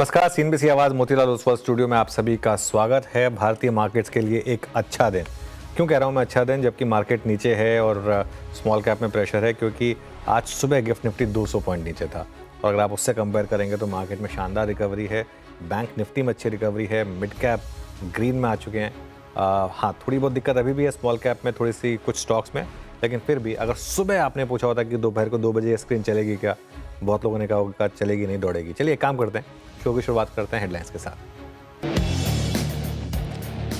नमस्कार, सीएनबीसी आवाज़ मोतीलाल ओसवाल स्टूडियो में आप सभी का स्वागत है। भारतीय मार्केट्स के लिए एक अच्छा दिन। क्यों कह रहा हूँ मैं अच्छा दिन, जबकि मार्केट नीचे है और स्मॉल कैप में प्रेशर है, क्योंकि आज सुबह गिफ्ट निफ्टी 200 पॉइंट नीचे था और अगर आप उससे कंपेयर करेंगे तो मार्केट में शानदार रिकवरी है। बैंक निफ्टी में अच्छी रिकवरी है, मिड कैप ग्रीन में आ चुके हैं। हाँ, थोड़ी बहुत दिक्कत अभी भी है स्मॉल कैप में, थोड़ी सी कुछ स्टॉक्स में, लेकिन फिर भी अगर सुबह आपने पूछा होता कि दोपहर को 2 बजे स्क्रीन चलेगी क्या, बहुत लोगों ने कहा होगा चलेगी नहीं, दौड़ेगी। चलिए एक काम करते हैं, शो की शुरुआत करते हैं हेडलाइंस के साथ।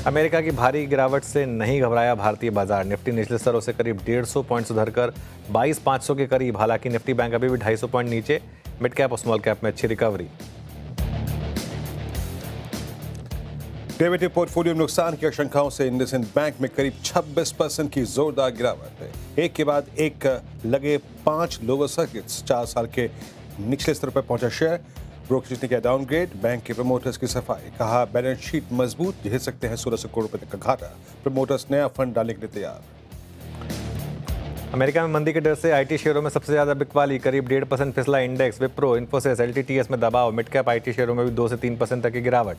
अमेरिका की भारी गिरावट से नहीं घबराया भारतीय बाजार। निफ्टी निचले स्तरों से करीब 150 पॉइंट सुधरकर 22,500 के करीब। हालांकि निफ्टी बैंक अभी भी 250 पॉइंट नीचे। मिड कैप और स्मॉल कैप में अच्छी रिकवरी। डेरिवेटिव पोर्टफोलियो में नुकसान की आशंकाओं से इंडसइंड बैंक में करीब 26% की जोरदार गिरावट है। एक के बाद एक लगे 5 लोअर सर्किट्स। 4 साल के निचले स्तर पर पहुंचा शेयर। ब्रोकरेज ने किया डाउनग्रेड। बैंक के प्रमोटर्स की सफाई, कहा बैलेंस शीट मजबूत, झेल सकते हैं 1600 करोड़ रुपए तक का घाटा। प्रमोटर्स नया फंड डालने के लिए तैयार। अमेरिका में मंदी के डर से आईटी शेयरों में सबसे ज्यादा बिकवाली, करीब 1.5% फिसला इंडेक्स। विप्रो, इन्फोसिस, एलटीटीएस में दबाव। मिड कैप आईटी शेयरों में भी 2 से 3% तक की गिरावट।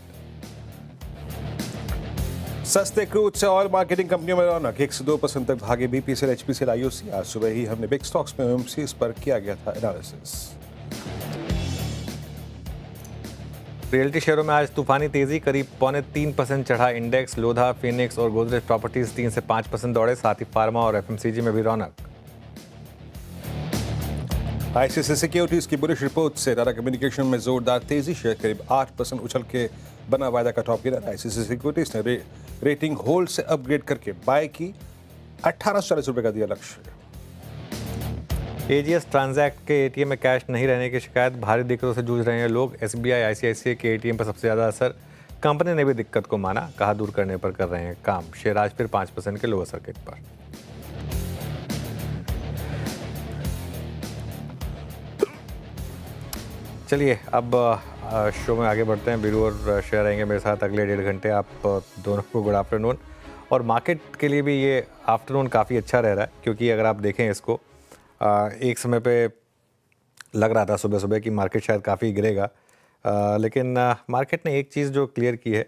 सस्ते क्रूड से ऑयल मार्केटिंग कंपनियों में रौनक। 1 से 2% तक भागे बीपीसीएल, एचपीसीएल, आईओसी। आज सुबह ही हमने बिग स्टॉक्स में ओएमसीज पर किया गया था एनालिसिस। रियल्टी शेयरों में आज तूफानी तेजी, करीब 0.25% चढ़ा इंडेक्स। लोधा, फिनिक्स और गोदरेज प्रॉपर्टीज 3 से 5% दौड़े। साथ ही फार्मा और एफएमसीजी में भी रौनक। आईसीआईसीआई सिक्योरिटीज की बुलिश रिपोर्ट से टाटा कम्युनिकेशन में जोरदार तेजी। शेयर करीब 8% उछल के बना वायदा का टॉप गिरा। आईसीआईसीआई सिक्योरिटीज ने रेटिंग होल्ड से अपग्रेड करके बाय की। 1840 रुपए का दिया लक्ष्य। एजीएस ट्रांजैक्ट के एटीएम में कैश नहीं रहने की शिकायत, भारी दिक्कतों से जूझ रहे हैं लोग। एसबीआई, आईसीआईसीआई के एटीएम पर सबसे ज़्यादा असर। कंपनी ने भी दिक्कत को माना, कहा दूर करने पर कर रहे हैं काम। शेयर आज फिर 5% के लोअर सर्किट पर। चलिए अब शो में आगे बढ़ते हैं। बीरू और शेयर रहेंगे मेरे साथ अगले 1.5 घंटे। आप दोनों को गुड आफ्टरनून। और मार्केट के लिए भी ये आफ्टरनून काफ़ी अच्छा रह रहा है, क्योंकि अगर आप देखें इसको, एक समय पे लग रहा था सुबह सुबह कि मार्केट शायद काफ़ी गिरेगा, लेकिन मार्केट ने एक चीज़ जो क्लियर की है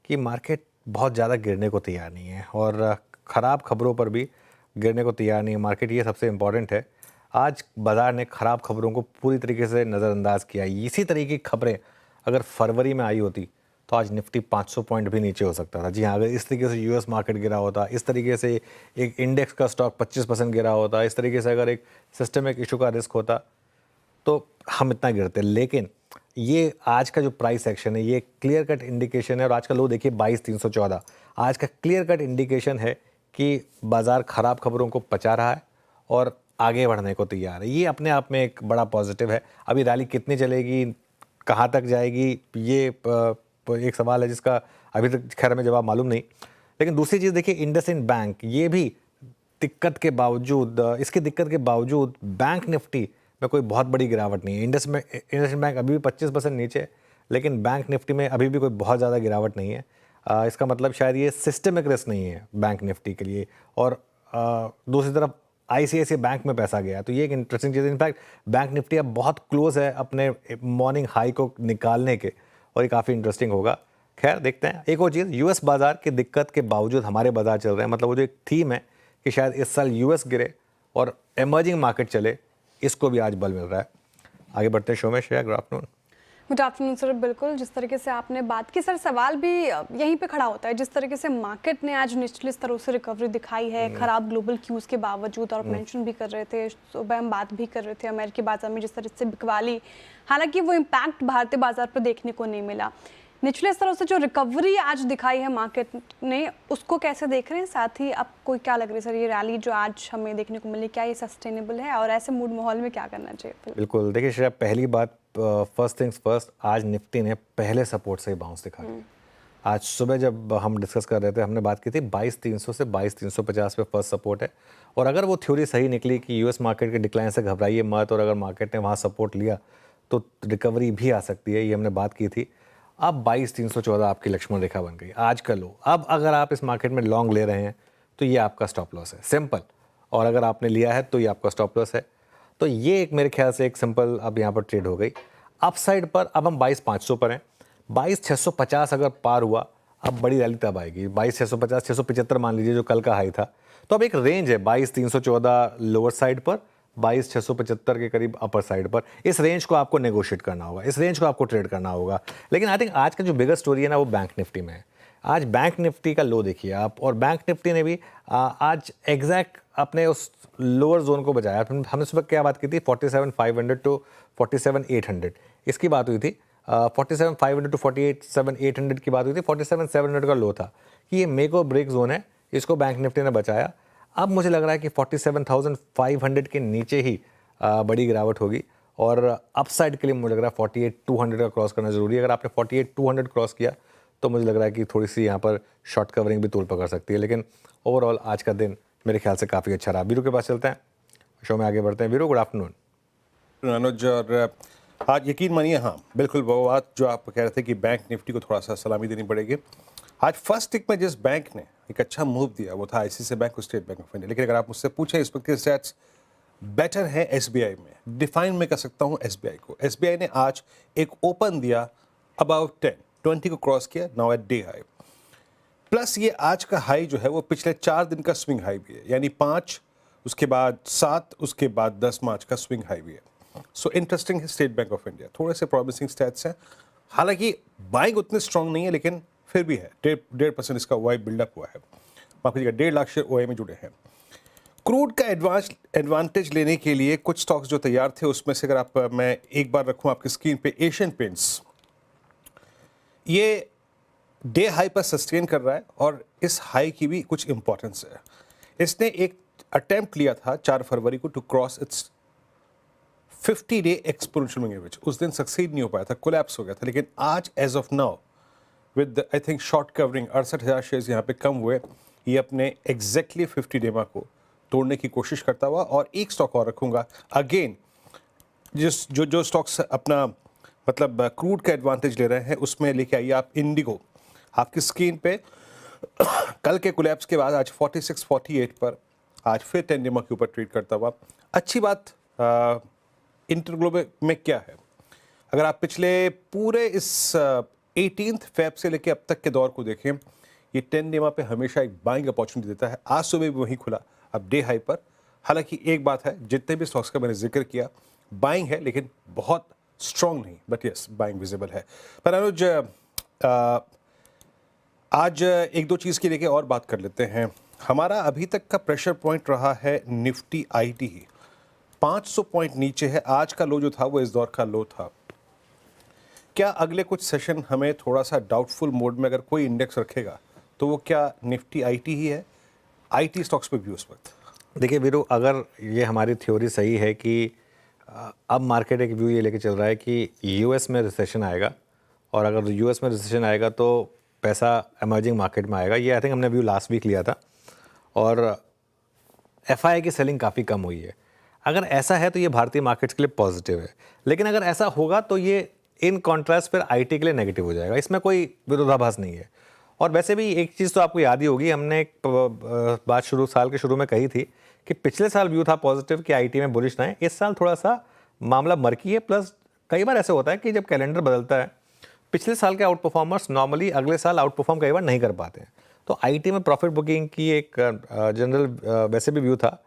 कि मार्केट बहुत ज़्यादा गिरने को तैयार नहीं है और ख़राब खबरों पर भी गिरने को तैयार नहीं है मार्केट। ये सबसे इम्पॉर्टेंट है। आज बाज़ार ने ख़राब खबरों को पूरी तरीके से नज़रअंदाज किया। इसी तरीके की खबरें अगर फरवरी में आई होती तो आज निफ्टी 500 पॉइंट भी नीचे हो सकता था। जी हाँ, अगर इस तरीके से यूएस मार्केट गिरा होता, इस तरीके से एक इंडेक्स का स्टॉक 25% गिरा होता, इस तरीके से अगर एक सिस्टमिक इशू का रिस्क होता तो हम इतना गिरते। लेकिन ये आज का जो प्राइस एक्शन है, ये क्लियर कट इंडिकेशन है। और आज का लो देखिए 22,314। आज का क्लियर कट इंडिकेशन है कि बाज़ार ख़राब खबरों को पचा रहा है और आगे बढ़ने को तैयार है। ये अपने आप में एक बड़ा पॉजिटिव है। अभी रैली कितनी चलेगी, कहाँ तक जाएगी, ये एक सवाल है जिसका अभी तक खैर हमें जवाब मालूम नहीं। लेकिन दूसरी चीज़ देखिए, इंडसइंड बैंक, ये भी दिक्कत के बावजूद, इसकी दिक्कत के बावजूद बैंक निफ्टी में कोई बहुत बड़ी गिरावट नहीं है। इंडसइंड बैंक अभी भी 25% नीचे है, लेकिन बैंक निफ्टी में अभी भी कोई बहुत ज़्यादा गिरावट नहीं है। इसका मतलब शायद ये सिस्टमिक रिस्क नहीं है बैंक निफ्टी के लिए। और दूसरी तरफ आईसीआईसीआई बैंक में पैसा गया, तो ये एक इंटरेस्टिंग चीज़ है। इनफैक्ट बैंक निफ्टी अब बहुत क्लोज है अपने मॉर्निंग हाई को निकालने के, और ये काफ़ी इंटरेस्टिंग होगा। खैर देखते हैं। एक और चीज़, यूएस बाज़ार की दिक्कत के बावजूद हमारे बाज़ार चल रहे हैं। मतलब वो जो एक थीम है कि शायद इस साल यूएस गिरे और एमर्जिंग मार्केट चले, इसको भी आज बल मिल रहा है। आगे बढ़ते हैं शो में। Share, good afternoon. Good afternoon sir. बिल्कुल जिस तरीके से आपने बात की सर, सवाल भी यहीं पे खड़ा होता है। जिस तरीके से मार्केट ने आज निचले स्तरों से रिकवरी दिखाई है खराब ग्लोबल क्यूज के बावजूद, और मेंशन भी कर रहे थे, सुबह हम बात भी कर रहे थे अमेरिकी बाजार में जिस तरह से बिकवाली, हालांकि वो इम्पैक्ट भारतीय बाजार पर देखने को नहीं मिला। निचले स्तरों से जो रिकवरी आज दिखाई है मार्केट ने, उसको कैसे देख रहे हैं? साथ ही अब कोई क्या लग रहा है सर, ये रैली जो आज हमें देखने को मिली, क्या ये सस्टेनेबल है और ऐसे मूड माहौल में क्या करना चाहिए? बिल्कुल, देखिए श्रेया, पहली बात, फर्स्ट थिंग्स फर्स्ट, आज निफ्टी ने पहले सपोर्ट से बाउंस दिखा। आज सुबह जब हम डिस्कस कर रहे थे, हमने बात की थी 22,300 से 22,350 पे फर्स्ट सपोर्ट है। और अगर वो थ्योरी सही निकली कि यूएस मार्केट के डिक्लाइन से घबराइए मत, और अगर मार्केट ने वहाँ सपोर्ट लिया तो रिकवरी भी आ सकती है, ये हमने बात की थी। अब 22,314 आपकी लक्ष्मण रेखा बन गई, आज का लो। अब अगर आप इस मार्केट में लॉन्ग ले रहे हैं तो ये आपका स्टॉप लॉस है, सिंपल। और अगर आपने लिया है तो ये आपका स्टॉप लॉस है। तो ये एक मेरे ख्याल से एक सिंपल अब यहाँ पर ट्रेड हो गई। अपसाइड पर अब हम 22,500 पर हैं, 22,650 अगर पार हुआ अब बड़ी रैली तब आएगी। 22,650 675 मान लीजिए जो कल का हाई था। तो अब एक रेंज है 22,314 लोअर साइड पर, 22,675 के करीब अपर साइड पर। इस रेंज को आपको नेगोशिएट करना होगा, इस रेंज को आपको ट्रेड करना होगा। लेकिन आई थिंक आज का जो बिगर स्टोरी है ना वो बैंक निफ्टी में है। आज बैंक निफ्टी का लो देखिए आप, और बैंक निफ्टी ने भी आज एग्जैक्ट अपने उस लोअर जोन को बचाया। हमने सुबह क्या बात की थी, 47,500 टू 47,800 इसकी बात हुई थी। 47,500 टू 47,800 की बात हुई थी। 47,700 का लो था कि ये मेक और ब्रेक जोन है, इसको बैंक निफ्टी ने बचाया। अब मुझे लग रहा है कि 47,500 के नीचे ही बड़ी गिरावट होगी, और अपसाइड के लिए मुझे लग रहा है 48,200 का क्रॉस करना जरूरी है। अगर आपने 48,200 क्रॉस किया तो मुझे लग रहा है कि थोड़ी सी यहाँ पर शॉर्ट कवरिंग भी तूल पकड़ सकती है। लेकिन ओवरऑल आज का दिन मेरे ख्याल से काफ़ी अच्छा रहा। वीरू के पास चलते हैं, शो में आगे बढ़ते हैं। Veeru, good afternoon. अनुज, और आज यकीन मानिए, हाँ बिल्कुल वो बात जो आप कह रहे थे कि बैंक निफ्टी को थोड़ा सा सलामी देनी पड़ेगी। आज फर्स्ट टिक में जिस बैंक ने एक अच्छा मूव दिया वो था आईसीआईसीआई बैंक और स्टेट बैंक ऑफ इंडिया। लेकिन अगर आप मुझसे पूछें इस वक्त के स्टैट्स बेटर है एसबीआई में, डिफाइन में कर सकता हूँ एसबीआई को। एसबीआई ने आज एक ओपन दिया अबाउट 20 को क्रॉस किया, now at day high. Plus ये आज का हाई जो है वो पिछले 4 दिन का स्विंग हाई भी है, यानी 5, उसके बाद 7, उसके बाद 10 मार्च का स्विंग हाई भी है। सो इंटरेस्टिंग है स्टेट बैंक ऑफ इंडिया। थोड़े से प्रॉमिसिंग स्टैट्स हैं, हालांकि बाइंग उतने स्ट्रांग नहीं है लेकिन फिर भी है। 1.5% इसका ओआई बिल्डअप हुआ है। माफ कीजिएगा, 1.5 लाख शेयर ओआई में जुड़े हैं। क्रूड का एडवांटेज लेने के लिए कुछ स्टॉक्स जो तैयार थे उसमें से अगर आप मैं एक बार रखूं आपकी स्क्रीन पे, एशियन पेंट्स ये डे हाई पर सस्टेन कर रहा है और इस हाई की भी कुछ इंपॉर्टेंस है। इसने एक अटेम्प्ट लिया था 4 फरवरी को to cross its 50 day exponential moving average. उस दिन सक्सीड नहीं हो पाया था, कोलैप्स हो गया था। लेकिन आज as of now with I think short covering 68,000 shares यहाँ पे कम हुए, ये अपने एग्जैक्टली 50 डे मा को तोड़ने की कोशिश करता हुआ। और एक स्टॉक और रखूंगा अगेन, जो स्टॉक्स अपना मतलब क्रूड का एडवांटेज ले रहे हैं उसमें लेके आइए आप इंडिगो। आपकी स्क्रीन पे कल के कोलैप्स के बाद आज 46-48 पर आज फिर 10 डेमा के ऊपर ट्रेड करता हुआ। अच्छी बात इंटरग्लोबल में क्या है, अगर आप पिछले पूरे इस 18 फेब से लेके अब तक के दौर को देखें, ये 10 डेमा पे हमेशा एक बाइंग अपॉर्चुनिटी देता है। आज सुबह भी वहीं खुला, अब डे हाई पर। हालांकि एक बात है, जितने भी स्टॉक्स का मैंने जिक्र किया बाइंग है लेकिन बहुत स्ट्रॉन्ग नहीं, बट यस बाइंग विजिबल है। पर अनुज, आज एक दो चीज़ की लेके और बात कर लेते हैं। हमारा अभी तक का प्रेशर पॉइंट रहा है निफ्टी आईटी ही, 500 पॉइंट नीचे है। आज का लो जो था वो इस दौर का लो था। क्या अगले कुछ सेशन हमें थोड़ा सा डाउटफुल मोड में अगर कोई इंडेक्स रखेगा तो वो क्या निफ्टी आईटी ही है? आईटी स्टॉक्स पे भी उस वक्त देखिए वीरू, अगर ये हमारी थ्योरी सही है कि अब मार्केट एक व्यू ये लेके चल रहा है कि यूएस में रिसेशन आएगा, और अगर यूएस में रिसेशन आएगा तो पैसा इमर्जिंग मार्केट में आएगा। ये आई थिंक हमने व्यू लास्ट वीक लिया था, और एफआई की सेलिंग काफ़ी कम हुई है। अगर ऐसा है तो ये भारतीय मार्केट्स के लिए पॉजिटिव है, लेकिन अगर ऐसा होगा तो ये इन कॉन्ट्रास्ट फिर आईटी के लिए नेगेटिव हो जाएगा। इसमें कोई विरोधाभास नहीं है। और वैसे भी एक चीज़ तो आपको याद ही होगी, हमने एक बात साल के शुरू में कही थी कि पिछले साल व्यू था पॉजिटिव कि आईटी में बुलिश ना है। इस साल थोड़ा सा मामला मर्की है। प्लस कई बार ऐसे होता है कि जब कैलेंडर बदलता है, पिछले साल के आउट परफॉर्मर्स नॉर्मली अगले साल आउट परफॉर्म कई बार नहीं कर पाते हैं। तो आईटी में प्रॉफिट बुकिंग की एक जनरल वैसे भी व्यू था।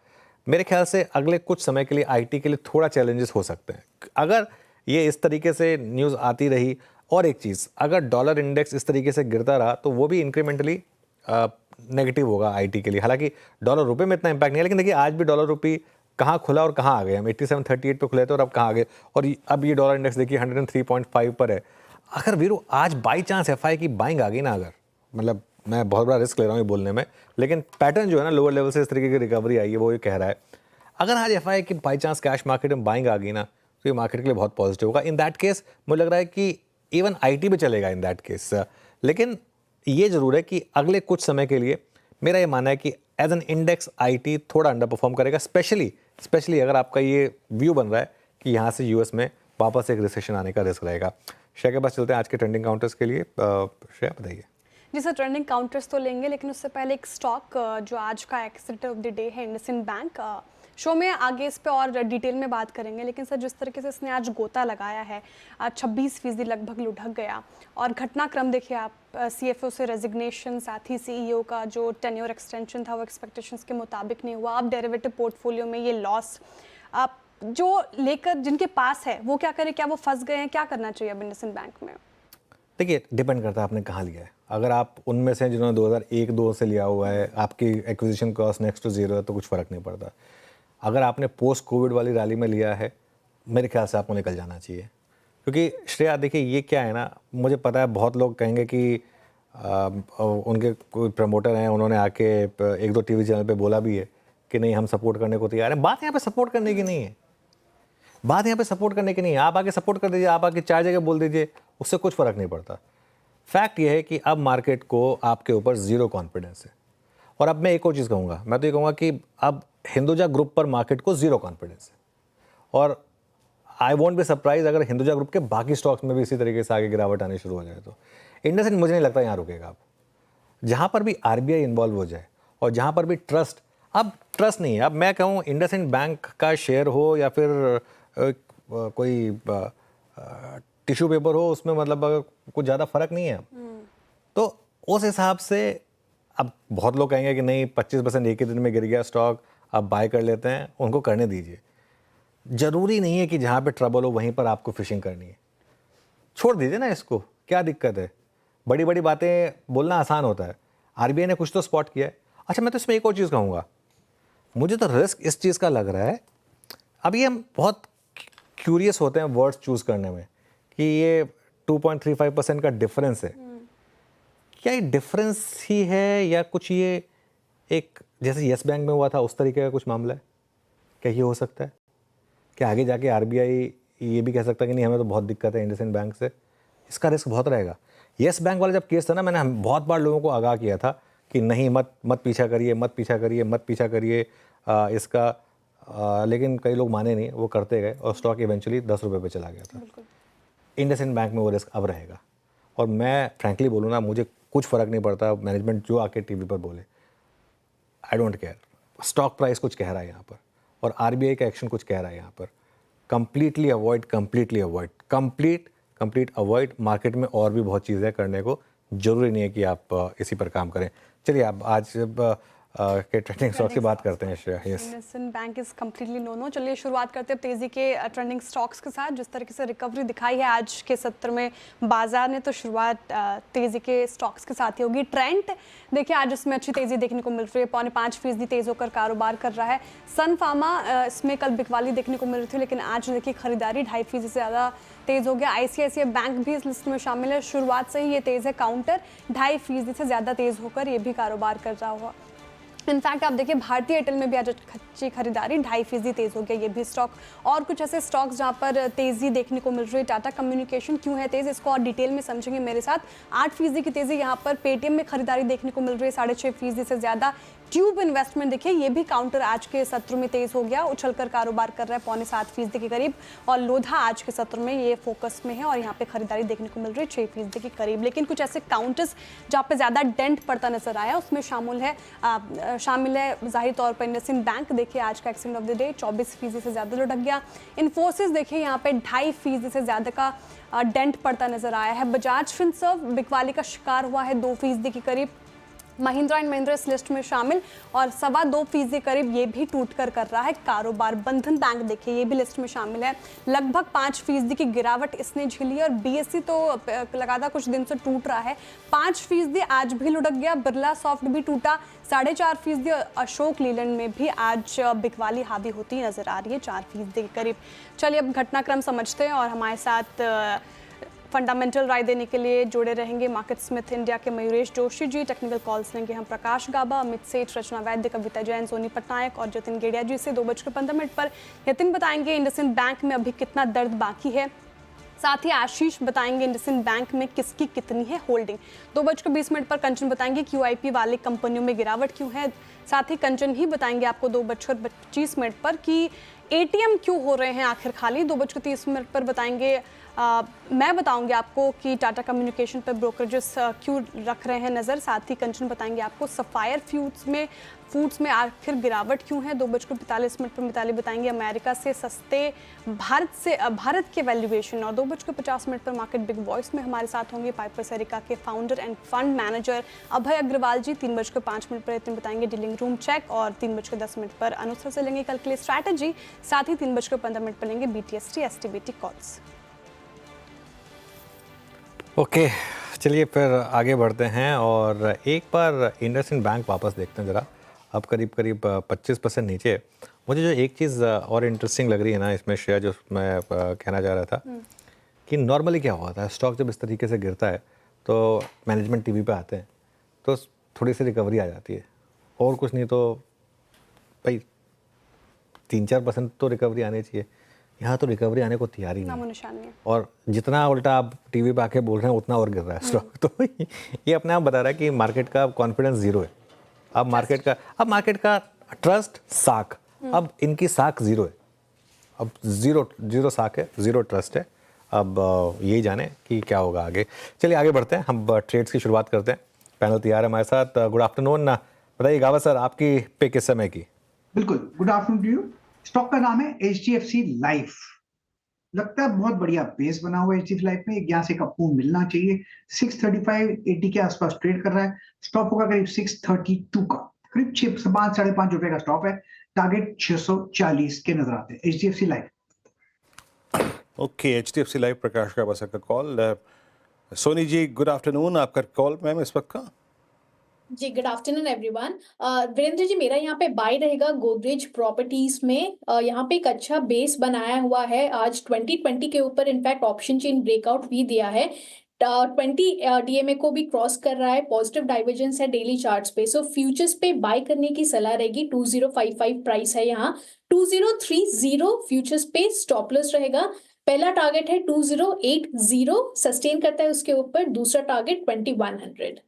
मेरे ख्याल से अगले कुछ समय के लिए आईटी के लिए थोड़ा चैलेंजेस हो सकते हैं अगर ये इस तरीके से न्यूज़ आती रही। और एक चीज़, अगर डॉलर इंडेक्स इस तरीके से गिरता रहा तो वो भी इंक्रीमेंटली नेगेटिव होगा आईटी के लिए। हालांकि डॉलर रुपए में इतना इंपैक्ट नहीं है, लेकिन देखिए आज भी डॉलर रुपी कहाँ खुला और कहाँ आ गए। हम 87.38 पे खुले थे और अब कहाँ आ गए, और अब ये डॉलर इंडेक्स देखिए 103.5 पर है। अगर वीरू आज बाई चांस एफआई की बाइंग आ गई ना, अगर मतलब मैं बहुत बड़ा रिस्क ले रहा हूँ ये बोलने में, लेकिन पैटर्न जो है ना लोअर लेवल से इस तरीके की रिकवरी आई है वो ये कह रहा है। अगर आज एफआई की बाई चांस कैश मार्केट में बाइंग आ गई ना तो ये मार्केट के लिए बहुत पॉजिटिव होगा। इन दैट केस मुझे लग रहा है कि इवन आईटी भी चलेगा इन दैट केस। लेकिन ये जरूर है कि अगले कुछ समय के लिए मेरा ये मानना है कि एज एन इंडेक्स आईटी थोड़ा अंडर परफॉर्म करेगा, स्पेशली अगर आपका ये व्यू बन रहा है कि यहाँ से यूएस में वापस एक रिसेशन आने का रिस्क रहेगा। श्रेया के पास चलते हैं आज के ट्रेंडिंग काउंटर्स के लिए। श्रेया बताइए। जी सर, ट्रेंडिंग काउंटर्स तो लेंगे, लेकिन उससे पहले एक स्टॉक जो आज का एक्सिट ऑफ द डे है, इंडसइंड बैंक शो में आगे इस पे और डिटेल में बात करेंगे, लेकिन सर जिस तरीके से इसने आज गोता लगाया है, 26% लगभग लुढ़क गया, और घटनाक्रम देखिए आप, CFO से रेजिग्नेशन, साथ ही CEO का जो टेन्योर एक्सटेंशन था वो एक्सपेक्टेशंस के मुताबिक नहीं हुआ। अब डेरिवेटिव पोर्टफोलियो में ये लॉस आप जो लेकर जिनके पास है वो क्या करें, क्या वो फंस गए हैं, क्या करना चाहिए अब इंडसइंड बैंक में? देखिए, डिपेंड करता है आपने कहाँ लिया है। अगर आप उनमें से जिन्होंने 2001-2 से लिया हुआ है, आपकी acquisition cost next to zero है, तो कुछ फ़र्क नहीं पड़ता। अगर आपने पोस्ट कोविड वाली रैली में लिया है, मेरे ख्याल से आपको निकल जाना चाहिए, क्योंकि श्रेया देखिए ये क्या है ना, मुझे पता है बहुत लोग कहेंगे कि उनके कोई प्रमोटर हैं, उन्होंने आके 1-2 टीवी चैनल पे बोला भी है कि नहीं हम सपोर्ट करने को तैयार हैं। बात यहाँ पे सपोर्ट करने की नहीं है, बात यहाँ पे सपोर्ट करने की नहीं है। आप आके सपोर्ट कर दीजिए, आप आके 4 जगह बोल दीजिए, उससे कुछ फ़र्क नहीं पड़ता। फैक्ट ये है कि अब मार्केट को आपके ऊपर ज़ीरो कॉन्फिडेंस है। और अब मैं एक और चीज़ कहूँगा, मैं तो ये कहूँगा कि अब हिंदुजा ग्रुप पर मार्केट को ज़ीरो कॉन्फिडेंस है, और आई वोंट बी सरप्राइज अगर हिंदुजा ग्रुप के बाकी स्टॉक्स में भी इसी तरीके से आगे गिरावट आनी शुरू हो जाए। तो इंडसइंड मुझे नहीं लगता यहाँ रुकेगा। अब जहाँ पर भी RBI इन्वॉल्व हो जाए और जहाँ पर भी ट्रस्ट, अब ट्रस्ट नहीं है। अब मैं कहूँ इंडसइंड बैंक का शेयर हो या फिर कोई टिश्यू पेपर हो, उसमें मतलब कुछ ज़्यादा फर्क नहीं है। तो उस हिसाब से अब बहुत लोग कहेंगे कि नहीं 25% एक ही दिन में गिर गया स्टॉक, अब बाय कर लेते हैं, उनको करने दीजिए। ज़रूरी नहीं है कि जहाँ पे ट्रबल हो वहीं पर आपको फिशिंग करनी है, छोड़ दीजिए ना इसको, क्या दिक्कत है। बड़ी बड़ी बातें बोलना आसान होता है, RBI ने कुछ तो स्पॉट किया है। अच्छा, मैं तो इसमें एक और चीज़ कहूँगा, मुझे तो रिस्क इस चीज़ का लग रहा है, अभी हम बहुत क्यूरियस होते हैं वर्ड्स चूज़ करने में कि ये 2.35% का डिफरेंस है। क्या ये डिफरेंस ही है या कुछ ये एक जैसे येस बैंक में हुआ था उस तरीके का कुछ मामला है? क्या ये हो सकता है? क्या आगे जाके RBI ये भी कह सकता है कि नहीं हमें तो बहुत दिक्कत है इंडसइंड बैंक से? इसका रिस्क बहुत रहेगा। येस बैंक वाला जब केस था ना, मैंने बहुत बार लोगों को आगाह किया था कि नहीं मत पीछा करिए, मत पीछा करिए इसका, लेकिन कई लोग माने नहीं, वो करते गए और स्टॉक इवेंचुअली 10 रुपये पे चला गया था। इंडसइंड बैंक में वो रिस्क अब रहेगा, और मैं फ्रैंकली बोलूँ ना, मुझे कुछ फ़र्क नहीं पड़ता मैनेजमेंट जो आके टीवी पर बोले, I don't care. Stock price कुछ कह रहा है यहाँ पर, और RBI का एक्शन कुछ कह रहा है यहाँ पर। Complete avoid. मार्केट में और भी बहुत चीज़ें करने को, ज़रूरी नहीं है कि आप इसी पर काम करें। चलिए आप आज के ट्रेंडिंग स्टॉक की बात करते हैं Shreya. Yes, IndusInd bank is completely no. चलिए शुरुआत करते हैं तेजी के ट्रेंडिंग स्टॉक्स के साथ। जिस तरीके से रिकवरी दिखाई है आज के सत्र में बाजार ने, तो शुरुआत तेजी के स्टॉक्स के साथ ही होगी। ट्रेंड देखिए आज इसमें अच्छी तेजी देखने को मिल रही है, 5.25% तेज होकर कारोबार कर रहा है। सन फार्मा इसमें कल बिकवाली देखने को मिल रही थी, लेकिन आज देखिए खरीदारी 2.5% से ज़्यादा तेज हो गया। ICICI बैंक भी इस लिस्ट में शामिल है, शुरुआत से ही ये तेज है। काउंटर 2.5% से ज़्यादा तेज होकर ये भी कारोबार कर रहा हुआ। इनफैक्ट आप देखिए भारतीय एयरटेल में भी आज अच्छी खरीदारी, 2.5% तेज हो गया ये भी स्टॉक। और कुछ ऐसे स्टॉक्स जहां पर तेजी देखने को मिल रही है। टाटा कम्युनिकेशन क्यों है तेज, इसको और डिटेल में समझेंगे मेरे साथ। 8% की तेजी यहां पर। पेटीएम में खरीदारी देखने को मिल रही है 6.5% से ज़्यादा। ट्यूब इन्वेस्टमेंट देखिए ये भी काउंटर आज के सत्र में तेज हो गया, उछलकर कारोबार कर रहा है 6.25% के करीब। और लोधा आज के सत्र में ये फोकस में है और यहाँ पे खरीदारी देखने को मिल रही है 6% के करीब। लेकिन कुछ ऐसे काउंटर्स जहाँ पे ज़्यादा डेंट पड़ता नजर आया, उसमें शामिल है जाहिर तौर पर इंडसइंड बैंक। देखिए आज का एक्सचेंज ऑफ द डे 24% से ज़्यादा लुढ़क गया। इन्फोसिस देखिए यहाँ पे 2.5% से ज़्यादा का डेंट पड़ता नजर आया है। बजाज फिनसर्व बिकवाली का शिकार हुआ है 2% के करीब। महिंद्रा एंड महिंद्रा इस लिस्ट में शामिल और 2.25% करीब ये भी टूटकर कर रहा है कारोबार। बंधन बैंक देखिए ये भी लिस्ट में शामिल है, लगभग 5% की गिरावट इसने झेली। और BSE तो लगातार कुछ दिन से टूट रहा है, 5% आज भी लुढ़क गया। बिरला सॉफ्ट भी टूटा 4.5%। अशोक लीलैंड में भी आज बिकवाली हावी होती नजर आ रही है 4% के करीब। चलिए अब घटनाक्रम समझते हैं और हमारे साथ फंडामेंटल राय देने के लिए जुड़े रहेंगे मार्केट स्मिथ इंडिया के मयूरेश जोशी जी। टेक्निकल कॉल्स लेंगे हम प्रकाश गाबा, अमित सेठ, रचना वैद्य, कविता जैन, सोनी पटनायक और जतिन गेड़िया जी से। 2:15 पर यतिन बताएंगे इंडसइंड बैंक में अभी कितना दर्द बाकी है। साथ ही आशीष बताएंगे इंडसइंड बैंक में किसकी कितनी है होल्डिंग। 2:20 पर कंचन बताएंगे QIP वाले कंपनियों में गिरावट क्यों है। साथ ही कंचन ही बताएंगे आपको 2:25 पर कि ATM क्यों हो रहे हैं आखिर खाली। 2:30 पर बताएंगे मैं बताऊंगी आपको कि टाटा कम्युनिकेशन पर ब्रोकरेजेस क्यों रख रहे हैं नज़र, साथ ही कंचन बताएंगे आपको सफ़ायर फूड्स में आखिर गिरावट क्यों है। 2:45 पर मिताली बताएंगे अमेरिका से सस्ते भारत के वैल्यूएशन, और 2:50 पर मार्केट बिग वॉइस में हमारे साथ होंगे पाइपर सरिका के founder and fund manager Abhay Agarwal जी। 3:05 पर इतने बताएंगे डीलिंग रूम चेक, और 3:10 पर अनुसर से लेंगे कल के लिए स्ट्रैटेजी, साथ ही 3:15 पर लेंगे BTST STBT कॉल्स। ओके, चलिए फिर आगे बढ़ते हैं और एक बार इंडसइंड बैंक वापस देखते हैं ज़रा। अब करीब 25% नीचे है। मुझे जो एक चीज़ और इंटरेस्टिंग लग रही है ना इसमें शेयर, जो मैं कहना चाह रहा था कि नॉर्मली क्या होता है, स्टॉक जब इस तरीके से गिरता है तो मैनेजमेंट टीवी पे आते हैं तो थोड़ी सी रिकवरी आ जाती है, और कुछ नहीं तो भाई 3-4% तो रिकवरी आनी चाहिए। यहाँ तो रिकवरी आने को तैयार ही नहीं है, और जितना उल्टा आप टीवी पे आके बोल रहे हैं उतना और गिर रहा है स्टॉक। तो ये अपने आप बता रहा है कि मार्केट का कॉन्फिडेंस जीरो है। अब मार्केट का ट्रस्ट साख, अब इनकी साख जीरो है, अब जीरो साख है, जीरो ट्रस्ट है। अब यही जाने कि क्या होगा आगे। चलिए आगे बढ़ते हैं, हम ट्रेड्स की शुरुआत करते हैं। पैनल तैयार है हमारे साथ। गुड आफ्टरनून, बताइए गावा सर, आपकी पिक किस समय की? बिल्कुल, good afternoon to you. Stock का नाम है HDFC लाइफ। लगता है बहुत बढ़िया बेस बना हुआ है HDFC लाइफ में, यहाँ से कपूर मिलना चाहिए। 635-80 के आसपास ट्रेड कर रहा है। स्टॉप होगा करीब 632 का, करीब 5-5.5 रुपए का स्टॉप है। टारगेट 640 के नजर आते हैं HDFC life. Okay, HDFC life Prakash का बसर का call. Soni ji good afternoon, आपका कॉल मैम इस वक्त का। जी, good afternoon everyone. Virendra ji, मेरा यहाँ पे बाय रहेगा गोदरेज प्रॉपर्टीज में। यहाँ पे एक अच्छा बेस बनाया हुआ है आज 2020 के ऊपर, इनफैक्ट ऑप्शन चेन ब्रेकआउट भी दिया है। 20 DMA को भी क्रॉस कर रहा है, पॉजिटिव डाइवर्जेंस है डेली चार्ट्स पे। सो फ्यूचर्स पे बाय करने की सलाह रहेगी। 2055 प्राइस है यहाँ। 2030 फ्यूचर्स पे स्टॉप लॉस रहेगा। पहला टारगेट है 2080, सस्टेन करता है उसके ऊपर। दूसरा target 2100।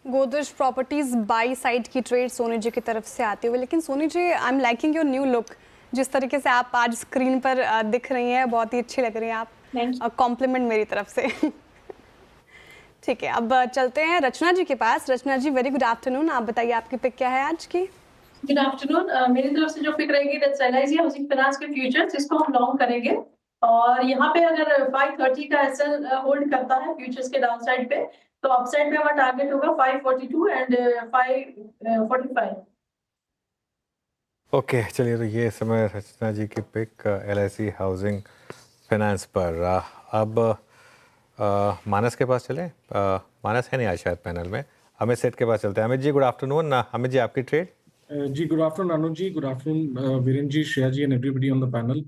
Godrej properties buy side की ट्रेड सोनी जी की तरफ से आती हुई। लेकिन Soni ji, I am liking your new look, जिस तरीके से आप आज स्क्रीन पर दिख रही हैं, बहुत ही अच्छी लग रही हैं आप। कॉम्प्लीमेंट मेरी तरफ से। ठीक है, अब चलते हैं रचना जी के पास। रचना जी, वेरी गुड आफ्टरनून, आप बताइए आपकी पिक क्या है आज की? Good afternoon. मेरी तरफ से जो पिक रहेगी दैट्स LIC हाउसिंग फाइनेंस के फ्यूचर्स, इसको हम लॉन्ग करेंगे। और यहाँ पे अगर 530 का SL होल्ड करता है फ्यूचर्स के डाउन साइड पे, तो अपसाइड में हमारा टारगेट होगा 542 एंड 545। ओके, चलिए तो ये समय रचना जी की पिक LIC हाउसिंग फाइनेंस पर। अब मानस के पास चले। मानस है नहीं आज शायद पैनल में। अमित सेठ के पास चलते हैं। Amit ji good afternoon. अमित जी, आपकी ट्रेड? जी good afternoon Anuj ji, good afternoon Virendra ji, Shreya ji and everybody on the panel.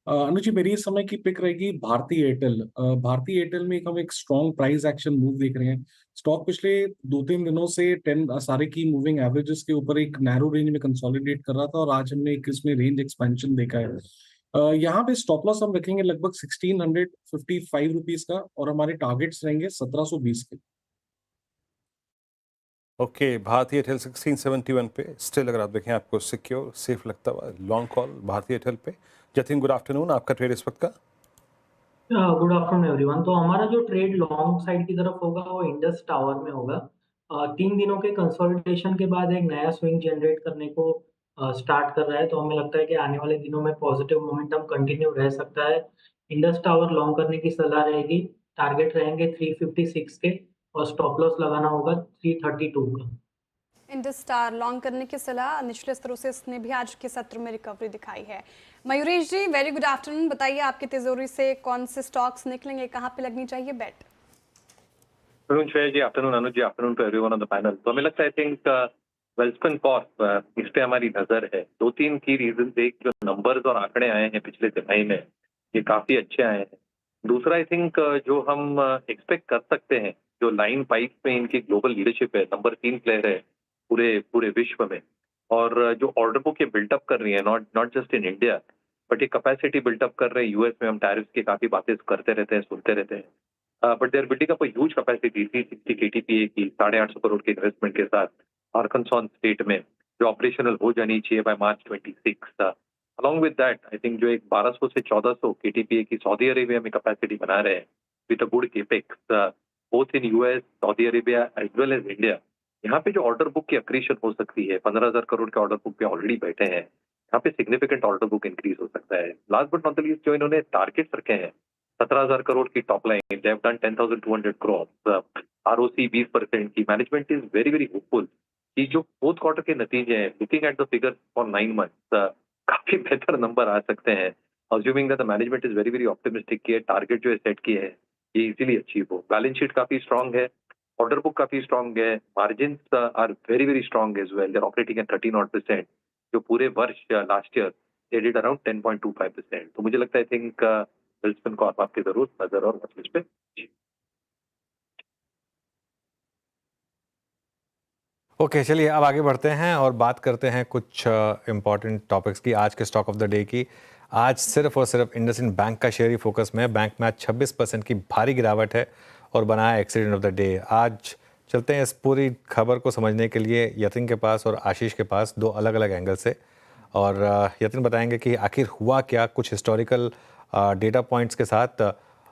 Anuj ji, मेरी इस समय की पिक रहेगी भारती एयरटेल। भारती एयरटेल में हम एक स्ट्रॉन्ग प्राइस एक्शन मूव देख रहे हैं। स्टॉक पिछले 2-3 दिनों से 10 सारे की मूविंग एवरेजेस के ऊपर एक नैरो रेंज में कंसोलिडेट कर रहा था, और आज हमने एक इसमें रेंज एक्सपेंशन देखा है। यहाँ पे स्टॉप लॉस हम रखेंगे लगभग 1655 रुपीज का, और हमारे टारगेट्स रहेंगे 1720 के। ओके, भारतीय एयरटेल 1671 पे स्टिल अगर आप देखें आपको सिक्योर सेफ लगता हुआ लॉन्ग कॉल भारतीय एयरटेल पे। जतिन गुड आफ्टरनून, आपका ट्रेड इस वक्त का? Good afternoon everyone. तो हमारा जो ट्रेड लॉन्ग साइड की तरफ होगा वो इंडस टावर में होगा। 3 दिनों के कंसोलिडेशन के बाद एक नया स्विंग जनरेट करने को स्टार्ट कर रहा है, तो हमें लगता है कि आने वाले दिनों में पॉजिटिव मोमेंटम कंटिन्यू रह सकता है। इंडस टावर लॉन्ग करने की सलाह रहेगी। टारगेट रहेंगे 356 के, और स्टॉप लॉस लगाना होगा 332 का। इंडस स्टार लॉन्ग करने की सलाह। निचले स्तरों से इसने भी आज के सत्र में रिकवरी दिखाई है। मयूरेश जी, वेरी गुड आफ्टरनून, बताइए आपके तिजोरी से कौन से स्टॉक्स निकलेंगे, कहाँ पे लगनी चाहिए bet? Shreya ji, afternoon Anuj ji, afternoon to everyone on the panel. तो हमें लगता है आई थिंक वेल्सपन कॉर्प, इस पे हमारी नजर है। 2-3 की रीजन। एक, जो नंबर्स और आंकड़े आए हैं पिछले तिमाही में, ये काफी अच्छे आए हैं। दूसरा, आई थिंक जो हम एक्सपेक्ट कर सकते हैं, जो लाइन पाइप में इनकी ग्लोबल लीडरशिप है, नंबर 3 प्लेयर है पूरे विश्व में, और जो ऑर्डर बुक ये बिल्टअप कर रही है, not just in India, but ये कैपेसिटी बिल्टअप कर रहे हैं यूएस में। हम टैरिफ की काफी बातें करते रहते हैं, सुनते रहते हैं, but there building up a huge capacity 360 KTPA की 850 करोड़ के इन्वेस्टमेंट के साथ आर्कनसॉ स्टेट में, जो ऑपरेशनल हो जानी चाहिए by March 26। Along with that I think जो एक 1200 से 1400 KTPA की सऊदी अरेबिया में कैपेसिटी बना रहे हैं with a good capex both in US, Saudi Arabia as well as India, यहाँ पे जो ऑर्डर बुक की अक्रीशन हो सकती है, 15,000 करोड़ के ऑर्डर बुक पे ऑलरेडी बैठे हैं, यहाँ पे सिग्निफिकेंट ऑर्डर बुक इंक्रीज हो सकता है। Last but not the least जो इन्होंने टारगेट्स रखे हैं 17,000 करोड़ की top line, they have done 10,200 crore, ROC 20% की, management is very very hopeful कि जो फोर्थ क्वार्टर के नतीजे हैं, looking at the figures for 9 months, काफी बेहतर नंबर आ सकते हैं, assuming that the management is very very optimistic कि टारगेट जो है सेट किए हैं ये इजीली अचीव हो। बैलेंस शीट काफी स्ट्रांग है, ऑर्डर बुक काफी स्ट्रांग है, margins are very very strong as well, they are operating at 13% जो पूरे वर्ष last year they did around 10.25%। तो मुझे लगता है आई थिंक वेल्सपन कॉर्प आपके जरूर नजर और वॉचलिस्ट पे। ओके चलिए अब आगे बढ़ते हैं और बात करते हैं कुछ इम्पॉर्टेंट टॉपिक्स की, आज के स्टॉक ऑफ द डे की। आज सिर्फ और सिर्फ इंडसइंड बैंक का शेयर ही फोकस में है। बैंक में आज 26% की भारी गिरावट है और बनाया एक्सीडेंट ऑफ द डे। आज चलते हैं इस पूरी खबर को समझने के लिए यतिन के पास और आशीष के पास दो अलग अलग एंगल से, और यतिन बताएंगे कि आखिर हुआ क्या, कुछ हिस्टोरिकल डेटा पॉइंट्स के साथ,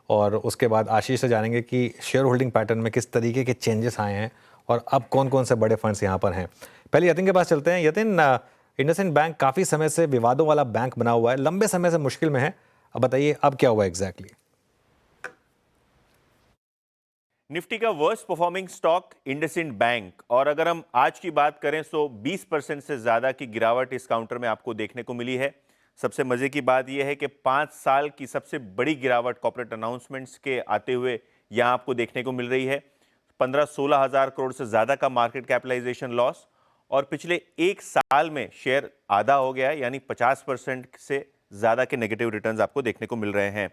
और उसके बाद आशीष से जानेंगे कि शेयर होल्डिंग पैटर्न में किस तरीके के चेंजेस आए हैं और अब कौन कौन से बड़े फंड्स यहाँ पर हैं। पहले यतिन के पास चलते हैं। यतिन, इंडसइंड बैंक काफ़ी समय से विवादों वाला बैंक बना हुआ है, लंबे समय से मुश्किल में है, अब बताइए अब क्या हुआ एग्जैक्टली? निफ्टी का worst performing stock IndusInd bank, और अगर हम आज की बात करें तो 20% से ज़्यादा की गिरावट इस काउंटर में आपको देखने को मिली है। सबसे मज़े की बात यह है कि 5 साल की सबसे बड़ी गिरावट कॉर्पोरेट अनाउंसमेंट्स के आते हुए यहाँ आपको देखने को मिल रही है। 15-16 हज़ार करोड़ से ज़्यादा का मार्केट कैपिटलाइजेशन लॉस, और पिछले एक साल में शेयर आधा हो गया है, यानी 50% से ज़्यादा के नेगेटिव रिटर्न्स आपको देखने को मिल रहे हैं।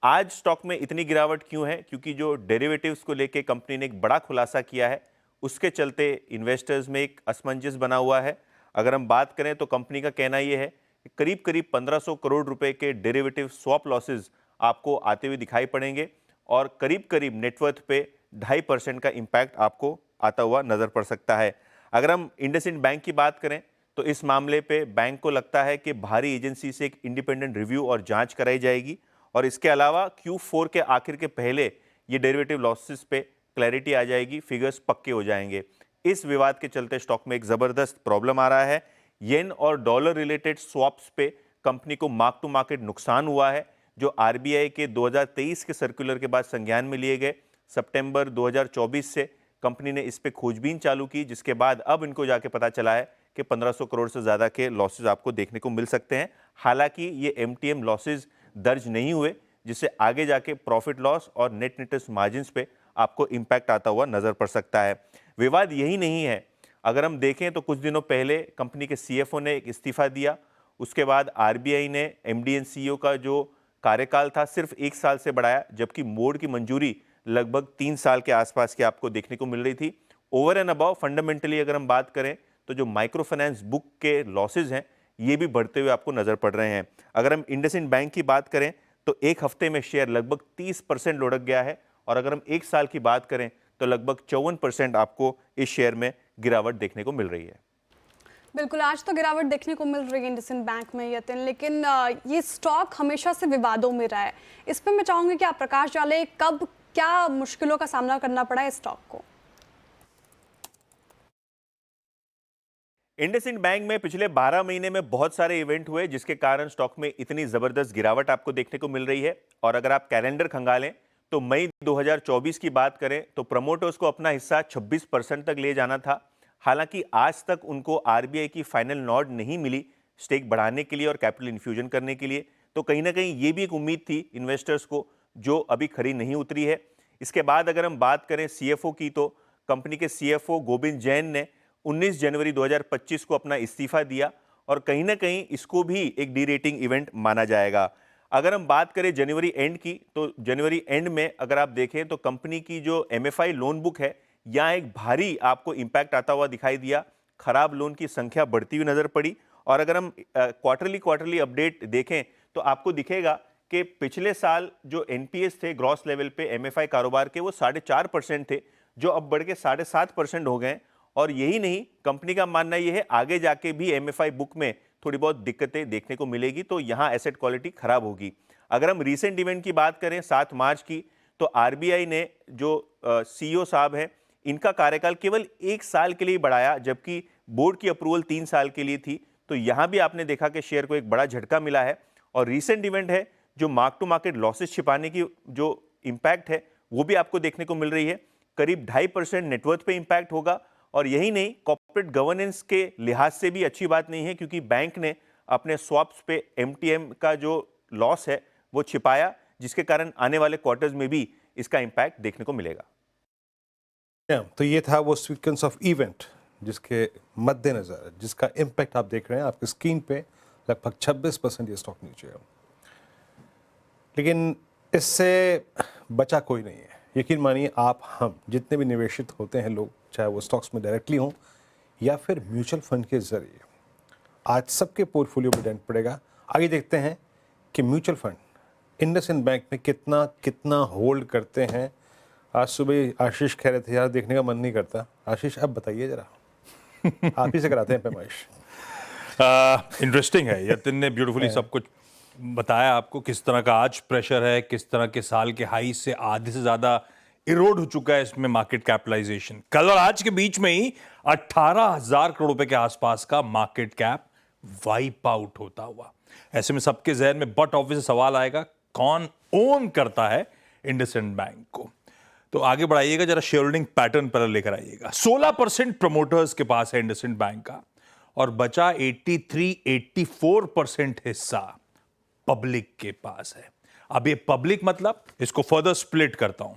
आज स्टॉक में इतनी गिरावट क्यों है? क्योंकि जो डेरिवेटिव्स को लेके कंपनी ने एक बड़ा खुलासा किया है, उसके चलते इन्वेस्टर्स में एक असमंजस बना हुआ है। अगर हम बात करें तो कंपनी का कहना यह है कि करीब करीब 1500 करोड़ रुपए के डेरिवेटिव स्वैप लॉसेज आपको आते हुए दिखाई पड़ेंगे, और करीब करीब नेटवर्थ पे 2.5% का इम्पैक्ट आपको आता हुआ नजर पड़ सकता है। अगर हम इंडसइंड बैंक की बात करें तो इस मामले पे बैंक को लगता है कि बाहरी एजेंसी से एक इंडिपेंडेंट रिव्यू और जांच कराई जाएगी, और इसके अलावा Q4 के आखिर के पहले ये डेरिवेटिव लॉसेस पे क्लैरिटी आ जाएगी, फिगर्स पक्के हो जाएंगे। इस विवाद के चलते स्टॉक में एक ज़बरदस्त प्रॉब्लम आ रहा है। येन और डॉलर रिलेटेड स्वैप्स पे कंपनी को मार्क टू मार्केट नुकसान हुआ है, जो RBI के 2023 के सर्कुलर के बाद संज्ञान में लिए गए। सितंबर 2024 से कंपनी ने इस पे खोजबीन चालू की, जिसके बाद अब इनको जाके पता चला है कि 1500 करोड़ से ज़्यादा के लॉसेज आपको देखने को मिल सकते हैं। हालांकि ये MTM लॉसेज दर्ज नहीं हुए, जिससे आगे जाके प्रॉफिट लॉस और नेट इंटरेस्ट मार्जिन्स पे आपको इम्पैक्ट आता हुआ नजर पड़ सकता है। विवाद यही नहीं है, अगर हम देखें तो कुछ दिनों पहले कंपनी के CFO ने एक इस्तीफा दिया, उसके बाद RBI ने MD and CEO का जो कार्यकाल था सिर्फ 1 साल से बढ़ाया, जबकि बोर्ड की मंजूरी लगभग 3 साल के आसपास की आपको देखने को मिल रही थी। ओवर एंड अबव फंडामेंटली अगर हम बात करें तो जो माइक्रो फाइनेंस बुक के लॉसेज हैं ये भी बढ़ते हुए आपको नजर पड़ रहे हैं। अगर हम इंडसइंड बैंक की बात करें तो एक हफ्ते में शेयर लगभग 30% लुढ़क गया है, और अगर हम 1 साल की बात करें तो लगभग 54% आपको इस शेयर में गिरावट देखने को मिल रही है। बिल्कुल, आज तो गिरावट देखने को मिल रही है इंडसइंड बैंक में यतिन, लेकिन ये स्टॉक हमेशा से विवादों में रहा है। इस पर मैं चाहूंगी कि आप प्रकाश डालें, कब क्या मुश्किलों का सामना करना पड़ा है स्टॉक को? इंडसइंड बैंक में पिछले 12 महीने में बहुत सारे इवेंट हुए, जिसके कारण स्टॉक में इतनी जबरदस्त गिरावट आपको देखने को मिल रही है। और अगर आप कैलेंडर खंगालें तो मई 2024 की बात करें तो प्रमोटर्स को अपना हिस्सा 26% तक ले जाना था। हालांकि आज तक उनको RBI की फाइनल नॉड नहीं मिली स्टेक बढ़ाने के लिए और कैपिटल इन्फ्यूजन करने के लिए, तो कहीं ना कहीं ये भी एक उम्मीद थी इन्वेस्टर्स को, जो अभी खरी नहीं उतरी है। इसके बाद अगर हम बात करें CFO की, तो कंपनी के CFO गोविंद जैन ने 19 जनवरी 2025 को अपना इस्तीफा दिया, और कहीं ना कहीं इसको भी एक डी-रेटिंग इवेंट माना जाएगा। अगर हम बात करें जनवरी एंड की, तो जनवरी एंड में अगर आप देखें तो कंपनी की जो MFI लोन बुक है, यहाँ एक भारी आपको इम्पैक्ट आता हुआ दिखाई दिया। खराब लोन की संख्या बढ़ती हुई नजर पड़ी, और अगर हम क्वार्टरली अपडेट देखें तो आपको दिखेगा कि पिछले साल जो NPS थे ग्रॉस लेवल पे MFI कारोबार के, वो 4.5% थे, जो अब बढ़ के 7.5% हो गए। और यही नहीं, कंपनी का मानना यह है आगे जाके भी MFI बुक में थोड़ी बहुत दिक्कतें देखने को मिलेगी, तो यहाँ एसेट क्वालिटी खराब होगी। अगर हम रीसेंट इवेंट की बात करें 7 मार्च की, तो आरबीआई ने जो सीईओ साहब हैं, इनका कार्यकाल केवल 1 साल के लिए बढ़ाया, जबकि बोर्ड की अप्रूवल 3 साल के लिए थी। तो यहाँ भी आपने देखा कि शेयर को एक बड़ा झटका मिला है। और रीसेंट इवेंट है, जो मार्क टू मार्केट लॉसेस छिपाने की जो इम्पैक्ट है वो भी आपको देखने को मिल रही है। करीब 2.5% नेटवर्थ पे इम्पैक्ट होगा। और यही नहीं, कॉर्पोरेट गवर्नेंस के लिहाज से भी अच्छी बात नहीं है, क्योंकि बैंक ने अपने स्वैप्स पे एमटीएम का जो लॉस है वो छिपाया, जिसके कारण आने वाले क्वार्टर्स में भी इसका इम्पैक्ट देखने को मिलेगा। तो ये था वो सीक्वेंस ऑफ इवेंट जिसके मद्देनजर जिसका इम्पैक्ट आप देख रहे हैं आपकी स्क्रीन पे। लगभग 26% ये स्टॉक नीचे है, लेकिन इससे बचा कोई नहीं है। यकीन मानिए, आप हम जितने भी निवेशित होते हैं लोग, चाहे वो स्टॉक्स में डायरेक्टली हों या फिर म्यूचुअल फंड के जरिए, आज सबके पोर्टफोलियो में डेंट पड़ेगा। आगे देखते हैं कि म्यूचुअल फंड इंडसइंड बैंक में कितना कितना होल्ड करते हैं। आज सुबह आशीष कह रहे थे यार देखने का मन नहीं करता। आशीष अब बताइए जरा, आप ही से कराते हैं पैमाइश। इंटरेस्टिंग है, यतिन ने ब्यूटीफुली सब कुछ बताया आपको, किस तरह का आज प्रेशर है, किस तरह के साल के हाई से आधे से ज्यादा इरोड हो चुका है इसमें मार्केट कैपिटलाइजेशन। कल और आज के बीच में ही 18,000 करोड़ रुपए के आसपास का मार्केट कैप वाइप आउट होता हुआ। ऐसे में सबके जहन में बट ऑब्वियस सवाल आएगा, कौन ओन करता है इंडसइंड बैंक को। तो आगे बढ़ाइएगा जरा, शेयर होल्डिंग पैटर्न पर लेकर आइएगा। 16% प्रमोटर्स के पास है इंडसइंड बैंक का, और बचा 83-84% हिस्सा पब्लिक के पास है। अब ये पब्लिक मतलब, इसको फर्दर स्प्लिट करता हूं।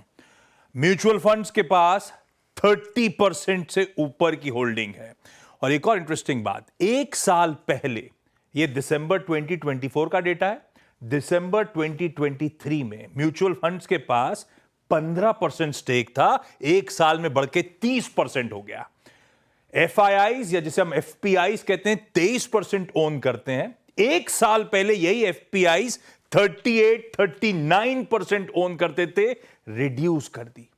म्यूचुअल फंड्स के पास 30% से ऊपर की होल्डिंग है। और एक और इंटरेस्टिंग बात, एक साल पहले, ये दिसंबर 2024 का डेटा है, दिसंबर 2023 में म्यूचुअल फंड्स के पास 15% स्टेक था, एक साल में बढ़ के 30% हो गया। एफआईआईज या जिसे हम एफपीआईज कहते हैं 23% ओन करते हैं। एक साल पहले यही एफपीआईज 38-39% ओन करते थे, रिड्यूस कर दी।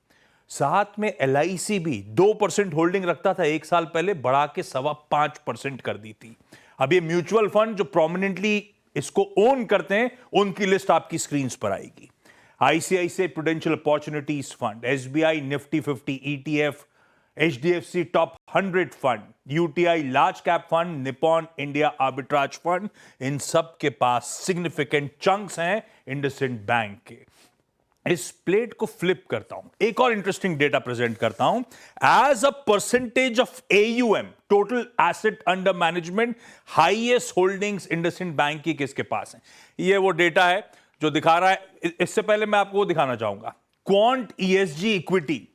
साथ में एलआईसी भी 2% होल्डिंग रखता था एक साल पहले, बढ़ा के 5.25% कर दी थी। अब ये म्यूचुअल फंड जो प्रोमिनेंटली इसको ओन करते हैं, उनकी लिस्ट आपकी स्क्रीन पर आएगी। ICICI prudential opportunities fund, SBI Nifty 50 ETF, HDFC top 100 fund, UTI large cap fund, Nippon India arbitrage fund, इन सब के पास सिग्निफिकेंट चंक्स हैं इंडसइंड बैंक के। इस प्लेट को फ्लिप करता हूं, एक और इंटरेस्टिंग डेटा प्रेजेंट करता हूं। As a percentage of AUM, total asset under management, highest holdings IndusInd bank की किसके पास है? ये वो डेटा है जो दिखा रहा है। इससे पहले मैं आपको दिखाना चाहूंगा, quant ESG equity,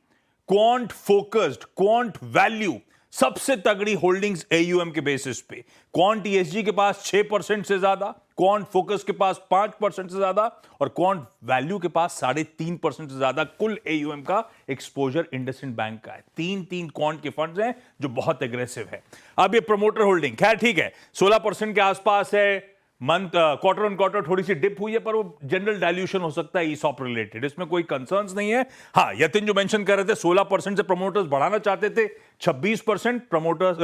quant focused, quant value, सबसे तगड़ी होल्डिंग्स AUM के बेसिस पे। क्वांट ESG के पास 6% से ज्यादा, क्वांट फोकस के पास 5% से ज्यादा, और क्वांट वैल्यू के पास 3.5% से ज्यादा कुल AUM का एक्सपोजर इंडसइंड बैंक का है। 3 क्वांट के फंड्स हैं जो बहुत एग्रेसिव है। अब ये प्रमोटर होल्डिंग खैर ठीक है, 16% के आसपास है। मंथ क्वार्टर ऑन क्वार्टर थोड़ी सी डिप हुई है, पर वो जनरल डाइल्यूशन हो सकता है ईसॉप रिलेटेड, इसमें कोई कंसर्न्स नहीं है। हाँ, यतिन जो मेंशन कर रहे थे 16% से प्रमोटर्स बढ़ाना चाहते थे, 26% प्रमोटर्स,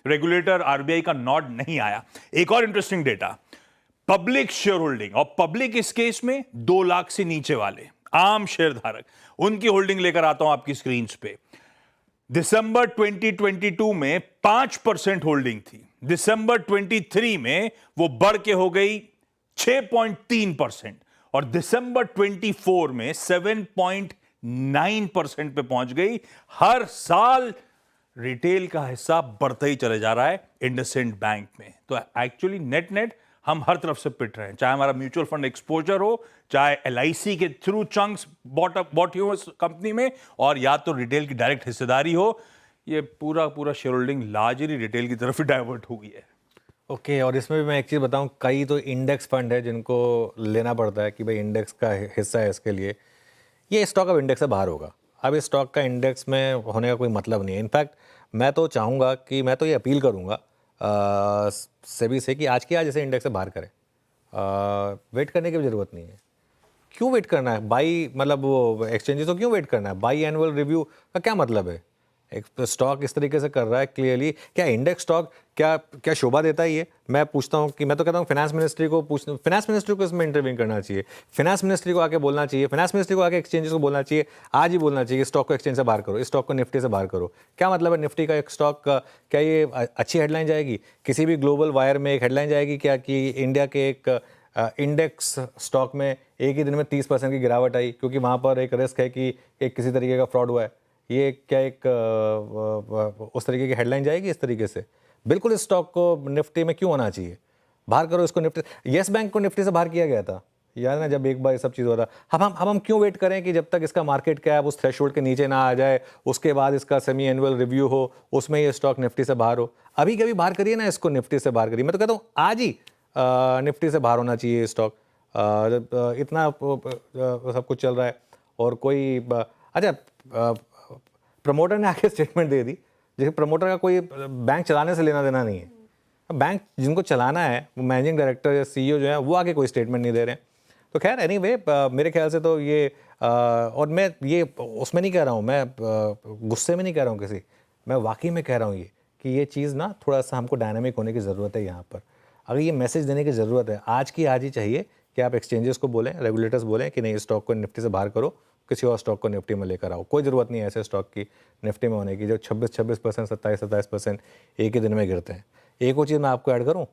रेगुलेटर आरबीआई का नॉड नहीं आया। एक और interesting data, public share holding, और पब्लिक इस केस में 2 लाख से नीचे वाले आम शेयर धारक, उनकी होल्डिंग लेकर आता हूं आपकी स्क्रीन पे। दिसंबर 2022 में 5% होल्डिंग थी, दिसंबर 23 में वो बढ़ के हो गई 6.3%, और दिसंबर 24 में 7.9% पे पहुंच गई। हर साल रिटेल का हिस्सा बढ़ता ही चले जा रहा है इंडसइंड बैंक में। तो एक्चुअली नेट नेट हम हर तरफ से पिट रहे हैं, चाहे हमारा म्यूचुअल फंड एक्सपोजर हो, चाहे LIC के थ्रू चंक्स बॉट हो कंपनी में, और या तो रिटेल की डायरेक्ट हिस्सेदारी हो। ये पूरा शेयर होल्डिंग लार्जली रिटेल की तरफ ही डाइवर्ट हो गई है। ओके, और इसमें भी मैं एक चीज़ बताऊं, कई तो इंडेक्स फंड है जिनको लेना पड़ता है कि भाई इंडेक्स का हिस्सा है इसके लिए। ये स्टॉक अब इंडेक्स से बाहर होगा। अब इस स्टॉक का इंडेक्स में होने का कोई मतलब नहीं है। इनफैक्ट मैं तो चाहूँगा कि मैं तो ये अपील करूँगा सेबी से कि आज के आज इसे इंडेक्स से बाहर करें। वेट करने की भी ज़रूरत नहीं है। क्यों वेट करना है? बाई मतलब वो एक्सचेंजेस तो क्यों वेट करना है? बाई एनुअल रिव्यू का क्या मतलब है? एक स्टॉक इस तरीके से कर रहा है क्लियरली। क्या इंडेक्स स्टॉक क्या क्या शोभा देता है ये? मैं पूछता हूँ कि मैं तो कहता हूँ फाइनेंस मिनिस्ट्री को इसमें इंटरवीन करना चाहिए, फाइनेंस मिनिस्ट्री को आके बोलना चाहिए, फाइनेंस मिनिस्ट्री को आके एक्सचेंजेस को बोलना चाहिए, आज ही बोलना चाहिए स्टॉक को एक्सचेंज से बाहर करो, इस स्टॉक को निफ्टी से बाहर करो। क्या मतलब है निफ्टी का एक स्टॉक का? क्या ये अच्छी हेडलाइन जाएगी? किसी भी ग्लोबल वायर में एक हेडलाइन जाएगी क्या कि इंडिया के एक इंडेक्स स्टॉक में एक ही दिन में 30% की गिरावट आई क्योंकि वहाँ पर एक रिस्क है कि एक किसी तरीके का फ्रॉड हुआ है? ये क्या एक उस तरीके की हेडलाइन जाएगी इस तरीके से? बिल्कुल इस स्टॉक को निफ्टी में क्यों होना चाहिए? बाहर करो इसको निफ्टी। येस बैंक को निफ्टी से बाहर किया गया था याद ना, जब एक बार ये सब चीज़ हो रहा। हम क्यों वेट करें कि जब तक इसका मार्केट कैप उस थ्रेशोल्ड के नीचे ना आ जाए, उसके बाद इसका सेमी एनुअल रिव्यू हो, उसमें ये स्टॉक निफ्टी से बाहर हो? अभी कभी बाहर करिए ना इसको, निफ्टी से बाहर करिए। मैं तो कहता हूँ आज ही निफ्टी से बाहर होना चाहिए स्टॉक। इतना सब कुछ चल रहा है और कोई अच्छा प्रमोटर ने आके स्टेटमेंट दे दी, जैसे प्रमोटर का कोई बैंक चलाने से लेना देना नहीं है। बैंक जिनको चलाना है वो मैनेजिंग डायरेक्टर या सीईओ जो है वो आगे कोई स्टेटमेंट नहीं दे रहे हैं। तो खैर एनीवे मेरे ख्याल से तो ये और मैं ये उसमें नहीं कह रहा हूँ, मैं गुस्से में नहीं कह रहा हूँ किसी, मैं वाकई में कह रहा हूँ ये कि ये चीज़ ना थोड़ा सा हमको डायनामिक होने की ज़रूरत है यहाँ पर। अगर ये मैसेज देने की ज़रूरत है आज की आज ही चाहिए कि आप एक्सचेंजेस को बोलें, रेगुलेटर्स बोलें कि नहीं इस स्टॉक को निफ्टी से बाहर करो, किसी और स्टॉक को निफ्टी में लेकर आओ। कोई ज़रूरत नहीं है ऐसे स्टॉक की निफ्टी में होने की जो 26% 27% एक ही दिन में गिरते हैं। एक और चीज़ मैं आपको ऐड करूँ,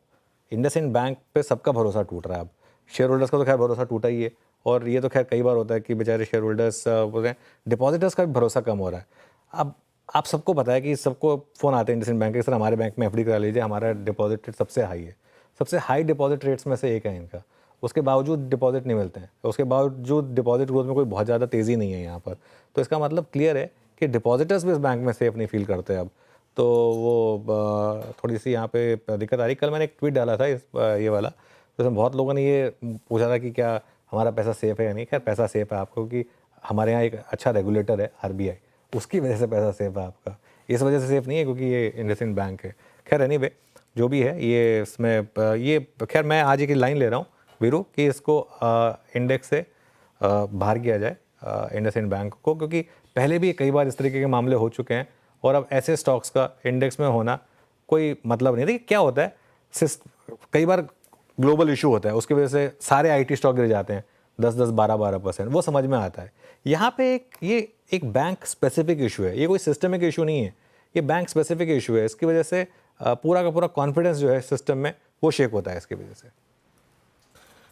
इंडसइंड बैंक पे सबका भरोसा टूट रहा है अब। शेयर होल्डर्स का तो खैर भरोसा टूटा ही है और ये तो खैर कई बार होता है कि बेचारे शेयर होल्डर्स बोल रहे हैं, डिपॉजिटर्स का भी भरोसा कम हो रहा है। अब आप सबको पता है कि सबको फ़ोन आते हैं इंडसइंड बैंक के, सर हमारे बैंक में एफडी करा लीजिए, हमारा डिपॉजिट रेट सबसे हाई है, सबसे हाई डिपॉजिट रेट्स में से एक है इनका। उसके बावजूद डिपॉजिट नहीं मिलते हैं, उसके बावजूद डिपॉजिट ग्रोथ में कोई बहुत ज़्यादा तेज़ी नहीं है यहाँ पर। तो इसका मतलब क्लियर है कि डिपॉजिटर्स भी इस बैंक में सेफ नहीं फील करते अब। तो वो थोड़ी सी यहाँ पे दिक्कत आ रही। कल मैंने एक ट्वीट डाला था ये वाला, तो उसमें बहुत लोगों ने ये पूछा था कि क्या हमारा पैसा सेफ है या नहीं। खैर पैसा सेफ है आपको क्योंकि हमारे यहाँ एक अच्छा रेगुलेटर है RBI, उसकी वजह से पैसा सेफ है आपका, इस वजह से सेफ नहीं है क्योंकि ये इंडसइंड बैंक है। खैर एनीवे जो भी है ये इसमें ये खैर मैं आज की लाइन ले रहा हूँ वीरू कि इसको इंडेक्स से बाहर किया जाए इंडसइंड बैंक को, क्योंकि पहले भी कई बार इस तरीके के मामले हो चुके हैं और अब ऐसे स्टॉक्स का इंडेक्स में होना कोई मतलब नहीं। देखिए क्या होता है, कई बार ग्लोबल इशू होता है उसकी वजह से सारे IT स्टॉक गिर जाते हैं 10-10 12-12%, वो समझ में आता है। यहाँ पे ये एक बैंक स्पेसिफिक इशू है, ये कोई सिस्टमिक इशू नहीं है, ये बैंक स्पेसिफिक इशू है। इसकी वजह से पूरा का पूरा कॉन्फिडेंस जो है सिस्टम में वो शेक होता है इसकी वजह से।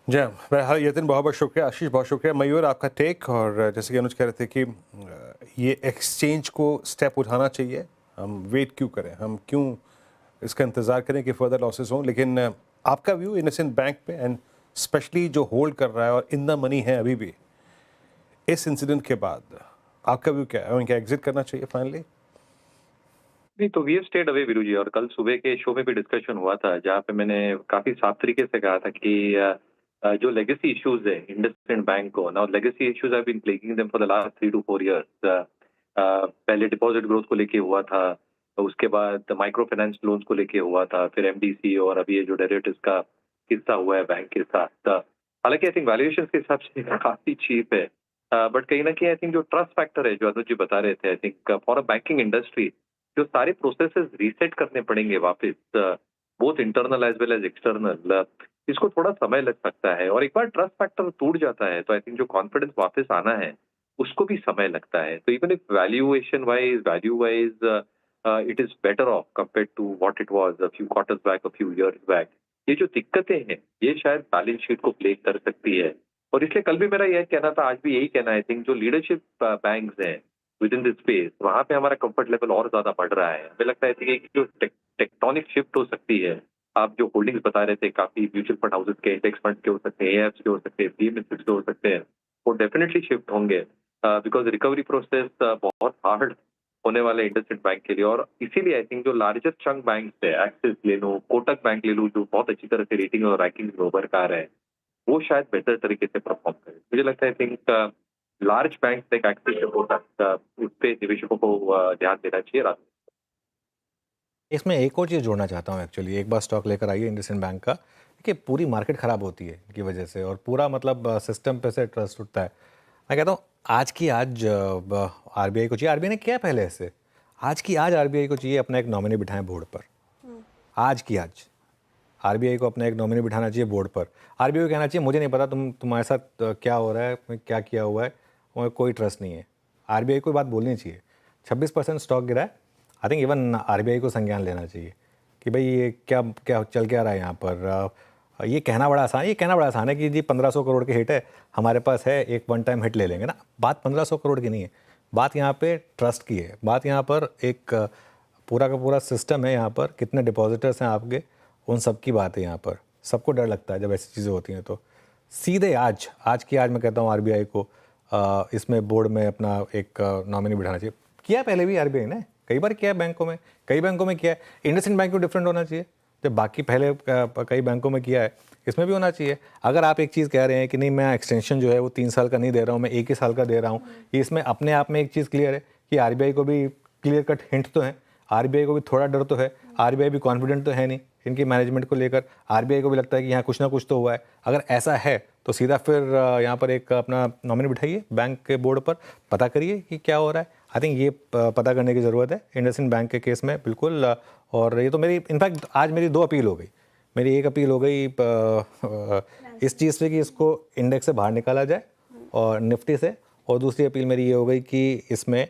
जय बहरहाल यतिन बहुत बहुत शुक्रिया, आशीष बहुत शुक्रिया, मयूर आपका टेक। और जैसे कि अनुज कह रहे थे कि ये एक्सचेंज को स्टेप उठाना चाहिए, हम वेट क्यों करें, हम क्यों इसका इंतज़ार करें कि फर्दर लॉसेस हों। लेकिन आपका व्यू इंडसइंड बैंक पे एंड स्पेशली जो होल्ड कर रहा है और इन द मनी है अभी भी, इस इंसिडेंट के बाद आपका व्यू क्या है? उनका एग्जिट करना चाहिए फाइनली? नहीं तो वी स्टेड अवे वीरू जी, और कल सुबह के शो में भी डिस्कशन हुआ था जहाँ पे मैंने काफी साफ तरीके से कहा था कि जो लेगेसी इश्यूज है इंडसइंड बैंक को, now legacy issues have been plaguing them for the last 3 to 4 years। पहले डिपॉजिट ग्रोथ को लेके हुआ था, उसके बाद माइक्रो फाइनेंस लोन्स को लेके हुआ था, फिर MDC और अभी ये जो डेरिवेटिव्स का किस्सा हुआ है बैंक के साथ। हालांकि आई थिंक वैल्यूएशन के हिसाब से काफी चीप है, बट कहीं ना कहीं आई थिंक जो ट्रस्ट फैक्टर है जो अनुज जी बता रहे थे, I think for a banking industry जो सारे प्रोसेसेस रीसेट करने पड़ेंगे वापस, both internal as well as external, इसको थोड़ा समय लग सकता है। और एक बार ट्रस्ट फैक्टर टूट जाता है तो आई थिंक जो कॉन्फिडेंस वापस आना है उसको भी समय लगता है। तो even if valuation wise, value wise it is better off compared to what it was a few quarters back, a few years back. ये जो दिक्कतें हैं ये शायद बैलेंस शीट को प्ले कर सकती है, और इसलिए कल भी मेरा यह कहना था, आज भी यही कहना है। आई थिंक जो लीडरशिप बैंक्स हैं विद इन दिस स्पेस, वहां पे हमारा कंफर्ट लेवल और ज्यादा बढ़ रहा है। हमें लगता है कि जो टेक्टोनिक शिफ्ट हो सकती है, आप जो होल्डिंग्स बता रहे थे काफी म्यूचुअल फंड हाउसेस के, इंडेक्स फंड के हो सकते हैं, AIFs के हो सकते हैं, PMS के हो सकते हैं, वो डेफिनेटली शिफ्ट होंगे बिकॉज रिकवरी प्रोसेस बहुत हार्ड होने वाले इंडसइंड बैंक के लिए। और इसीलिए आई थिंक जो लार्जेस्ट चंक बैंक है, एक्सिस ले लो, कोटक बैंक ले लो, जो बहुत अच्छी तरह से रेटिंग और रैंकिंग में उभर कर रहे हैं, वो शायद बेहतर तरीके से परफॉर्म करें। मुझे लगता है I think large bank like axis, Kotak, उस पे निवेशकों को ध्यान देना चाहिए। रात इसमें एक और चीज़ जोड़ना चाहता हूँ एक्चुअली, एक बार स्टॉक लेकर आइए इंडसइंड बैंक का कि पूरी मार्केट ख़राब होती है इनकी वजह से और पूरा मतलब सिस्टम पे से ट्रस्ट उठता है। मैं कहता हूँ आज की आज RBI को चाहिए, RBI ने किया पहले ऐसे, आज की आज आरबीआई को चाहिए अपना एक नॉमिनी बिठाएं बोर्ड पर। आज की आज आरबीआई को अपना एक नॉमिनी बिठाना चाहिए बोर्ड पर। आरबीआई को कहना चाहिए मुझे नहीं पता तुम्हारे साथ क्या हो रहा है, क्या किया हुआ है, मुझे कोई ट्रस्ट नहीं है। आरबीआई को बात बोलनी चाहिए। 26% स्टॉक गिरा है। आई थिंक इवन आरबीआई को संज्ञान लेना चाहिए कि भाई ये क्या क्या चल क्या रहा है यहाँ पर। ये कहना बड़ा आसान है कि जी 1500 करोड़ की हिट है हमारे पास है, एक वन टाइम हिट ले लेंगे ना। बात 1500 करोड़ की नहीं है, बात यहाँ पे ट्रस्ट की है। बात यहाँ पर एक पूरा का पूरा सिस्टम है, यहाँ पर कितने डिपॉजिटर्स हैं आपके, उन सब की बात है यहाँ पर। सबको डर लगता है जब ऐसी चीज़ें होती हैं। तो सीधे आज की आज मैं कहता हूँ आरबीआई को इसमें बोर्ड में अपना एक नॉमिनी बिठाना चाहिए। किया पहले भी आरबीआई ने कई बार किया है, कई बैंकों में किया है। इंडसइंड बैंक को डिफरेंट होना चाहिए, जब बाकी पहले कई बैंकों में किया है इसमें भी होना चाहिए। अगर आप एक चीज़ कह रहे हैं कि नहीं मैं एक्सटेंशन जो है वो 3 साल का नहीं दे रहा हूँ, मैं 1 ही साल का दे रहा हूँ, इसमें अपने आप में एक चीज़ क्लियर है कि आरबीआई को भी क्लियर कट हिंट तो है, आरबीआई को भी थोड़ा डर तो है, आरबीआई भी कॉन्फिडेंट तो है नहीं इनकी मैनेजमेंट को लेकर। आरबीआई को भी लगता है कि यहाँ कुछ ना कुछ तो हुआ है। अगर ऐसा है तो सीधा फिर यहाँ पर एक अपना नॉमिनी बिठाइए बैंक के बोर्ड पर, पता करिए कि क्या हो रहा है। आई थिंक ये पता करने की ज़रूरत है इंडसइंड बैंक के केस में बिल्कुल। और ये तो मेरी इनफैक्ट आज मेरी 2 अपील हो गई। मेरी एक अपील हो गई इस चीज़ से कि इसको इंडेक्स से बाहर निकाला जाए और निफ्टी से, और दूसरी अपील मेरी ये हो गई कि इसमें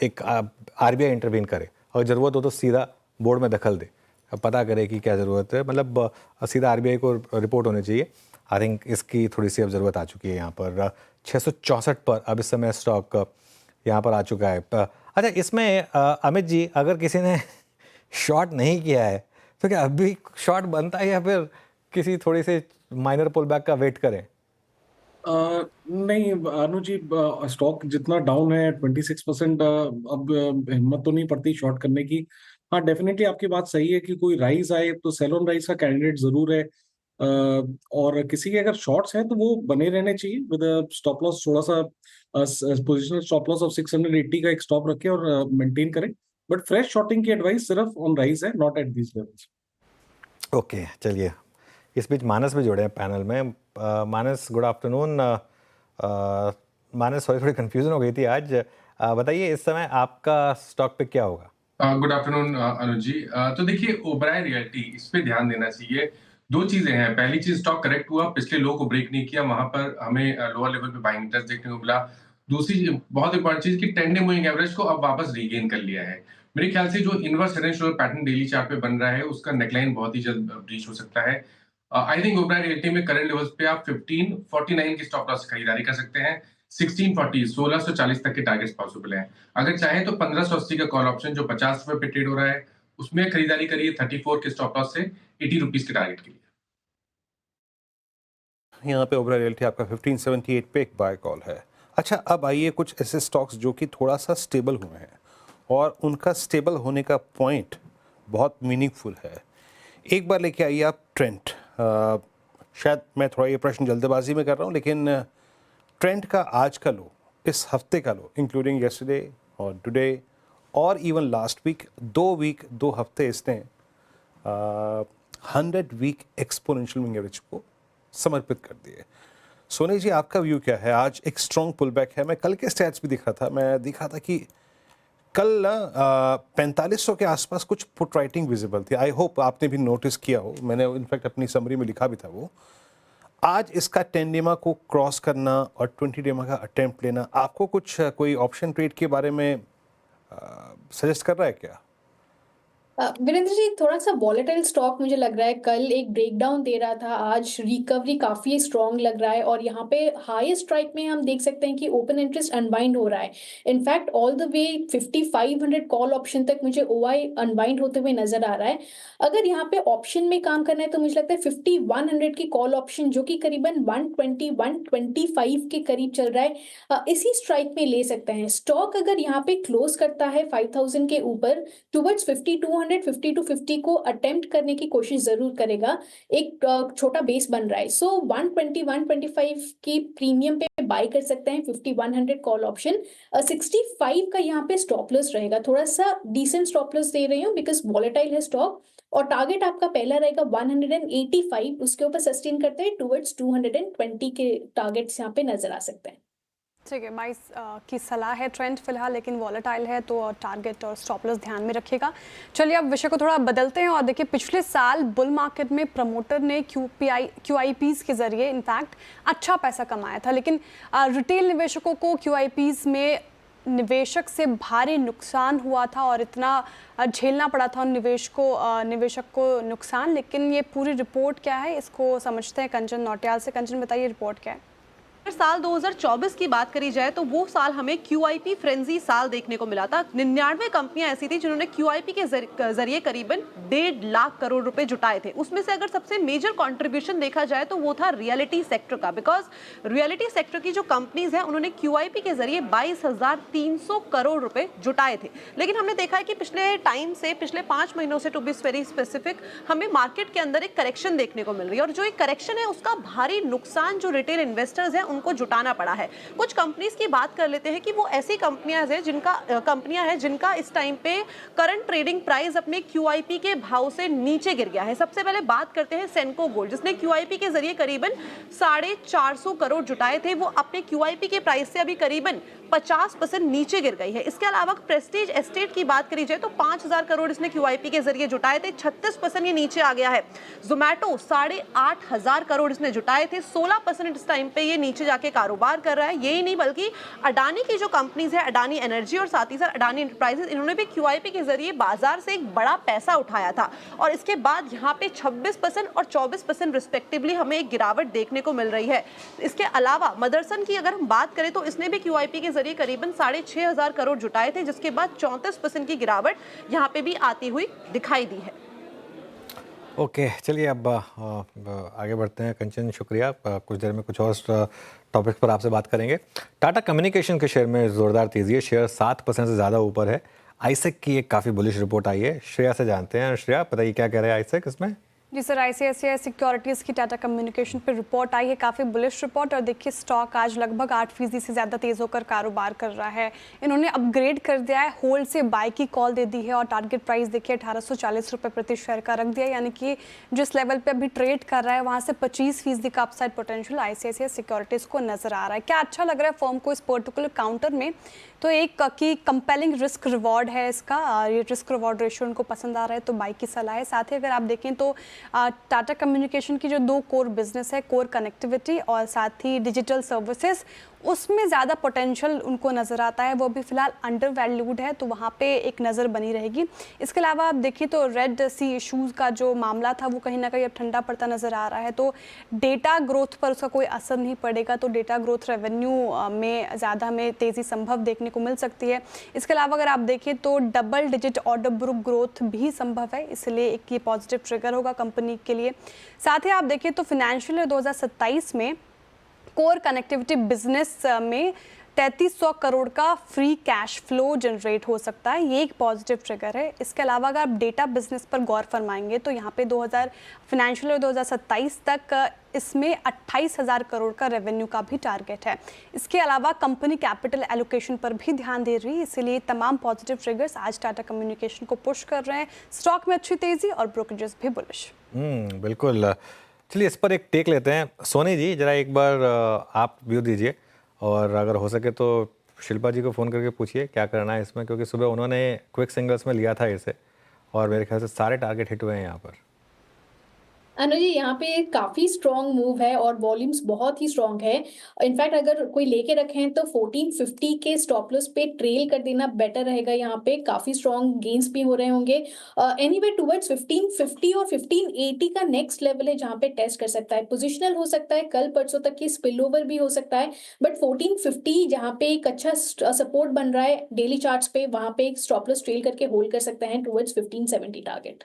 एक आरबीआई इंटरवीन करे और ज़रूरत हो तो सीधा बोर्ड में दखल दे, पता करे कि क्या ज़रूरत है। मतलब सीधा आरबीआई को रिपोर्ट होनी चाहिए। आई थिंक इसकी थोड़ी सी अब ज़रूरत आ चुकी है यहाँ पर। 664 पर अब इस समय स्टॉक यहाँ पर आ चुका है। अच्छा, इसमें अमित जी अगर किसी ने शॉर्ट नहीं किया है तो क्या अभी शॉर्ट बनता है या फिर किसी थोड़ी से माइनर पुल बैक का वेट करें? नहीं अनु जी, स्टॉक जितना डाउन है 26%, अब हिम्मत तो नहीं पड़ती शॉर्ट करने की। हाँ, डेफिनेटली आपकी बात सही है कि कोई राइज आए तो सेल ऑन राइज का कैंडिडेट जरूर है। और किसी के अगर शॉर्ट्स हैं तो वो बने रहने चाहिए विद स्टॉप लॉस, थोड़ा सा पोजिशनल स्टॉप लॉस ऑफ 680 का एक स्टॉप रखें और मेंटेन करें। बट फ्रेश शॉर्टिंग की एडवाइस सिर्फ ऑन राइज है, not at these levels. Okay, चलिए इस बीच मानस भी जुड़े हैं पैनल में। मानस, गुड आफ्टरनून। मानस, थोड़ी कंफ्यूजन हो गई थी आज। बताइए इस समय आपका स्टॉक पिक क्या होगा? गुड आफ्टरनून अनुज जी। तो देखिए, ओबराय रियल्टी, इस पे ध्यान देना चाहिए। 2 चीजें हैं। पहली चीज, स्टॉक करेक्ट हुआ, पिछले लो को ब्रेक नहीं किया, वहां पर हमें लोअर लेवल पे बाइंग इंटरेस्ट देखने को मिला। दूसरी बहुत इंपॉर्टेंट चीज कि 10 डे मूविंग एवरेज को अब वापस रीगेन कर लिया है। मेरे ख्याल से जो inverse head and shoulder pattern daily chart पे बन रहा है उसका नेकलाइन बहुत ही जल्द ब्रीच हो सकता है। आई थिंक ओबराय रियल्टी में करंट लेवल्स पे आप 1549 की स्टॉप लॉस खरीदारी कर सकते हैं। 1640 तक के टारगेट्स पॉसिबल हैं। अगर चाहें तो 1580 का कॉल ऑप्शन जो 50 रुपए पे ट्रेड हो रहा है उसमें खरीदारी करिए 34 के स्टॉप लॉस से 80 रुपीज के टारगेट के लिए। यहाँ पे ओबराय रियल्टी आपका 1578 पे एक बाय कॉल है। अच्छा, अब आइए कुछ ऐसे स्टॉक्स जो कि थोड़ा सा स्टेबल हुए हैं और उनका स्टेबल होने का पॉइंट बहुत मीनिंगफुल है। एक बार लेके आइए आप ट्रेंड। शायद मैं थोड़ा ये प्रश्न जल्दबाजी में कर रहा हूँ, लेकिन ट्रेंड का आज का लो, इस हफ्ते का लो, इंक्लूडिंग येस्टरडे और टुडे और इवन लास्ट वीक, 2 हफ्ते इसने 100 वीक एक्सपोनेंशियल मूविंग एवरेज को समर्पित कर दिए। सोनी जी, आपका व्यू क्या है? आज एक स्ट्रॉन्ग पुल बैक है। मैं कल के स्टैट्स भी दिख रहा था कि कल 4500 के आसपास कुछ पुट राइटिंग विजिबल थी। आई होप आपने भी नोटिस किया हो, मैंने इनफैक्ट अपनी समरी में लिखा भी था वो। आज इसका 10 डेमा को क्रॉस करना और 20 डेमा का अटेम्प्ट लेना, आपको कुछ कोई ऑप्शन ट्रेड के बारे में सजेस्ट कर रहा है क्या? वीरेंद्र जी, थोड़ा सा वॉलेटाइल स्टॉक मुझे लग रहा है। कल एक ब्रेकडाउन दे रहा था, आज रिकवरी काफी स्ट्रांग लग रहा है और यहाँ पे हाई स्ट्राइक में हम देख सकते हैं कि ओपन इंटरेस्ट अनवाइंड हो रहा है। In fact all the way 5500 call option तक मुझे ओआई अनवाइंड होते हुए नजर आ रहा है। अगर यहाँ पे ऑप्शन में काम करना है तो मुझे लगता है 5100 की कॉल ऑप्शन जो कि करीबन 120-125 के करीब चल रहा है, इसी स्ट्राइक में ले सकते हैं। स्टॉक अगर यहाँ पे क्लोज करता है 5000 के ऊपर टुवर्ड्स 50 to 50 को अटेम्प्ट करने की कोशिश जरूर करेगा। एक छोटा बेस बन रहा है, सो 120-125 की प्रीमियम पे बाय कर सकते हैं 5100 कॉल ऑप्शन। 65 का यहाँ पे स्टॉप लॉस रहेगा, थोड़ा सा डिसेंट स्टॉप लॉस दे रही हूँ बिकॉज वॉलेटाइल है स्टॉक। और टारगेट आपका पहला रहेगा 185, उसके ऊपर सस्टेन करते हैं टुवर्ड्स 220 के टारगेट्स यहाँ पे नजर आ सकते हैं। ठीक है, 22 की सलाह है ट्रेंड फिलहाल, लेकिन वॉलेटाइल है तो टारगेट और स्टॉप लॉस ध्यान में रखिएगा। चलिए अब विषय को थोड़ा बदलते हैं और देखिए पिछले साल बुल मार्केट में प्रमोटर ने QIPs के जरिए इनफैक्ट अच्छा पैसा कमाया था, लेकिन रिटेल निवेशकों को QIPs में निवेशक से भारी नुकसान हुआ था और इतना झेलना पड़ा था उन निवेशक को नुकसान। लेकिन ये पूरी रिपोर्ट क्या है इसको समझते हैं कंचन नौटियाल से। कंचन बताइए रिपोर्ट क्या है। साल 2024 की बात करी जाए तो वो साल हमें QIP फ्रेंजी साल देखने को मिला था। 99 कंपनियां ऐसी थी जिन्होंने QIP के जरिए करीबन 1.5 लाख करोड़ रुपए जुटाए थे। उसमें से अगर सबसे मेजर कंट्रीब्यूशन देखा जाए तो वो था रियलिटी सेक्टर का, बिकॉज रियलिटी सेक्टर की जो कंपनीज हैं उन्होंने QIP के जरिए 22,300 करोड़ रुपए जुटाए थे। लेकिन हमने देखा है कि पिछले 5 महीनों से, टू बी वेरी स्पेसिफिक, हमें मार्केट के अंदर एक करेक्शन देखने को मिल रही है और जो एक करेक्शन है उसका भारी नुकसान जो रिटेल इन्वेस्टर्स हैं उनको जुटाना पड़ा है। कुछ कंपनीज की बात कर लेते हैं कि वो ऐसी कंपनियां हैं जिनका इस टाइम पे करंट ट्रेडिंग प्राइस अपने QIP के भाव से नीचे गिर गया है। सबसे पहले बात करते हैं सेंको गोल्ड, जिसने QIP के जरिए करीबन 450 करोड़ जुटाए थे। वो अपने QIP के प्राइस से अभी करीबन 50% नीचे गिर गई है। इसके अलावा प्रेस्टीज एस्टेट की बात करी जाए तो 5,000 करोड़ इसने QIP के जरिए जुटाए थे, 36% ये नीचे आ गया है। जोमैटो 8,500 करोड़ इसने जुटाए थे, 16% इस टाइम पे ये नीचे जाके कारोबार कर रहा है। यही नहीं बल्कि अडानी की जो कंपनीज है, अडानी एनर्जी और साथ ही साथ अडानी एंटरप्राइजेस, इन्होंने भी QIP के जरिए बाजार से एक बड़ा पैसा उठाया था और इसके बाद यहाँ पे 26% और 24% रिस्पेक्टिवली हमें एक गिरावट देखने को मिल रही है। इसके अलावा मदरसन की अगर हम बात करें तो इसने भी QIP के जरिए करीबन 6,500 करोड़ जुटाए थे, जिसके बाद 34% की गिरावट यहाँ पे भी आती हुई दिखाई दी है। ओके, चलिए अब आगे बढ़ते हैं। कंचन शुक्रिया। कुछ देर में कुछ और टॉपिक्स पर आपसे बात करेंगे। टाटा कम्युनिकेशन के शेयर में ज़ोरदार तेज़ी है, शेयर 7% से ज़्यादा ऊपर है। आईसेक की एक काफ़ी बुलिश रिपोर्ट आई है, श्रेया से जानते हैं। श्रेया, बताइए क्या कह रहे हैं आईसेक इसमें? जी सर, ICICI सिक्योरिटीज़ की टाटा कम्युनिकेशन पर रिपोर्ट आई है, काफ़ी बुलिश रिपोर्ट, और देखिए स्टॉक आज लगभग 8% से ज़्यादा तेज़ होकर कारोबार कर रहा है। इन्होंने अपग्रेड कर दिया है, होल्ड से बाय की कॉल दे दी है और टारगेट प्राइस देखिए 1840 रुपये प्रति शेयर का रख दिया, यानी कि जिस लेवल पे अभी ट्रेड कर रहा है वहाँ से 25% का अपसाइड पोटेंशियल ICICI सिक्योरिटीज़ को नजर आ रहा है। क्या अच्छा लग रहा है फर्म को इस पर्टिकुलर काउंटर में? तो एक की कंपेलिंग रिस्क रिवॉर्ड है इसका, ये रिस्क रिवॉर्ड रेशियो उनको पसंद आ रहा है तो बाई की सलाह है। साथ ही अगर आप देखें तो टाटा कम्युनिकेशन की जो 2 कोर बिजनेस है, कोर कनेक्टिविटी और साथ ही डिजिटल सर्विसेज, उसमें ज़्यादा पोटेंशियल उनको नज़र आता है। वो भी फिलहाल अंडर वैल्यूड है तो वहाँ पे एक नज़र बनी रहेगी। इसके अलावा आप देखिए तो रेड सी इशूज़ का जो मामला था वो कहीं ना कहीं अब ठंडा पड़ता नज़र आ रहा है, तो डेटा ग्रोथ पर उसका कोई असर नहीं पड़ेगा, तो डेटा ग्रोथ रेवेन्यू में ज़्यादा हमें तेज़ी संभव देखने को मिल सकती है। इसके अलावा अगर आप देखें तो double digit order book growth भी संभव है, इसलिए एक ये पॉजिटिव ट्रिगर होगा कंपनी के लिए। साथ ही आप देखें तो फाइनेंशियल ईयर 2027 में कोर कनेक्टिविटी बिजनेस में 3300 करोड़ का फ्री कैश फ्लो जनरेट हो सकता है, ये एक पॉजिटिव ट्रिगर है। इसके अलावा अगर आप डेटा बिजनेस पर गौर फरमाएंगे तो यहाँ पे फाइनेंशियल ईयर 2027 तक इसमें 28,000 करोड़ का रेवेन्यू का भी टारगेट है। इसके अलावा कंपनी कैपिटल एलोकेशन पर भी ध्यान दे रही है, इसीलिए तमाम पॉजिटिव ट्रिगर्स आज टाटा कम्युनिकेशन को पुश कर रहे हैं। स्टॉक में अच्छी तेजी और ब्रोकरेजेस भी बुलिश। बिल्कुल। चलिए इस पर एक टेक लेते हैं। सोनी जी, जरा एक बार आप व्यू दीजिए और अगर हो सके तो शिल्पा जी को फ़ोन करके पूछिए क्या करना है इसमें, क्योंकि सुबह उन्होंने क्विक सिंगल्स में लिया था इसे और मेरे ख्याल से सारे टारगेट हिट हुए हैं यहाँ पर। अनुज जी, यहाँ पे काफी स्ट्रॉन्ग मूव है और वॉल्यूम्स बहुत ही स्ट्रॉन्ग है। इनफैक्ट अगर कोई लेके रखे हैं तो 1450 के स्टॉप लॉस पे ट्रेल कर देना बेटर रहेगा। यहाँ पे काफी स्ट्रॉन्ग गेन्स भी हो रहे होंगे। एनीवे टुवर्ड्स 1550 और 1580 का नेक्स्ट लेवल है जहाँ पे टेस्ट कर सकता है, पोजिशनल हो सकता है, कल परसों तक की स्पिल ओवर भी हो सकता है, बट 1450 जहाँ पे एक अच्छा सपोर्ट बन रहा है डेली चार्ट्स पे, वहां पे एक स्टॉप लॉस ट्रेल करके होल्ड कर सकते हैं टुवर्ड्स 1570 टारगेट।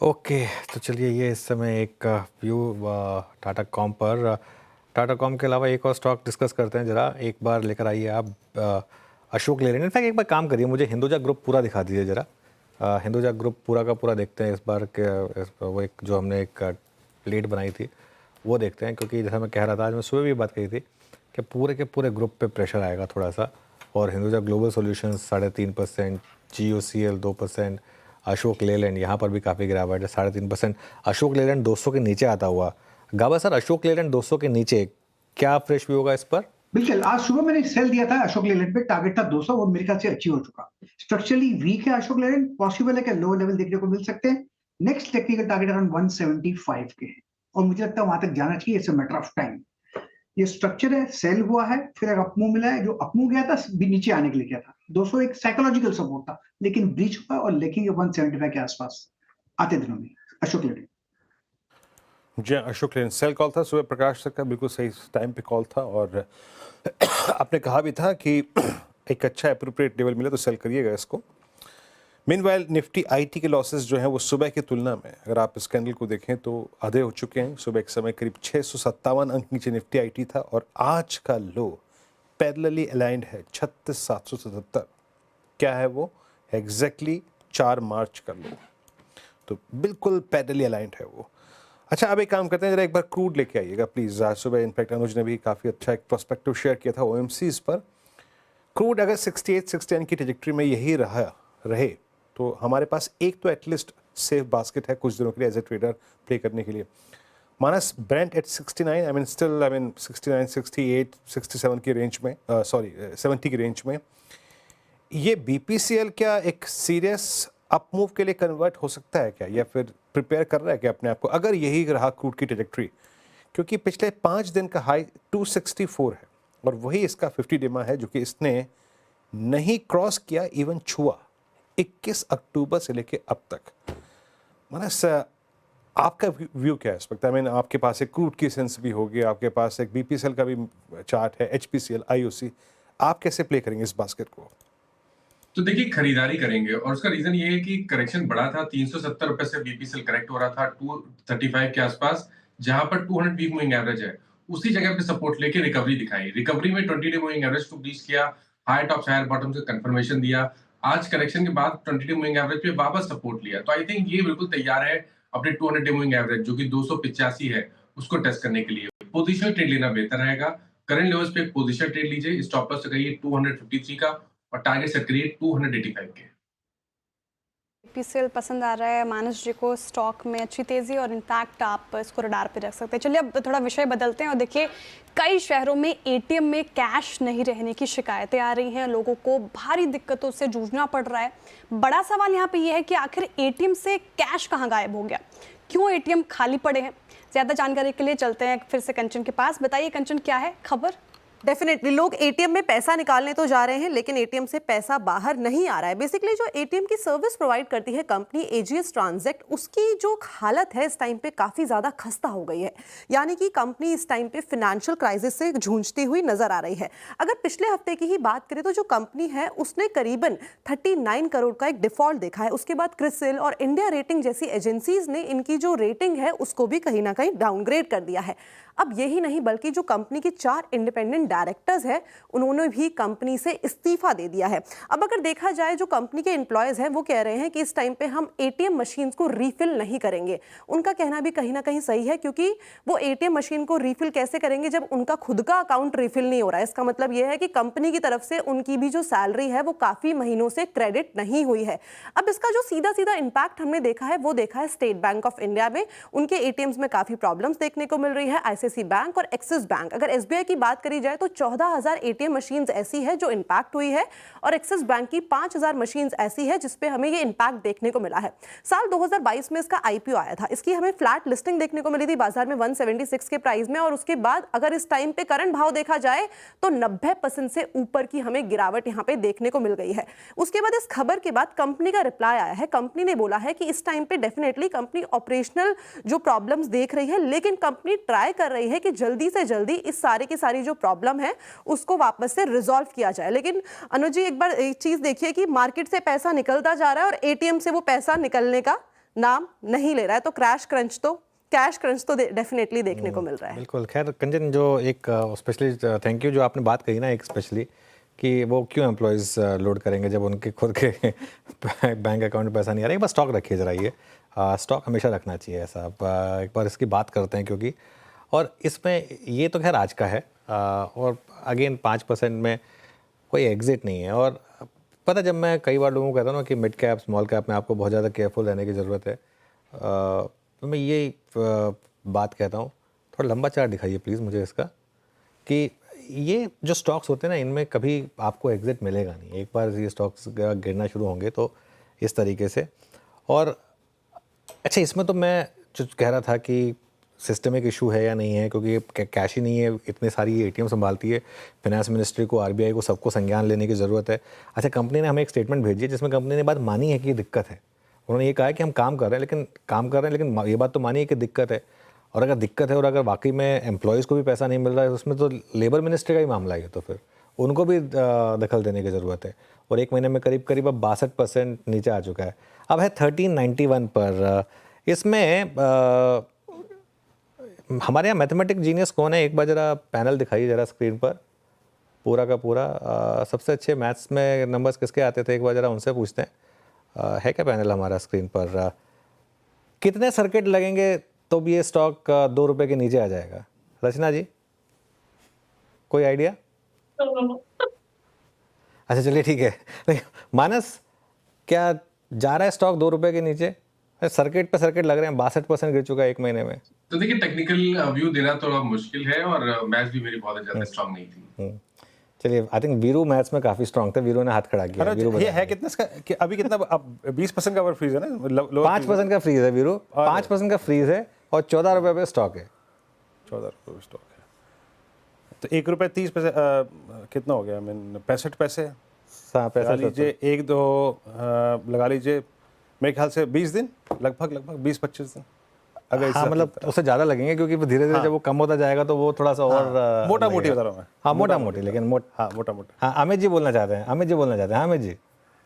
ओके, तो चलिए ये इस समय एक व्यू टाटा कॉम पर। टाटा कॉम के अलावा एक और स्टॉक डिस्कस करते हैं। जरा एक बार लेकर आइए आप अशोक लेलैंड। इनफैक्ट एक बार काम करिए, मुझे हिंदुजा ग्रुप पूरा दिखा दीजिए जरा। हिंदुजा ग्रुप पूरा का पूरा देखते हैं इस बार के। वो एक जो हमने एक प्लेट बनाई थी वो देखते हैं, क्योंकि जैसा मैं कह रहा था, आज मैं सुबह भी बात कही थी कि पूरे के पूरे ग्रुप पे प्रेशर आएगा थोड़ा सा। और Hinduja global solutions 3.5%, GOCL 2%, Ashok Leyland यहाँ पर भी काफ़ी गिरावट है 3.5%। अशोक लेलैंड 200 के नीचे आता हुआ। गाबा सर, अशोक लेलैंड 200 के नीचे क्या फ्रेश व्यू होगा इस पर? बिल्कुल, आज सुबह मैंने सेल दिया था अशोक लेलैंड पे, टारगेट था 200, वो मेरे ख्याल से अचीव हो चुका। स्ट्रक्चरली वीक है अशोक लेलैंड, पॉसिबल है कि लो लेवल देखने को मिल सकते हैं। नेक्स्ट टेक्निकल टारगेट अराउंड 175 के है और मुझे लगता है वहां तक जाना चाहिए, it's a matter of time. ये स्ट्रक्चर है, सेल हुआ है, फिर एक अपमूव मिला है, जो अपमूव गया था भी नीचे आने के लिए गया था। 200 एक साइकोलॉजिकल सपोर्ट था, लेकिन ब्रीच हुआ और लेकिन 175 के आसपास आते दिनों में अशोक लेलैंड। जी अशोक लेन सेल कॉल था सुबह प्रकाश सर का, बिल्कुल सही टाइम पे कॉल था और आपने कहा भी था कि एक अच्छा अप्रोप्रिएट लेवल मिले तो सेल करिएगा इसको। मीनवाइल निफ्टी आईटी के लॉसेस जो हैं वो सुबह की तुलना में अगर आप इस कैंडल को देखें तो आधे हो चुके हैं। सुबह एक समय करीब 657 अंक नीचे निफ्टी आईटी था और आज का लो पैरेलली अलाइंड है 36,777। क्या है वो? एग्जैक्टली 4 मार्च का लो, तो बिल्कुल पैरेलली अलाइंड है वो। अच्छा, अब एक काम करते हैं, जरा एक बार क्रूड लेके आइएगा प्लीज़। आज सुबह इनफैक्ट अनुज ने भी काफ़ी अच्छा एक प्रोस्पेक्टिव शेयर किया था ओएमसीज पर। क्रूड अगर 68-69 की ट्रेजेक्टरी में यही रहे तो हमारे पास एक तो एटलीस्ट सेफ बास्केट है कुछ दिनों के लिए एज ए ट्रेडर प्ले करने के लिए। मानस ब्रेंट एट 69, आई मीन 69, 68, 67 की रेंज में, 70 की रेंज में। ये बीपीसीएल क्या एक सीरियस अप मूव के लिए कन्वर्ट हो सकता है क्या, या फिर प्रिपेयर कर रहा है क्या अपने आप को, अगर यही रहा क्रूड की ट्रेजेक्टरी? क्योंकि पिछले 5 दिन का हाई 264 है और वही इसका 50 डेमा है जो कि इसने नहीं क्रॉस किया, इवन छुआ 21 अक्टूबर से लेके अब तक। मानस आपका व्यू क्या है इस वक्त? आई मीन आपके पास एक क्रूड की सेंस भी होगी, आपके पास एक बीपीसीएल का भी चार्ट है, एचपीसीएल, आईओसी, आप कैसे प्ले करेंगे इस बास्केट को? तो देखिए खरीदारी करेंगे और उसका रीजन ये है कि करेक्शन बड़ा था। 370 रुपए से बीपीसीएल करेक्ट हो रहा था 235 के आसपास, जहां पर 200 वीक मूविंग एवरेज है। उसी जगह पे सपोर्ट लेके रिकवरी दिखाई। रिकवरी में 20 डे मूविंग एवरेज को ब्रीच किया, हाई टॉप हायर बॉटम से कंफर्मेशन दिया। आज करेक्शन के बाद 20 डे मूविंग एवरेज पे वापस सपोर्ट लिया। तो आई थिंक ये बिल्कुल तैयार है अपने 200 डे मूविंग एवरेज जो कि 285 है उसको टेस्ट करने के लिए। पोजिशनल ट्रेड लेना बेहतर रहेगा। करंट लेवल्स पे एक पोजिशनल ट्रेड लीजिए, स्टॉप लॉस लगाइए 253 का और टारगेट सेट करिए 285 के। पीसीएल पसंद आ रहा है मानस जी को, स्टॉक में अच्छी तेजी और इनफैक्ट आप इसको रडार पे रख सकते हैं। चलिए अब थोड़ा विषय बदलते हैं और देखिए, कई शहरों में एटीएम में कैश नहीं रहने की शिकायतें आ रही हैं, लोगों को भारी दिक्कतों से जूझना पड़ रहा है। बड़ा सवाल यहाँ पे ये है कि आखिर एटीएम से कैश कहाँ गायब हो गया, क्यों एटीएम खाली पड़े हैं? ज़्यादा जानकारी के लिए चलते हैं फिर से कंचन के पास। बताइए कंचन, क्या है खबर? डेफिनेटली लोग एटीएम में पैसा निकालने तो जा रहे हैं लेकिन एटीएम से पैसा बाहर नहीं आ रहा है। बेसिकली जो एटीएम की सर्विस प्रोवाइड करती है कंपनी एजीएस ट्रांजैक्ट, उसकी जो हालत है इस टाइम पे काफ़ी ज़्यादा खस्ता हो गई है। यानी कि कंपनी इस टाइम पे फिनेंशियल क्राइसिस से जूझती हुई नजर आ रही है। अगर पिछले हफ्ते की ही बात करें तो जो कंपनी है उसने करीबन 39 करोड़ का एक डिफॉल्ट देखा है। उसके बाद क्रिसिल और इंडिया रेटिंग जैसी एजेंसीज ने इनकी जो रेटिंग है उसको भी कहीं ना कहीं डाउनग्रेड कर दिया है। अब यही नहीं बल्कि जो कंपनी की 4 इंडिपेंडेंट डायरेक्टर्स हैं उन्होंने भी कंपनी से इस्तीफा दे दिया है। अब अगर देखा जाए जो कंपनी के एम्प्लॉयज हैं वो कह रहे हैं कि इस टाइम पे हम एटीएम मशीन को रीफिल नहीं करेंगे। उनका कहना भी कहीं ना कहीं सही है, क्योंकि वो एटीएम मशीन को रीफिल कैसे करेंगे जब उनका खुद का अकाउंट रीफिल नहीं हो रहा है। इसका मतलब यह है कि कंपनी की तरफ से उनकी भी जो सैलरी है वो काफी महीनों से क्रेडिट नहीं हुई है। अब इसका जो सीधा सीधा इंपैक्ट हमने देखा है वो देखा है स्टेट बैंक ऑफ इंडिया में। उनके एटीएम्स में काफी प्रॉब्लम्स देखने को मिल रही है। आईसीआईसीआई बैंक और एक्सिस बैंक, अगर एसबीआई की बात करी जाए तो 14,000 एटीएम मशीन्स ऐसी है जो इंपैक्ट हुई है और एक्सिस बैंक की 5,000 मशीन्स ऐसी है जिसपे हमें ये इंपैक्ट देखने को मिला है। साल 2022 में इसका आईपीओ आया था, इसकी हमें फ्लैट लिस्टिंग देखने को मिली थी बाजार में 176 के प्राइस में, और उसके बाद अगर इस टाइम पे करंट भाव देखा जाए तो 90% से ऊपर की हमें गिरावट यहाँ पे देखने को मिल गई है। उसके बाद इस खबर के बाद कंपनी का रिप्लाई आया है। कंपनी ने बोला है कि इस टाइम पे डेफिनेटली कंपनी ऑपरेशनल जो प्रॉब्लम्स देख रही है, लेकिन कंपनी ट्राई कर रही है कि जल्दी से जल्दी इस सारे की सारी जो प्रॉब्लम है उसको वापस से रिजॉल्व किया जाए। लेकिन अनुज जी एक बार एक चीज देखिए कि मार्केट से पैसा निकलता जा रहा है और एटीएम से वो पैसा निकलने का नाम नहीं ले रहा है, तो कैश क्रंच तो डेफिनेटली देखने को मिल रहा है। बिल्कुल। खैर कंचन, जो एक स्पेशली थैंक यू जो आपने बात कही ना एक स्पेशली कि वो क्यों एम्प्लॉयज़ लोड करेंगे जब उनके खुद के बैंक अकाउंट में पैसा नहीं आ रहा है। एक बार स्टॉक रखिए जरा, ये स्टॉक हमेशा रखना चाहिए ऐसा। अब एक बार इसकी बात करते हैं क्योंकि, और इसमें ये तो खैर आज का है और अगेन 5% में कोई एग्जिट नहीं है। और पता, जब मैं कई बार लोगों को कहता हूँ ना कि मिड कैप स्मॉल कैप में आपको बहुत ज़्यादा केयरफुल रहने की ज़रूरत है, तो मैं ये बात कहता हूँ, थोड़ा लंबा चार्ट दिखाइए प्लीज़ मुझे इसका, कि ये जो स्टॉक्स होते हैं ना, इनमें कभी आपको एग्जिट मिलेगा नहीं। एक बार ये स्टॉक्स गिरना शुरू होंगे तो इस तरीके से। और अच्छा, इसमें तो मैं जो कह रहा था कि सिस्टमिक इशू है या नहीं है, क्योंकि कैश ही नहीं है, इतनी सारी एटीएम संभालती है, फाइनेंस मिनिस्ट्री को, आरबीआई को, सबको संज्ञान लेने की ज़रूरत है। अच्छा, कंपनी ने हमें एक स्टेटमेंट भेजी है जिसमें कंपनी ने बात मानी है कि ये दिक्कत है। उन्होंने ये कहा है कि हम काम कर रहे हैं, लेकिन ये बात तो मानी है कि दिक्कत है। और अगर दिक्कत है और अगर वाकई में एम्प्लॉयज़ को भी पैसा नहीं मिल रहा है, उसमें तो लेबर मिनिस्ट्री का ही मामला है, तो फिर उनको भी दखल देने की ज़रूरत है। और एक महीने में करीब अब 62% नीचे आ चुका है, अब है 1391 पर। इसमें हमारे यहाँ मैथमेटिक जीनियस कौन है, एक बार ज़रा पैनल दिखाइए ज़रा स्क्रीन पर, पूरा का पूरा। सबसे अच्छे मैथ्स में नंबर्स किसके आते थे, एक बार ज़रा उनसे पूछते हैं। है क्या पैनल हमारा स्क्रीन पर? कितने सर्किट लगेंगे तो भी ये स्टॉक 2 रुपये के नीचे आ जाएगा? रचना जी, कोई आइडिया? अच्छा चलिए ठीक है। मानस, क्या जा रहा है स्टॉक 2 रुपये के नीचे? सर्किट पे सर्किट लग रहे हैं, 62% गिर चुका है एक महीने में। तो देखिए, टेक्निकल व्यू देना थोड़ा मुश्किल है और मैथ्स भी मेरी बहुत ज्यादा स्ट्रांग नहीं थी। चलिए, आई थिंक वीरू मैथ्स में काफी स्ट्रांग थे, वीरू ने हाथ खड़ा किया। वीरू ये है कितना इसका कि अभी कितना, अब 20% का फ्रीज है ना, 5% का फ्रीज है वीरू, 5% का फ्रीज है और 14 रुपये पे स्टॉक है। 14 रुपये स्टॉक है तो 1 रुपये 30 पैसे कितना हो गया? 65 पैसे। लगा लीजिए 1-2 लगा लीजिए, मेरे ख्याल से 20 दिन, लगभग 20-25 दिन। अगर हाँ, मतलब उससे ज़्यादा लगेंगे, क्योंकि धीरे धीरे जब वो कम होता जाएगा तो वो थोड़ा सा और मोटा मोटी बता रहा हूँ मैं। हाँ, मोटा मोटी, लेकिन मोटा मोटा। हाँ, अमित जी बोलना चाहते हैं। हाँ अमित जी।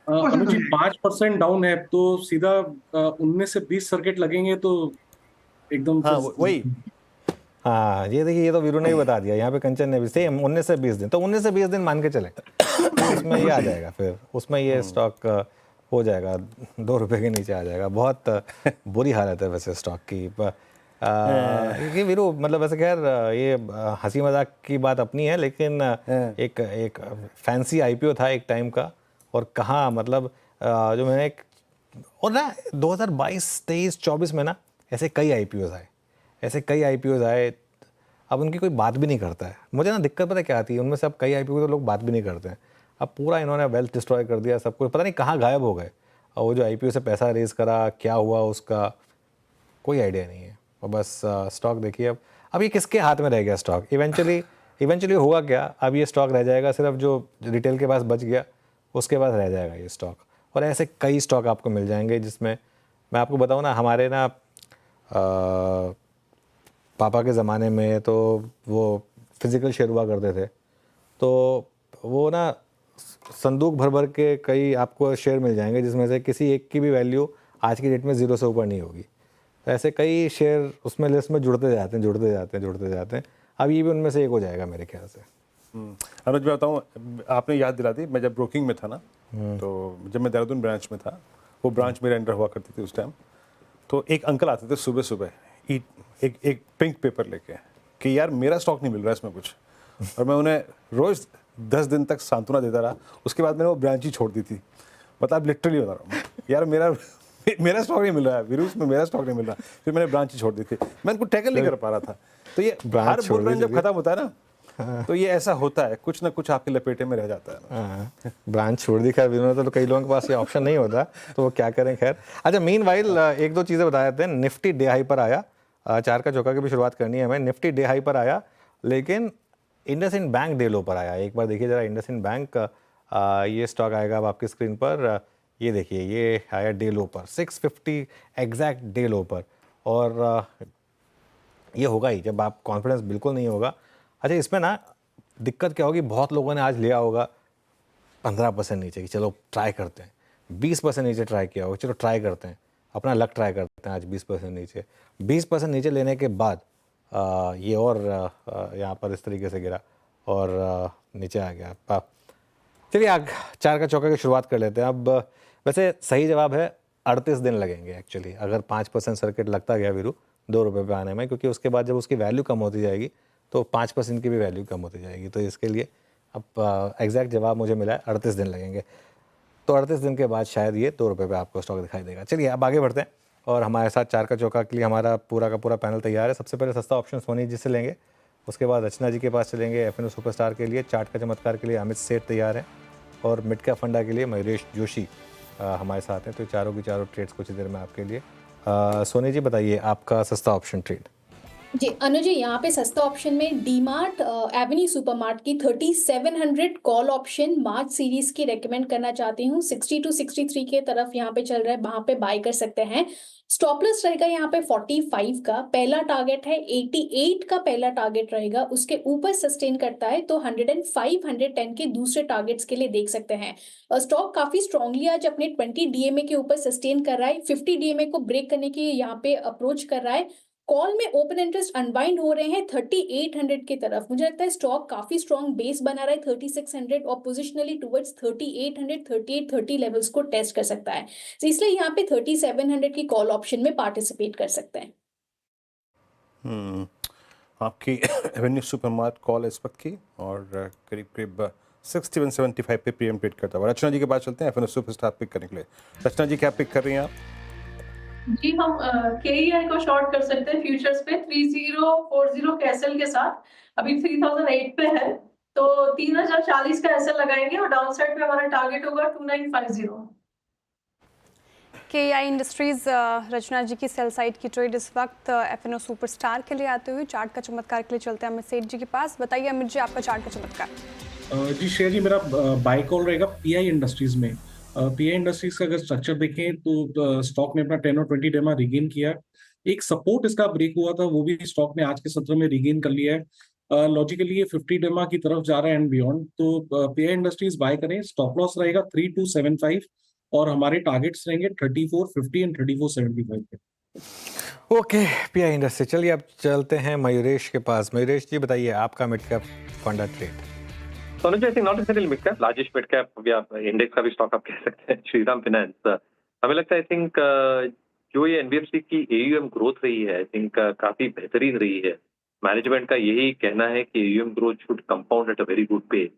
अनुज जी, 5% डाउन है तो सीधा 19 से 20 सर्किट लगेंगे तो एकदम वही। हाँ, ये देखिए, ये तो वीरू ने भी बता दिया, यहाँ पे कंचन ने भी सेम 19 से 20 दिन, तो 19 से 20 दिन मान के चले, उसमें ये आ जाएगा, फिर उसमें ये स्टॉक हो जाएगा 2 रुपये के नीचे आ जाएगा। बहुत बुरी हालत है वैसे स्टॉक की। ये वीरू, मतलब वैसे खैर ये हंसी मजाक की बात अपनी है, लेकिन एक फैंसी आईपीओ था एक टाइम का, और कहाँ मतलब जो मैंने एक, और ना 2022, 23, 24 में ना ऐसे कई आईपीओज आए, अब उनकी कोई बात भी नहीं करता है। मुझे ना दिक्कत पता क्या आती है, उनमें से अब कई आईपीओ तो लोग बात भी नहीं करते हैं। अब पूरा इन्होंने वेल्थ डिस्ट्रॉय कर दिया, सब कुछ पता नहीं कहाँ गायब हो गए, और वो जो आईपीओ से पैसा रेज करा, क्या हुआ उसका कोई आइडिया नहीं है। और बस स्टॉक देखिए, अब ये किसके हाथ में रह गया स्टॉक? इवेंचुअली होगा क्या? अब ये स्टॉक रह जाएगा सिर्फ जो रिटेल के पास बच गया, उसके पास रह जाएगा ये स्टॉक। और ऐसे कई स्टॉक आपको मिल जाएंगे जिसमें, मैं आपको बताऊँ ना, हमारे ना पापा के ज़माने में तो वो फिज़िकल शेयर हुआ करते थे, तो वो ना संदूक भर भर के कई आपको शेयर मिल जाएंगे जिसमें से किसी एक की भी वैल्यू आज की डेट में 0 से ऊपर नहीं होगी। तो ऐसे कई शेयर उसमें लिस्ट में जुड़ते जाते हैं। अब ये भी उनमें से एक हो जाएगा मेरे ख्याल से। अनुज, मैं बताऊँ, आपने याद दिला दी, मैं जब ब्रोकिंग में था ना, तो जब मैं देहरादून ब्रांच में था, वो ब्रांच मेरे अंडर हुआ करती थी उस टाइम, तो एक अंकल आते थे सुबह सुबह एक पिंक पेपर लेके कि यार मेरा स्टॉक नहीं मिल रहा है इसमें कुछ, और मैं उन्हें रोज़ 10 दिन तक सांत्वना देता रहा। उसके बाद मैंने वो ब्रांच ही छोड़ दी थी। मतलब लिटरली बता रहा हूँ यार, मेरा स्टॉक नहीं मिल रहा है वीरूस में, मेरा स्टॉक नहीं मिल रहा। फिर मैंने ब्रांच ही छोड़ दी थी, मैं उनको टैकल नहीं कर पा रहा था। तो ये हर बुल रन जब खत्म होता है ना, तो ये ऐसा होता है, कुछ ना कुछ आपके लपेटे में रह जाता है। ब्रांच छोड़ दी, खैर वीरू ने, तो कई लोगों के पास ये ऑप्शन नहीं होता, तो वो क्या करें। खैर, अच्छा, मीनवाइल एक दो चीज़ें बता देते हैं। निफ्टी डे हाई पर आया, 4 का चौका की भी शुरुआत करनी है हमें। निफ्टी डे हाई पर आया, लेकिन इंडसइंड बैंक डे लो पर आया। एक बार देखिए जरा इंडसइंड बैंक, ये स्टॉक आएगा अब आपकी स्क्रीन पर। ये देखिए, ये आया डे लो पर, 650 एग्जैक्ट डे लो पर। और ये होगा ही जब आप कॉन्फिडेंस बिल्कुल नहीं होगा। अच्छा, इसमें ना दिक्कत क्या होगी, बहुत लोगों ने आज लिया होगा 15% नीचे कि चलो ट्राई करते हैं, 20% नीचे ट्राई किया होगा, चलो ट्राई करते हैं, अपना लक ट्राई करते हैं आज 20% नीचे। 20% नीचे लेने के बाद ये और यहाँ पर इस तरीके से गिरा और नीचे आ गया। चलिए, आग 4 का चौका की शुरुआत कर लेते हैं। अब वैसे सही जवाब है 38 दिन लगेंगे एक्चुअली, अगर 5% सर्किट लगता गया वीरू 2 रुपये पे आने में, क्योंकि उसके बाद जब उसकी वैल्यू कम होती जाएगी तो 5% की भी वैल्यू कम होती जाएगी। तो इसके लिए अब एग्जैक्ट जवाब मुझे मिला है 38 दिन लगेंगे। तो 38 दिन के बाद शायद ये 2 रुपये पे आपको स्टॉक दिखाई देगा। चलिए, अब आगे बढ़ते हैं, और हमारे साथ 4 का चौका के लिए हमारा पूरा का पूरा पैनल तैयार है। सबसे पहले सस्ता ऑप्शन सोनी जी से लेंगे। उसके बाद रचना जी के पास चलेंगे एफएनओ सुपरस्टार के लिए। चार्ट का चमत्कार के लिए अमित सेठ तैयार हैं और मिड कैप फंडा के लिए मयूरेश जोशी हमारे साथ हैं। तो चारों की चारों ट्रेड्स कुछ देर में आपके लिए। सोनी जी बताइए आपका सस्ता ऑप्शन ट्रेड। जी अनुज जी, यहाँ पे सस्ता ऑप्शन में डीमार्ट एवेन्यू सुपरमार्ट की 3700 कॉल ऑप्शन मार्च सीरीज की रेकमेंड करना चाहती हूँ। 60 to 63 के तरफ यहाँ पे चल रहा है, वहां पे बाय कर सकते हैं। स्टॉप लॉस रहेगा यहाँ पे 45 का, पहला टारगेट है 88 का पहला टारगेट रहेगा, उसके ऊपर सस्टेन करता है तो 105 110 के दूसरे टारगेट्स के लिए देख सकते हैं। स्टॉक काफी स्ट्रांगली आज अपने 20 डीएमए के ऊपर सस्टेन कर रहा है, 50 डीएमए को ब्रेक करने की यहाँ पे अप्रोच कर रहा है। कॉल में ओपन इंटरेस्ट अनवाइंड हो रहे हैं 3800 की तरफ। मुझे लगता है स्टॉक काफी स्ट्रॉन्ग बेस बना रहा है 3600 और पोजिशनली टुवर्ड्स 3800 3830 लेवल्स को टेस्ट कर सकता है, तो इसलिए यहाँ पे 3700 की कॉल ऑप्शन में पार्टिसिपेट कर सकते हैं। आपकी एवेन्यू सुपरमार्ट कॉल इस वक्त की और करीब करीब 6175 पे प्रीमियम ट्रेड करता हुआ। रचना जी के पास चलते हैं एफएनओ सुपरस्टार पिक करने के लिए। रचना जी क्या पिक कर रही हैं आप? जी हम KEI को शॉर्ट कर सकते हैं फ्यूचर्स पे 3040 के एसएल के साथ। अभी 3008 पे है तो 3040 का एसएल लगाएंगे और डाउन साइड पे हमारा टारगेट होगा 2950। KEI इंडस्ट्रीज रचना जी की सेल साइड की ट्रेड इस वक्त एफएनओ सुपरस्टार के लिए आते हुए चार्ट का चमत्कार के लिए चलते हैं अमित सेठ जी के पास। बताइए अमित जी आपका चार्ट का चमत्कार। जी शेयर जी, मेरा बाय कॉल रहेगा PI इंडस्ट्रीज में। PI इंडस्ट्रीज का अगर स्ट्रक्चर देखें तो स्टॉक ने अपना 10 और 20 डेमा रिगेन किया। एक सपोर्ट इसका ब्रेक हुआ था, वो भी स्टॉक ने आज के सत्र में रिगेन कर लिया है। लॉजिकली ये 50 डेमा की तरफ जा रहा है एंड बियॉन्ड, तो PI इंडस्ट्रीज बाय करें। स्टॉप लॉस रहेगा 3275 और हमारे टारगेट्स रहेंगे 3450 एंड 3475 पे। Okay PI industry. चलिए अब चलते हैं मयूरेश के पास। मयूरेश जी बताइए आपका mid cap funda trade. Sonu ji, I think not necessarily mid cap, largest mid cap या इंडेक्स का भी स्टॉक आप कह सकते हैं, श्रीराम फाइनेंस। हमें लगता है आई थिंक जो ये एनबीएफसी की AUM ग्रोथ रही है आई थिंक काफी बेहतरीन रही है। मैनेजमेंट का यही कहना है कि AUM growth should compound at a very good pace.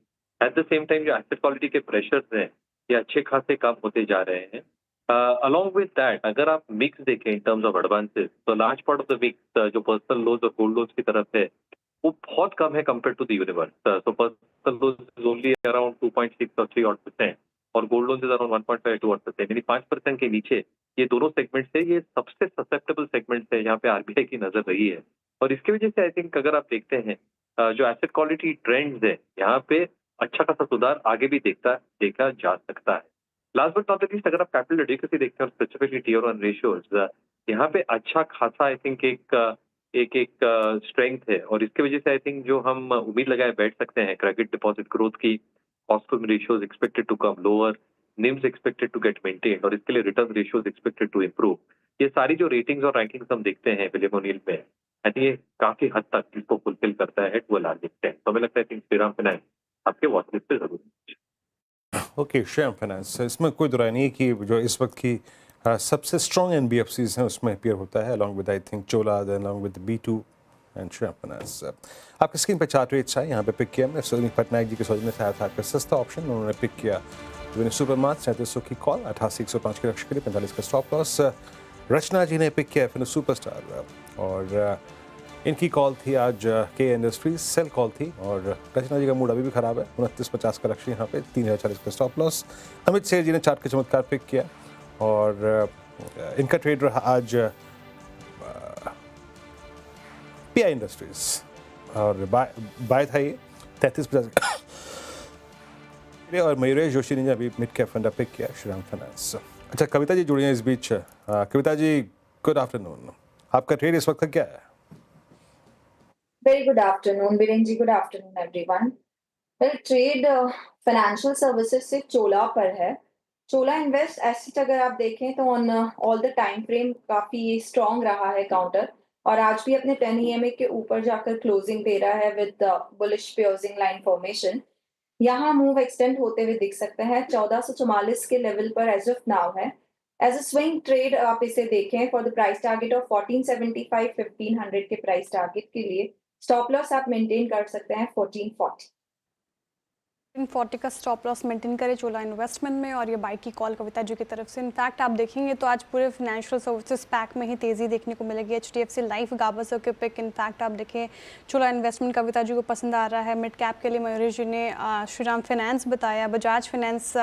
At the same time जो एसेट क्वालिटी के प्रेशर्स हैं ये अच्छे खासे कम होते जा रहे हैं। अलॉन्ग विद दैट अगर आप मिक्स देखें इन टर्म्स ऑफ एडवांसेस तो large part of the mix जो पर्सनल लोन्स और गोल्ड लोन्स की तरफ है वो बहुत कम है compare to the universe. So personal loans is only around 2.6 और 3% और गोल्ड लोन्स इज अराउंड 1.5 2%, यानी 5% के नीचे ये दोनों सेगमेंट्स है। ये सबसे ससेप्टेबल सेगमेंट्स है जहाँ पे RBI की नजर रही है और इसकी वजह से आई थिंक अगर आप देखते हैं जो एसेट क्वालिटी ट्रेंड्स है यहाँ पे अच्छा खासा सुधार आगे भी देखा जा सकता है। लास्ट बट नॉट लीस्ट अगर आप कैपिटल एडिक्वेसी देखते हैं स्पेसिफिकली टियर 1 रेशियोज, यहाँ पे अच्छा खासा आई थिंक एक स्ट्रेंथ है और इसकी वजह से आई थिंक जो हम उम्मीद लगाए बैठ सकते हैं क्रेडिट डिपॉजिट ग्रोथ की, cost to ratios expected to come lower, NIMs expected to get maintained और इसके लिए return ratios expected to improve. ये सारी जो रेटिंग्स और रैंकिंग्स हम देखते हैं विलियम ओनियल में आई थिंक ये काफी हद तक इसको फुलफिल करता है टू अ लार्ज एक्सटेंट। तो हमें लगता है कि श्रीराम फाइनेंस आपके वॉच लिस्ट पे जरूर। ओके श्रीराम फाइनेंस, इसमें कोई दुराई नहीं कि जो इस वक्त की सबसे स्ट्रॉन्ग NBFCs हैं उसमें अपीयर होता है along with I think Chola, along with B2 and Shriram finance. आपकी स्क्रीन पर चार्ट रेट्स आए, यहाँ पे पिक किया हमने सुनील पटनायक जी के सौजन्य से आया था आपका सस्ता ऑप्शन। उन्होंने पिक किया विन सुपरमार्ट 3700 की कॉल, 88,105 के लक्ष्य के लिए 45 का स्टॉप लॉस। रचना जी ने पिक किया एफएनओ सुपरस्टार और इनकी कॉल थी आज KEI इंडस्ट्रीज सेल कॉल थी और रचना जी का मूड अभी भी खराब है। 2950 का लक्ष्य यहाँ पे, 3040 का स्टॉप लॉस। अमित सेठ जी ने चार्ट का चमत्कार पिक किया और इनका ट्रेड रहा आज PI इंडस्ट्रीज और बाय था ये 3350 और मयूरेश जोशी ने अभी मिड कैप फंडा पिक किया श्रीराम फाइनेंस। अच्छा कविता जी जुड़ी हैं इस बीच। कविता जी गुड आफ्टरनून, आपका ट्रेड इस वक्त क्या है? Very good afternoon, Viren ji. Good afternoon, everyone. Well, trade financial services से चोला पर है। चोला इन्वेस्ट एसेट अगर आप देखें तो on all the time frame काफी स्ट्रॉन्ग रहा है काउंटर और आज भी अपने 10 EMA के ऊपर जाकर क्लोजिंग दे रहा है with bullish piercing line formation. यहाँ मूव एक्सटेंड होते हुए दिख सकते हैं 1444 के लेवल पर एज ऑफ नाउ है। एज अ स्विंग ट्रेड आप इसे देखें for the price target of 1475 1500 के प्राइस टारगेट के लिए स्टॉप लॉस आप मेंटेन कर सकते हैं 1440। 40 का स्टॉप लॉस मेंटेन करे चोला इन्वेस्टमेंट में, और ये बाई की कॉल कविता जी की तरफ से। इनफैक्ट आप देखेंगे तो आज पूरे फाइनेंशियल सर्विसेज पैक में ही तेज़ी देखने को मिलेगी। HDFC लाइफ गावस्कर के पिक इनफैक्ट आप देखें चोला इन्वेस्टमेंट कविता जी को पसंद आ रहा है। मिड कैप के लिए मयूरी जी ने श्रीराम फाइनेंस बताया। बजाज फाइनेंस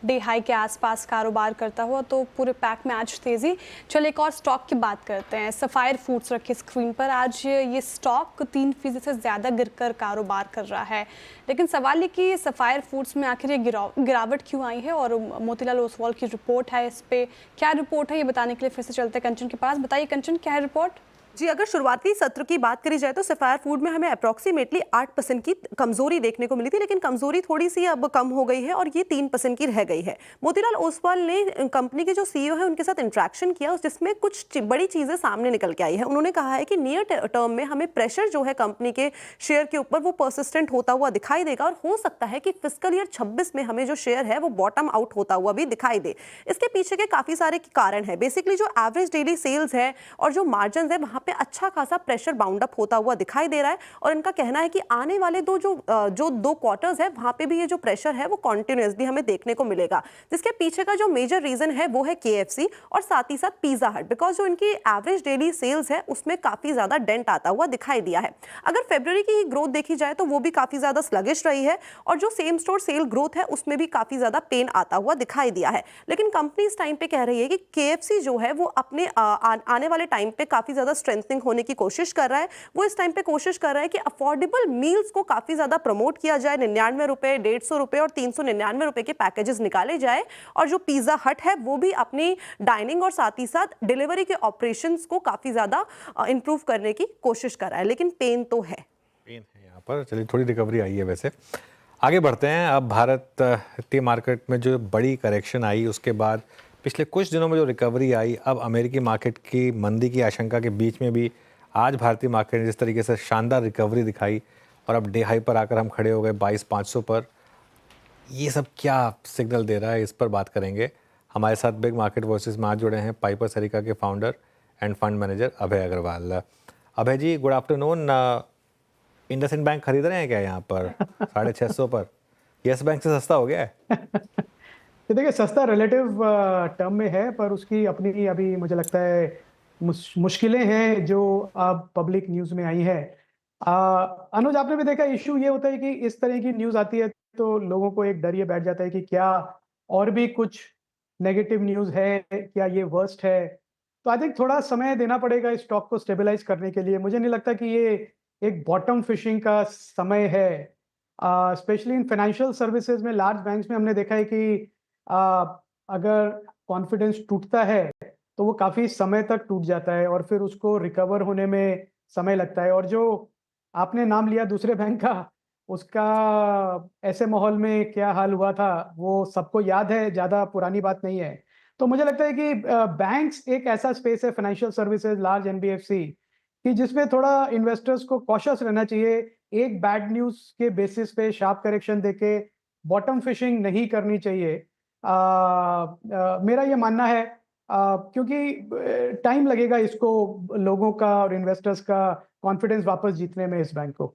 डे हाई के आसपास कारोबार करता हुआ, तो पूरे पैक में आज तेज़ी। चलिए एक और स्टॉक की बात करते हैं। सफ़ायर फूड्स रखी स्क्रीन पर। आज ये स्टॉक 3% से ज़्यादा गिरकर कारोबार कर रहा है, लेकिन सवाल ये कि सफ़ायर फूड्स में आखिर ये गिरावट क्यों आई है, और मोतीलाल ओसवाल की रिपोर्ट है, इस पे क्या रिपोर्ट है ये बताने के लिए फिर से चलते हैं कंचन के पास। बताइए कंचन, क्या है रिपोर्ट? जी, अगर शुरुआती सत्र की बात करी जाए तो सफ़ायर फूड में हमें अप्रॉक्सीमेटली 8% की कमजोरी देखने को मिली थी, लेकिन कमजोरी थोड़ी सी अब कम हो गई है और ये 3% की रह गई है। मोतीलाल ओसवाल ने कंपनी के जो CEO है उनके साथ इंटरेक्शन किया, जिसमें कुछ बड़ी चीज़ें सामने निकल के आई है। उन्होंने कहा है कि नियर टर्म में हमें प्रेशर जो है कंपनी के शेयर के ऊपर वो परसिस्टेंट होता हुआ दिखाई देगा, और हो सकता है कि फिस्कल ईयर 26 में हमें जो शेयर है वो बॉटम आउट होता हुआ भी दिखाई दे। इसके पीछे के काफ़ी सारे कारण है। बेसिकली जो एवरेज डेली सेल्स है और जो मार्जिन है वहाँ पे अच्छा खासा प्रेशर बाउंड अप होता हुआ दिखाई दे रहा है, और इनका कहना है कि आने वाले जो दो क्वार्टर्स है वहाँ पे भी ये जो प्रेशर है वो कॉन्टिन्यूसली हमें देखने को मिलेगा। जिसके पीछे का जो मेजर रीजन है वो है KFC और साथ ही साथ पिज़्ज़ा हट, बिकॉज जो इनकी एवरेज डेली सेल्स है उसमें काफ़ी ज़्यादा डेंट आता हुआ दिखाई दिया है। अगर फरवरी की ग्रोथ देखी जाए तो वो भी काफ़ी ज़्यादा स्लगिश रही है, और जो सेम स्टोर सेल ग्रोथ है उसमें भी काफ़ी ज़्यादा पेन आता हुआ दिखाई दिया है। लेकिन कंपनी इस टाइम पे कह रही है कि KFC जो है वो अपने आने वाले टाइम पे काफ़ी ज़्यादा स्ट्रेंथनिंग होने की कोशिश कर रहा है। वो इस टाइम पे कोशिश कर रहा है कि अफोर्डेबल मील्स को काफ़ी ज़्यादा प्रमोट किया जाए। 99 रुपये, 150 रुपये और 399 रुपये के पैकेजेस निकाले जाए, और जो पिज़्ज़ा हट है वो भी अपनी डाइनिंग और साथ ही साथ डिलीवरी के ऑपरेशंस को काफ़ी ज़्यादा इंप्रूव करने की कोशिश कर रहा है। लेकिन पेन तो है, पेन है यहाँ पर। चलिए थोड़ी रिकवरी आई है। वैसे आगे बढ़ते हैं। अब भारत वित्तीय मार्केट में जो बड़ी करेक्शन आई उसके बाद पिछले कुछ दिनों में जो रिकवरी आई, अब अमेरिकी मार्केट की मंदी की आशंका के बीच में भी आज भारतीय मार्केट ने जिस तरीके से शानदार रिकवरी दिखाई और अब डे हाई पर आकर हम खड़े हो गए 22,500 पर, ये सब क्या सिग्नल दे रहा है, इस पर बात करेंगे। हमारे साथ बिग मार्केट वॉइसेस में आज जुड़े हैं पाइपर सरिका के founder and fund manager Abhay Agarwal. Abhay ji, good afternoon. IndusInd bank खरीद रहे हैं क्या यहाँ पर 650 पर? यस बैंक से सस्ता हो गया है? देखिए, सस्ता रिलेटिव टर्म में है, पर उसकी अपनी अभी मुझे लगता है मुश्किलें हैं जो अब पब्लिक न्यूज़ में आई है। अनुज, आपने भी देखा, इशू ये होता है कि इस तरह की न्यूज़ आती है तो लोगों को एक डर ये बैठ जाता है कि क्या और भी कुछ नेगेटिव न्यूज़ है, क्या ये वर्स्ट है। तो आई थिंक थोड़ा समय देना पड़ेगा इस स्टॉक को स्टेबलाइज करने के लिए। मुझे नहीं लगता कि ये एक बॉटम फिशिंग का समय है। स्पेशली इन फाइनेंशियल सर्विसेज में, लार्ज बैंक्स में हमने देखा है कि अगर कॉन्फिडेंस टूटता है तो वो काफ़ी समय तक टूट जाता है और फिर उसको रिकवर होने में समय लगता है। और जो आपने नाम लिया दूसरे बैंक का, उसका ऐसे माहौल में क्या हाल हुआ था वो सबको याद है, ज़्यादा पुरानी बात नहीं है। तो मुझे लगता है कि बैंक्स एक ऐसा स्पेस है, फाइनेंशियल सर्विसेज, लार्ज NBFC, कि जिसमें थोड़ा इन्वेस्टर्स को कॉशियस रहना चाहिए। एक बैड न्यूज़ के बेसिस पे शार्प करेक्शन देके बॉटम फिशिंग नहीं करनी चाहिए। मेरा ये मानना है, क्योंकि टाइम लगेगा इसको, लोगों का और इन्वेस्टर्स का कॉन्फिडेंस वापस जीतने में इस बैंक को।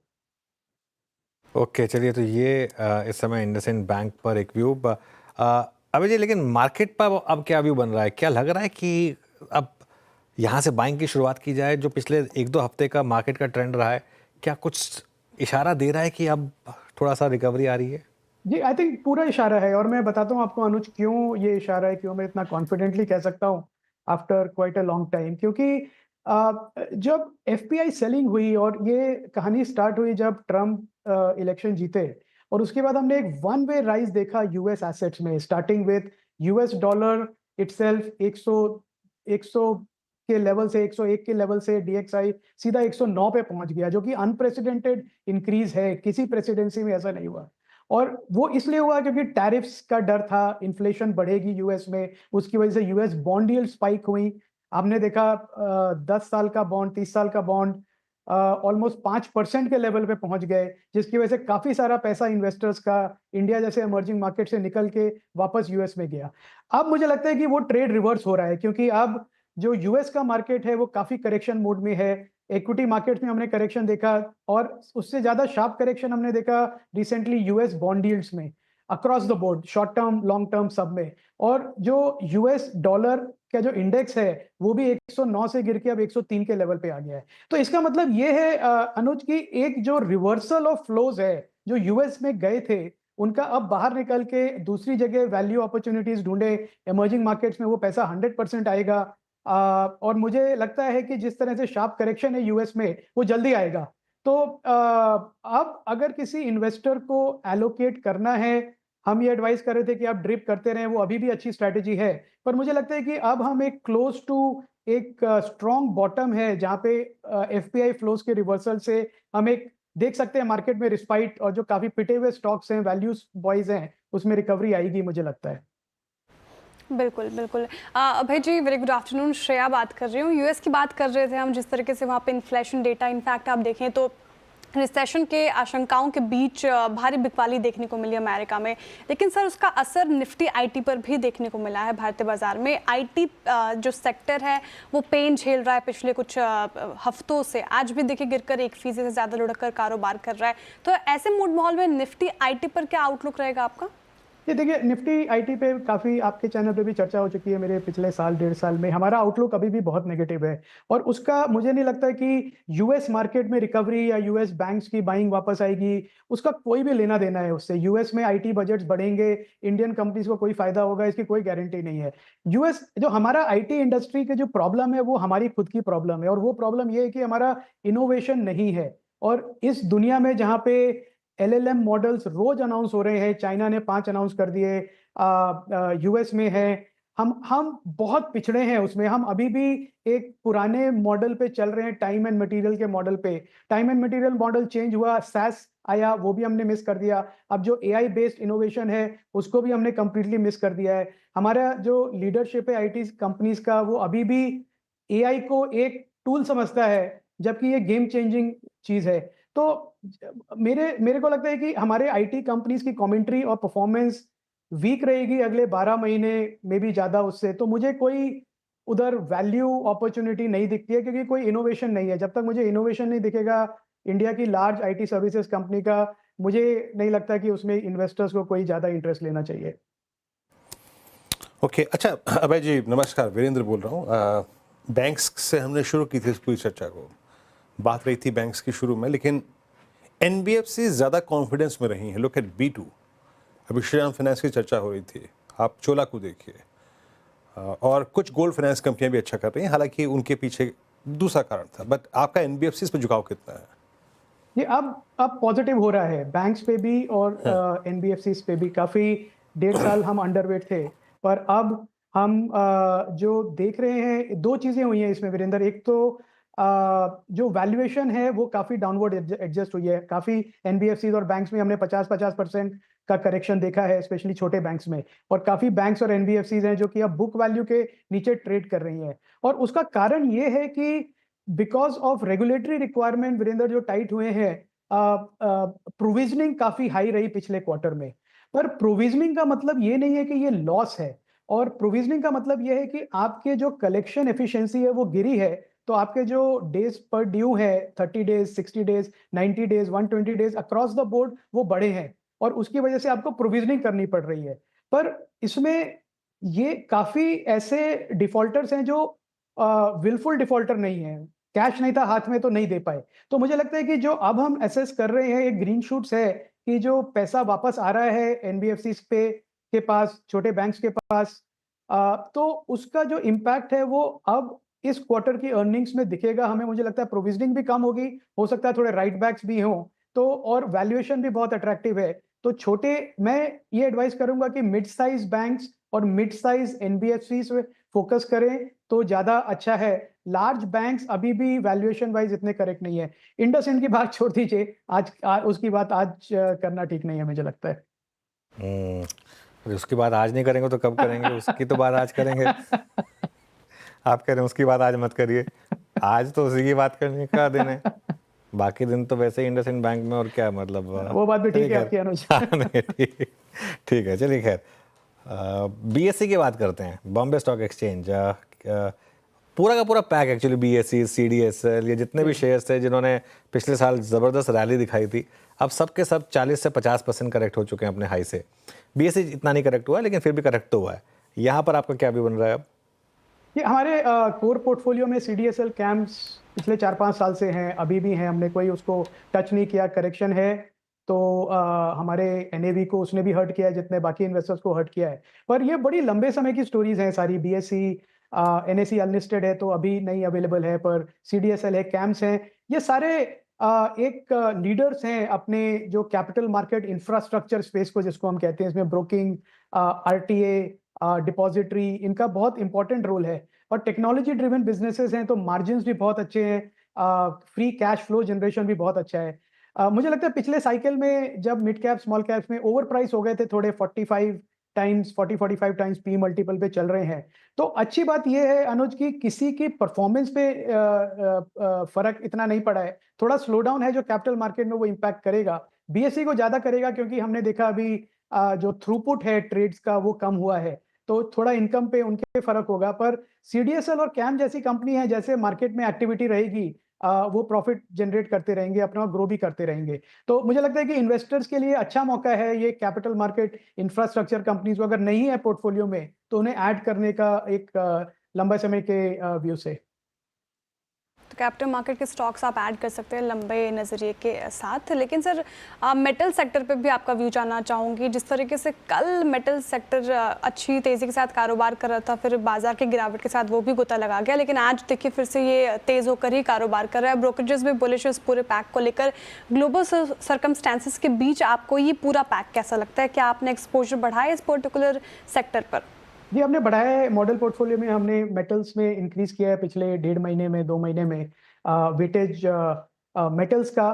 ओके, चलिए तो ये इस समय इंडसइंड बैंक पर एक व्यू। अभी जी, लेकिन मार्केट पर अब क्या व्यू बन रहा है? क्या लग रहा है कि अब यहाँ से बाइंग की शुरुआत की जाए? जो पिछले 1-2 हफ्ते का मार्केट का ट्रेंड रहा है, क्या कुछ इशारा दे रहा है कि अब थोड़ा सा रिकवरी आ रही है? जी, आई थिंक पूरा इशारा है, और मैं बताता हूँ आपको अनुज क्यों ये इशारा है, क्यों मैं इतना कॉन्फिडेंटली कह सकता हूँ after quite a long time. क्योंकि जब FPI सेलिंग हुई और ये कहानी स्टार्ट हुई जब ट्रम्प इलेक्शन जीते, और उसके बाद हमने एक वन वे राइज देखा US एसेट्स में, starting with US dollar itself 100 के लेवल से, 101 के लेवल से DXY सीधा 109 पे पहुंच गया, जो कि अनप्रेसिडेंटेड इंक्रीज है, किसी प्रेसिडेंसी में ऐसा नहीं हुआ। और वो इसलिए हुआ क्योंकि टैरिफ्स का डर था, इन्फ्लेशन बढ़ेगी US में, उसकी वजह से US बॉन्ड यील्ड स्पाइक हुई। हमने देखा 10 साल का बॉन्ड, 30 साल का बॉन्ड ऑलमोस्ट 5% के लेवल पे पहुंच गए, जिसकी वजह से काफी सारा पैसा इन्वेस्टर्स का इंडिया जैसे इमर्जिंग मार्केट से निकल के वापस US में गया। अब मुझे लगता है कि वो ट्रेड रिवर्स हो रहा है, क्योंकि अब जो US का मार्केट है वो काफी करेक्शन मोड में है। इक्विटी मार्केट में हमने करेक्शन देखा और उससे ज़्यादा शार्प करेक्शन हमने देखा रिसेंटली यूएस बॉन्ड यील्ड्स में, across the board, short term, long term सब में। और जो यूएस डॉलर का जो इंडेक्स है वो भी 109 से गिर के अब 103 के लेवल पे आ गया है। तो इसका मतलब ये है अनुज की एक जो रिवर्सल ऑफ फ्लोज है जो यूएस में गए थे उनका अब बाहर निकल के दूसरी जगह वैल्यू अपॉर्चुनिटीज ढूंढे, इमर्जिंग मार्केट्स में वो पैसा 100% आएगा। और मुझे लगता है कि जिस तरह से शार्प करेक्शन है यूएस में वो जल्दी आएगा। तो अब अगर किसी इन्वेस्टर को एलोकेट करना है, हम ये एडवाइस कर रहे थे कि आप ड्रिप करते रहें, वो अभी भी अच्छी स्ट्रैटेजी है, पर मुझे लगता है कि अब हम एक क्लोज टू एक स्ट्रॉन्ग बॉटम है जहां पे एफपीआई फ्लोज के रिवर्सल से हम एक देख सकते हैं मार्केट में रिस्पाइट, और जो काफी पिटे हुए स्टॉक्स हैं, वैल्यूज बॉयज हैं, उसमें रिकवरी आएगी मुझे लगता है। बिल्कुल बिल्कुल। अभय जी, वेरी गुड आफ्टरनून। श्रेया बात कर रही हूँ। यूएस की बात कर रहे थे हम, जिस तरीके से वहाँ पे इन्फ्लेशन डेटा, इनफैक्ट आप देखें तो रिसेशन के आशंकाओं के बीच भारी बिकवाली देखने को मिली अमेरिका में, लेकिन सर उसका असर निफ्टी आईटी पर भी देखने को मिला है। भारतीय बाजार में आईटी जो सेक्टर है वो पेन झेल रहा है पिछले कुछ हफ्तों से। आज भी देखिए गिरकर 1% से ज़्यादा लुढ़क कर कारोबार कर रहा है। तो ऐसे मूड माहौल में निफ्टी आईटी पर क्या आउटलुक रहेगा आपका? ये देखिए, निफ्टी आईटी पे काफ़ी आपके चैनल पे भी चर्चा हो चुकी है। मेरे पिछले साल 1.5 साल में हमारा आउटलुक अभी भी बहुत नेगेटिव है, और उसका मुझे नहीं लगता है कि यूएस मार्केट में रिकवरी या यूएस बैंक्स की बाइंग वापस आएगी, उसका कोई भी लेना देना है उससे। यूएस में आईटी बजट्स बढ़ेंगे, इंडियन कंपनीज को कोई फायदा होगा, इसकी कोई गारंटी नहीं है। यूएस जो हमारा आईटी इंडस्ट्री के जो प्रॉब्लम है वो हमारी खुद की प्रॉब्लम है, और वो प्रॉब्लम ये है कि हमारा इनोवेशन नहीं है। और इस दुनिया में जहाँ पे एलएलएम मॉडल्स रोज अनाउंस हो रहे हैं, चाइना ने 5 अनाउंस कर दिए, यूएस में है, हम बहुत पिछड़े हैं उसमें। हम अभी भी एक पुराने मॉडल पे चल रहे हैं, टाइम एंड मटेरियल के मॉडल पे। Time and material model change हुआ, सैस आया, वो भी हमने मिस कर दिया। अब जो एआई बेस्ड इनोवेशन है उसको भी हमने कंप्लीटली मिस कर दिया है। हमारा जो लीडरशिप है आईटी कंपनीज का, वो अभी भी एआई को एक टूल समझता है, जबकि ये गेम चेंजिंग चीज है। तो मेरे को लगता है कि हमारे आईटी कंपनीज की कमेंट्री और परफॉर्मेंस वीक रहेगी अगले 12 महीने में भी ज़्यादा उससे। तो मुझे कोई उधर वैल्यू अपॉर्चुनिटी नहीं दिखती है, क्योंकि कोई इनोवेशन नहीं है। जब तक मुझे इनोवेशन नहीं दिखेगा इंडिया की लार्ज आईटी सर्विसेज कंपनी का, मुझे नहीं लगता कि उसमें इन्वेस्टर्स को कोई ज़्यादा इंटरेस्ट लेना चाहिए। ओके, अच्छा अभय जी नमस्कार, वीरेंद्र बोल रहा हूँ। बैंक्स से हमने शुरू की थी इस पूरी चर्चा को, बात रही थी बैंक्स की शुरू में, लेकिन एनबीएफसी ज़्यादा कॉन्फिडेंस में रही हैं। लुक एट B2, अभी श्रीराम फाइनेंस की चर्चा हो रही थी, आप चोला को देखिए, और कुछ गोल्ड फाइनेंस कंपनियां भी अच्छा कर रही हैं, हालांकि उनके पीछे दूसरा कारण था। बट आपका एनबीएफसी पे झुकाव कितना है? ये अब पॉजिटिव हो रहा है, बैंक्स पे भी और एनबीएफसी पे भी। काफ़ी 1.5 साल हम अंडरवेट थे, पर अब हम जो देख रहे हैं, 2 चीज़ें हुई हैं इसमें वीरेंद्र। एक तो जो वैल्यूएशन है वो काफ़ी डाउनवर्ड एडजस्ट हुई है। काफ़ी एनबीएफसीज और बैंक्स में हमने 50% का करेक्शन देखा है, स्पेशली छोटे बैंक्स में। और काफ़ी बैंक्स और एनबीएफसीज हैं जो कि अब बुक वैल्यू के नीचे ट्रेड कर रही हैं। और उसका कारण ये है कि because of regulatory requirement Virendra जो टाइट हुए हैं, प्रोविजनिंग काफ़ी हाई रही पिछले क्वार्टर में। पर प्रोविजनिंग का मतलब ये नहीं है कि ये लॉस है, और प्रोविजनिंग का मतलब ये है कि आपके जो कलेक्शन एफिशिएंसी है वो गिरी है। तो आपके जो डेज पर ड्यू है, 30 days, 60 days, 90 days, 120 days across the board, वो बढ़े हैं, और उसकी वजह से आपको प्रोविजनिंग करनी पड़ रही है। पर इसमें ये काफ़ी ऐसे डिफॉल्टर्स हैं जो विलफुल डिफॉल्टर नहीं है, कैश नहीं था हाथ में तो नहीं दे पाए। तो मुझे लगता है कि जो अब हम एसेस कर रहे हैं, एक ग्रीन शूट्स है कि जो पैसा वापस आ रहा है एनबीएफसी के पास, छोटे बैंक्स के पास, तो उसका जो इम्पैक्ट है वो अब इस क्वार्टर की अर्निंग्स में दिखेगा हमें। मुझे लगता है प्रोविजनिंग भी कम होगी, हो सकता है थोड़े राइट बैक्स भी हों, तो और वैल्यूएशन भी बहुत अट्रैक्टिव है। तो मैं ये एडवाइस करूंगा कि मिड साइज बैंक्स और मिड साइज एनबीएफसी पे फोकस करें तो ज्यादा अच्छा है। लार्ज बैंक्स अभी भी वैल्यूएशन वाइज इतने करेक्ट नहीं है। इंडसइंड की बात छोड़ दीजिए, उसकी बात आज करना ठीक नहीं है मुझे लगता है। उसकी बात आज नहीं करेंगे तो कब करेंगे? उसकी तो बात आज करेंगे। आप कह रहे हैं उसकी बात आज मत करिए, आज तो उसी की बात करने का दिन है। बाकी दिन तो वैसे ही इंडसइंड बैंक में, और क्या मतलब। वो बात भी ठीक है आपकी अनुज। ठीक है, चलिए खैर, बीएसई की बात करते हैं, बॉम्बे स्टॉक एक्सचेंज। पूरा का पूरा पैक एक्चुअली BSE, CDSL, ये जितने भी शेयर्स थे जिन्होंने पिछले साल ज़बरदस्त रैली दिखाई थी, अब सब के सब 40 से 50% करेक्ट हो चुके हैं अपने हाई से। BSE इतना नहीं करेक्ट हुआ है, लेकिन फिर भी करेक्ट तो हुआ है। यहाँ पर आपका क्या भी बन रहा है अब? ये हमारे कोर पोर्टफोलियो में CDSL कैम्स पिछले 4-5 साल से हैं, अभी भी हैं, हमने कोई उसको टच नहीं किया। करेक्शन है तो हमारे NAV को उसने भी हर्ट किया है, जितने बाकी इन्वेस्टर्स को हर्ट किया है। पर ये बड़ी लंबे समय की स्टोरीज हैं सारी। BSE NSE अनलिस्टेड है तो अभी नहीं अवेलेबल है, पर CDSL है, कैम्स हैं, ये सारे एक लीडर्स हैं अपने जो कैपिटल मार्केट इंफ्रास्ट्रक्चर स्पेस को जिसको हम कहते हैं। इसमें ब्रोकिंग, RTA, डिपॉजिटरी, इनका बहुत इंपॉर्टेंट रोल है। और टेक्नोलॉजी ड्रिवन बिजनेसेस हैं तो मार्जिन्स भी बहुत अच्छे हैं, फ्री कैश फ्लो जनरेशन भी बहुत अच्छा है। मुझे लगता है पिछले साइकिल में जब मिड कैप स्मॉल कैप्स में ओवर प्राइस हो गए थे थोड़े, 40-45 टाइम्स P मल्टीपल पे चल रहे हैं, तो अच्छी बात यह है अनुज की किसी की परफॉर्मेंस पे फर्क इतना नहीं पड़ा है। थोड़ा स्लो डाउन है जो कैपिटल मार्केट में, वो इम्पैक्ट करेगा। BSE को ज्यादा करेगा क्योंकि हमने देखा अभी जो थ्रूपुट है ट्रेड्स का वो कम हुआ है, तो थोड़ा इनकम पे उनके फर्क होगा। पर CDSL और कैम जैसी कंपनी है, जैसे मार्केट में एक्टिविटी रहेगी वो प्रॉफिट जनरेट करते रहेंगे, अपना ग्रो भी करते रहेंगे। तो मुझे लगता है कि इन्वेस्टर्स के लिए अच्छा मौका है ये कैपिटल मार्केट इंफ्रास्ट्रक्चर कंपनीज को, अगर नहीं है पोर्टफोलियो में तो उन्हें ऐड करने का एक लंबे समय के व्यू से। तो कैपिटल मार्केट के स्टॉक्स आप ऐड कर सकते हैं लंबे नज़रिए के साथ। लेकिन सर मेटल सेक्टर पे भी आपका व्यू जानना चाहूँगी। जिस तरीके से कल मेटल सेक्टर अच्छी तेज़ी के साथ कारोबार कर रहा था, फिर बाजार के गिरावट के साथ वो भी गोता लगा गया, लेकिन आज देखिए फिर से ये तेज़ होकर ही कारोबार कर रहा है। ब्रोकरेजेस भी बुलिश है इस पूरे पैक को लेकर। ग्लोबल सर्कमस्टेंसेस के बीच आपको ये पूरा पैक कैसा लगता है? क्या आपने एक्सपोजर बढ़ाया इस पर्टिकुलर सेक्टर पर? जी, हमने बढ़ाया है। मॉडल पोर्टफोलियो में हमने मेटल्स में इंक्रीज किया है पिछले 1.5 महीने में, 2 महीने में वेटेज मेटल्स का।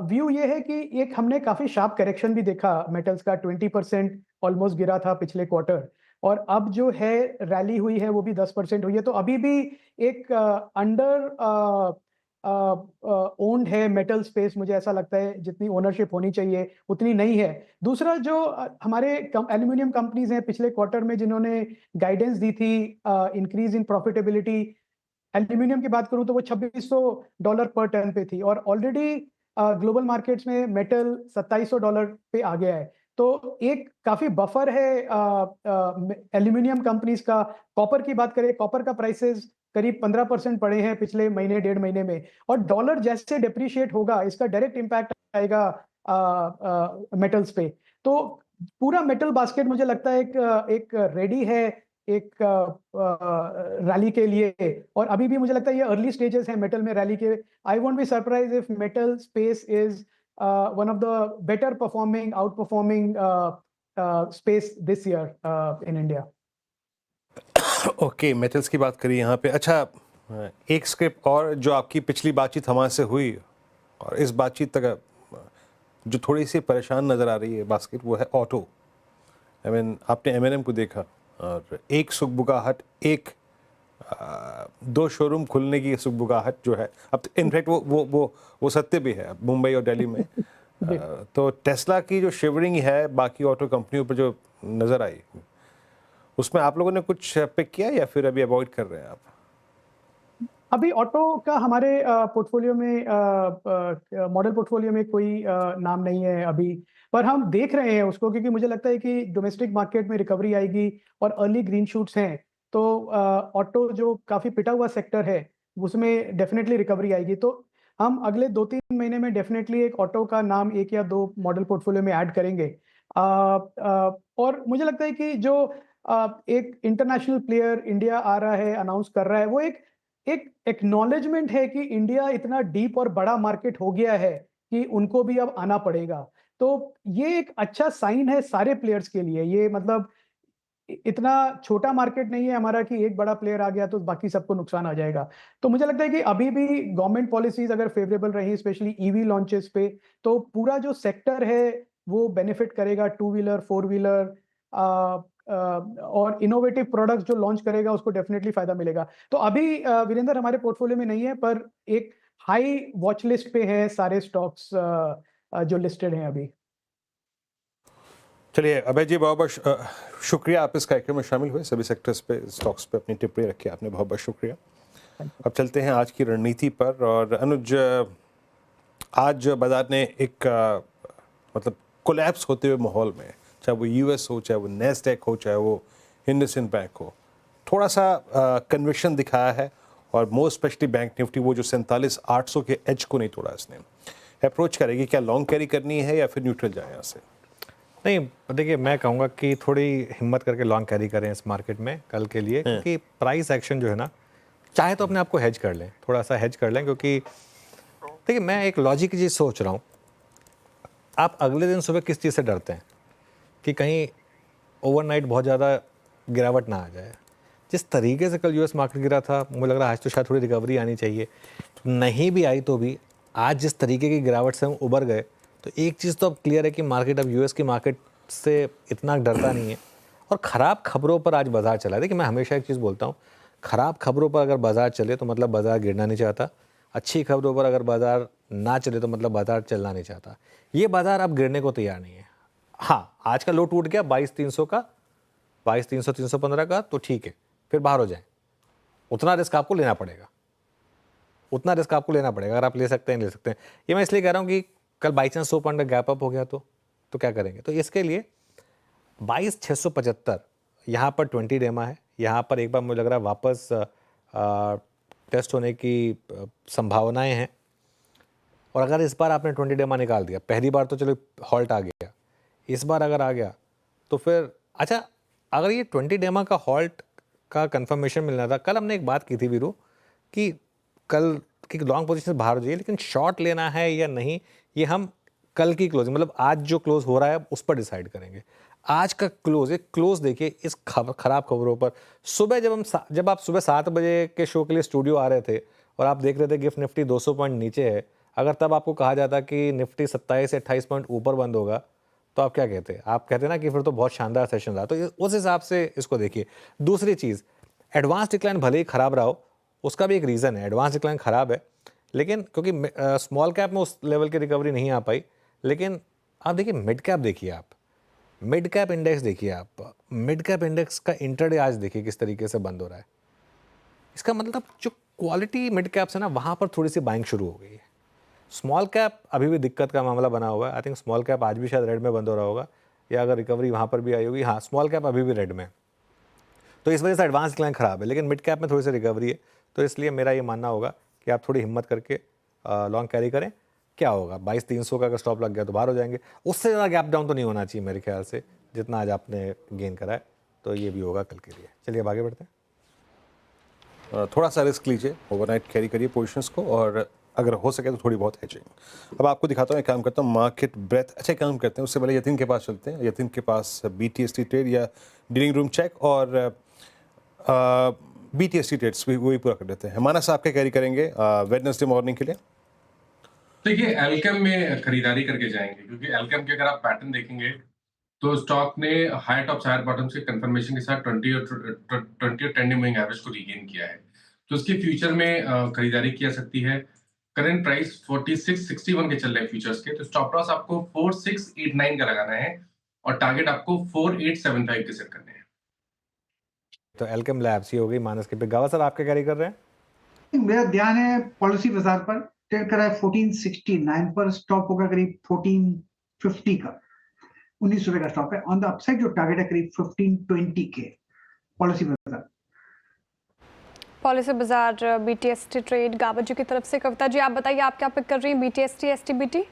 व्यू ये है कि एक हमने काफी शार्प करेक्शन भी देखा मेटल्स का, 20% ऑलमोस्ट गिरा था पिछले क्वार्टर, और अब जो है रैली हुई है वो भी 10% हुई है। तो अभी भी एक अंडर ओन्ड है मेटल स्पेस, मुझे ऐसा लगता है जितनी ओनरशिप होनी चाहिए उतनी नहीं है। दूसरा जो हमारे एल्यूमिनियम कंपनीज हैं पिछले क्वार्टर में जिन्होंने गाइडेंस दी थी इंक्रीज इन प्रॉफिटेबिलिटी, एल्यूमिनियम की बात करूं तो वो $2600 पर टन पे थी, और ऑलरेडी ग्लोबल मार्केट्स में मेटल $2700 पे आ गया है। तो एक काफी बफर है एल्यूमिनियम कंपनीज का। कॉपर की बात करें, कॉपर का प्राइसेस करीब 15% पड़े हैं पिछले महीने, 1.5 महीने में, और डॉलर जैसे डिप्रिशिएट होगा इसका डायरेक्ट इम्पैक्ट आएगा मेटल्स पे। तो पूरा मेटल बास्केट मुझे लगता है एक रेडी है एक रैली के लिए, और अभी भी मुझे लगता है ये अर्ली स्टेजेस हैं मेटल में रैली के। I won't be surprise if metal space is one of the better performing, out performing space this year in India. Okay, metals की बात करी यहाँ पे। अच्छा, एक स्क्रिप्ट और जो आपकी पिछली बातचीत हमारे से हुई और इस बातचीत तक जो थोड़ी सी परेशान नज़र आ रही है बास्केट, वो है ऑटो। आई मीन आपने M&M को देखा और एक सुखबुगाहट, एक 2 शोरूम खुलने की सुखबुगाहट जो है, अब तो इनफैक्ट वो सत्य भी है मुंबई और दिल्ली में। तो टेस्ला की जो शिवरिंग है बाकी ऑटो कंपनियों पर जो नज़र आई, उसमें आप लोगों ने कुछ पिक किया या फिर अभी अवॉइड कर रहे हैं आप? अभी ऑटो का हमारे पोर्टफोलियो में मॉडल पोर्टफोलियो में कोई नाम नहीं है अभी, पर हम देख रहे हैं उसको, क्योंकि मुझे लगता है कि डोमेस्टिक मार्केट में रिकवरी आएगी और अर्ली ग्रीन शूट्स हैं, तो ऑटो जो काफ़ी पिटा हुआ सेक्टर है उसमें डेफिनेटली रिकवरी आएगी। तो हम अगले 2-3 महीने में डेफिनेटली एक ऑटो का नाम 1 या 2 मॉडल पोर्टफोलियो में ऐड करेंगे। और मुझे लगता है कि जो एक इंटरनेशनल प्लेयर इंडिया आ रहा है, अनाउंस कर रहा है, वो एक एक्नॉलेजमेंट है कि इंडिया इतना डीप और बड़ा मार्केट हो गया है कि उनको भी अब आना पड़ेगा। तो ये एक अच्छा साइन है सारे प्लेयर्स के लिए। ये मतलब इतना छोटा मार्केट नहीं है हमारा कि एक बड़ा प्लेयर आ गया तो बाकी सबको नुकसान आ जाएगा। तो मुझे लगता है कि अभी भी गवर्नमेंट पॉलिसीज अगर फेवरेबल रही, स्पेशली ईवी लॉन्चेस पे, तो पूरा जो सेक्टर है वो बेनिफिट करेगा। 2 व्हीलर, 4 व्हीलर और इनोवेटिव प्रोडक्ट्स जो लॉन्च करेगा उसको डेफिनेटली फायदा मिलेगा। तो अभी वीरेंद्र हमारे पोर्टफोलियो में नहीं है, पर एक हाई वॉच लिस्ट पे है सारे स्टॉक्स जो लिस्टेड हैं अभी। चलिए अभय जी, बहुत बहुत शुक्रिया आप इस कार्यक्रम में शामिल हुए, सभी सेक्टर्स पे, स्टॉक्स पे अपनी टिप्पणी रखी आपने, बहुत बहुत शुक्रिया। अब चलते हैं आज की रणनीति पर। और अनुज, आज बाजार ने एक मतलब कोलैप्स होते हुए माहौल में, चाहे वो यूएस हो, चाहे वो नेस्डैक हो, चाहे वो इंडसइंड बैंक हो, थोड़ा सा कन्विक्शन दिखाया है। और मोस्ट स्पेशली बैंक निफ्टी वो जो 47,800 के एज को नहीं तोड़ा इसने। अप्रोच करेगी, क्या लॉन्ग कैरी करनी है या फिर न्यूट्रल जाए यहाँ से? नहीं, देखिए मैं कहूँगा कि थोड़ी हिम्मत करके लॉन्ग कैरी करें इस मार्केट में कल के लिए, क्योंकि प्राइस एक्शन जो है ना, चाहे तो अपने आप को हेज कर लें, थोड़ा सा हेज कर लें। क्योंकि देखिए मैं एक लॉजिक की चीज़ सोच रहा हूँ, आप अगले दिन सुबह किस चीज़ से डरते हैं कि कहीं ओवरनाइट बहुत ज़्यादा गिरावट ना आ जाए। जिस तरीके से कल यूएस मार्केट गिरा था, मुझे लग रहा है आज तो शायद थोड़ी रिकवरी आनी चाहिए, नहीं भी आई तो भी आज जिस तरीके की गिरावट से हम उबर गए, तो एक चीज़ तो अब क्लियर है कि मार्केट अब यूएस की मार्केट से इतना डरता नहीं है। और ख़राब खबरों पर आज बाजार चला है। देखिए मैं हमेशा एक चीज़ बोलता हूँ, ख़राब खबरों पर अगर बाजार चले तो मतलब बाजार गिरना नहीं चाहता, अच्छी खबरों पर अगर बाजार ना चले तो मतलब बाजार चलना नहीं चाहता। ये बाजार अब गिरने को तैयार नहीं है। हाँ, आज का लो टूट गया 22,300 का, 22,300 315 का, तो ठीक है, फिर बाहर हो जाए। उतना रिस्क आपको लेना पड़ेगा, उतना रिस्क आपको लेना पड़ेगा। अगर आप ले सकते हैं ले सकते हैं। ये मैं इसलिए कह रहा हूँ कि कल बाई चांस 100 पॉइंट का गैप अप हो गया तो क्या करेंगे? तो इसके लिए 22,675 यहाँ पर 20 डेमा है। यहाँ पर एक बार मुझे लग रहा है वापस टेस्ट होने की संभावनाएं हैं। और अगर इस बार आपने 20 डेमा निकाल दिया, पहली बार तो चलो हॉल्ट आ गया, इस बार अगर आ गया तो फिर अच्छा, अगर ये 20 डेमा का हॉल्ट का कंफर्मेशन मिलना था। कल हमने एक बात की थी वीरू कि कल की लॉन्ग पोजीशन से बाहर हो जाइए, लेकिन शॉर्ट लेना है या नहीं ये हम कल की क्लोजिंग, मतलब आज जो क्लोज हो रहा है उस पर डिसाइड करेंगे। आज का क्लोज, एक क्लोज देखिए इस खराब खबरों पर। सुबह जब आप सुबह 7 बजे के शो के लिए स्टूडियो आ रहे थे और आप देख रहे थे गिफ्ट निफ्टी 200 पॉइंट नीचे है, अगर तब आपको कहा जाता कि निफ्टी 27 से 28 पॉइंट ऊपर बंद होगा तो आप क्या कहते? आप कहते ना कि फिर तो बहुत शानदार सेशन रहा। तो उस हिसाब से इसको देखिए। दूसरी चीज़, एडवांस डिक्लाइन भले ही खराब रहा हो, उसका भी एक रीज़न है। एडवांस डिक्लाइन खराब है, लेकिन क्योंकि स्मॉल कैप में उस लेवल की रिकवरी नहीं आ पाई। लेकिन आप देखिए मिड कैप देखिए, आप मिड कैप इंडेक्स देखिए, आप मिड कैप इंडेक्स का इंटरडे आज देखिए किस तरीके से बंद हो रहा है। इसका मतलब जो क्वालिटी मिड कैप से ना, वहाँ पर थोड़ी सी बाइंग शुरू हो गई है। स्मॉल कैप अभी भी दिक्कत का मामला बना हुआ है। आई थिंक स्मॉल कैप आज भी शायद रेड में बंद हो रहा होगा, या अगर रिकवरी वहाँ पर भी आई होगी। हाँ, स्मॉल कैप अभी भी रेड में, तो इस वजह से एडवांस डिक्लाइन खराब है। लेकिन मिड कैप में थोड़ी सी रिकवरी है, तो इसलिए मेरा ये मानना होगा कि आप थोड़ी हिम्मत करके लॉन्ग कैरी करें। क्या होगा, 22,300 का अगर स्टॉप लग गया तो बाहर हो जाएंगे। उससे ज़्यादा गैप डाउन तो नहीं होना चाहिए मेरे ख्याल से, जितना आज आपने गेन करा है। तो ये भी होगा कल के लिए। चलिए अब आगे बढ़ते हैं। थोड़ा सा रिस्क लीजिए, ओवरनाइट कैरी करिए पोजीशंस को, और अगर हो सके तो थोड़ी बहुत हेजिंग। अब आपको दिखाता हूँ, एक काम करता हूँ, मार्केट ब्रेथ अच्छा काम करते हैं। उससे पहले यतिन के पास चलते हैं। यतिन के पास BTST ट्रेड या डीलिंग रूम चेक और BTST ट्रेड्स वही पूरा कर देते हैं। मानस आप क्या कैरी करेंगे वेडनेसडे मॉर्निंग के लिए? देखिए एल्केम में खरीदारी करके जाएंगे, क्योंकि एल्केम के अगर आप पैटर्न देखेंगे तो स्टॉक ने हाई टॉप हायर बॉटम से कंफर्मेशन के साथ 20 और 10 डे मूविंग एवरेज को रीगेन किया है। तो उसके फ्यूचर में खरीदारी की जा सकती है। करंट प्राइस 4661 के चल रहे हैं फ्यूचर्स के। तो स्टॉप लॉस आपको 4689 का लगाना है और टारगेट आपको 4875 के सेट करने हैं। तो एल्केम लैब्स ही हो गई मानस के पे। गावा सर आप क्या कैरी कर रहे हैं? मेरा ध्यान है पॉलिसी बाजार पर, ट्रेड कर रहा है 1469 पर, स्टॉप होगा करीब 1450 का, 19 रुपए का स्टॉप है। ऑन द अपसाइड जो टारगेट है करीब 1520 के। पॉलिसी बाजार BTST ट्रेड गावा जी की तरफ से। कविता जी आप बताइए, आप क्या पिक कर रही हैं? BTST STBT?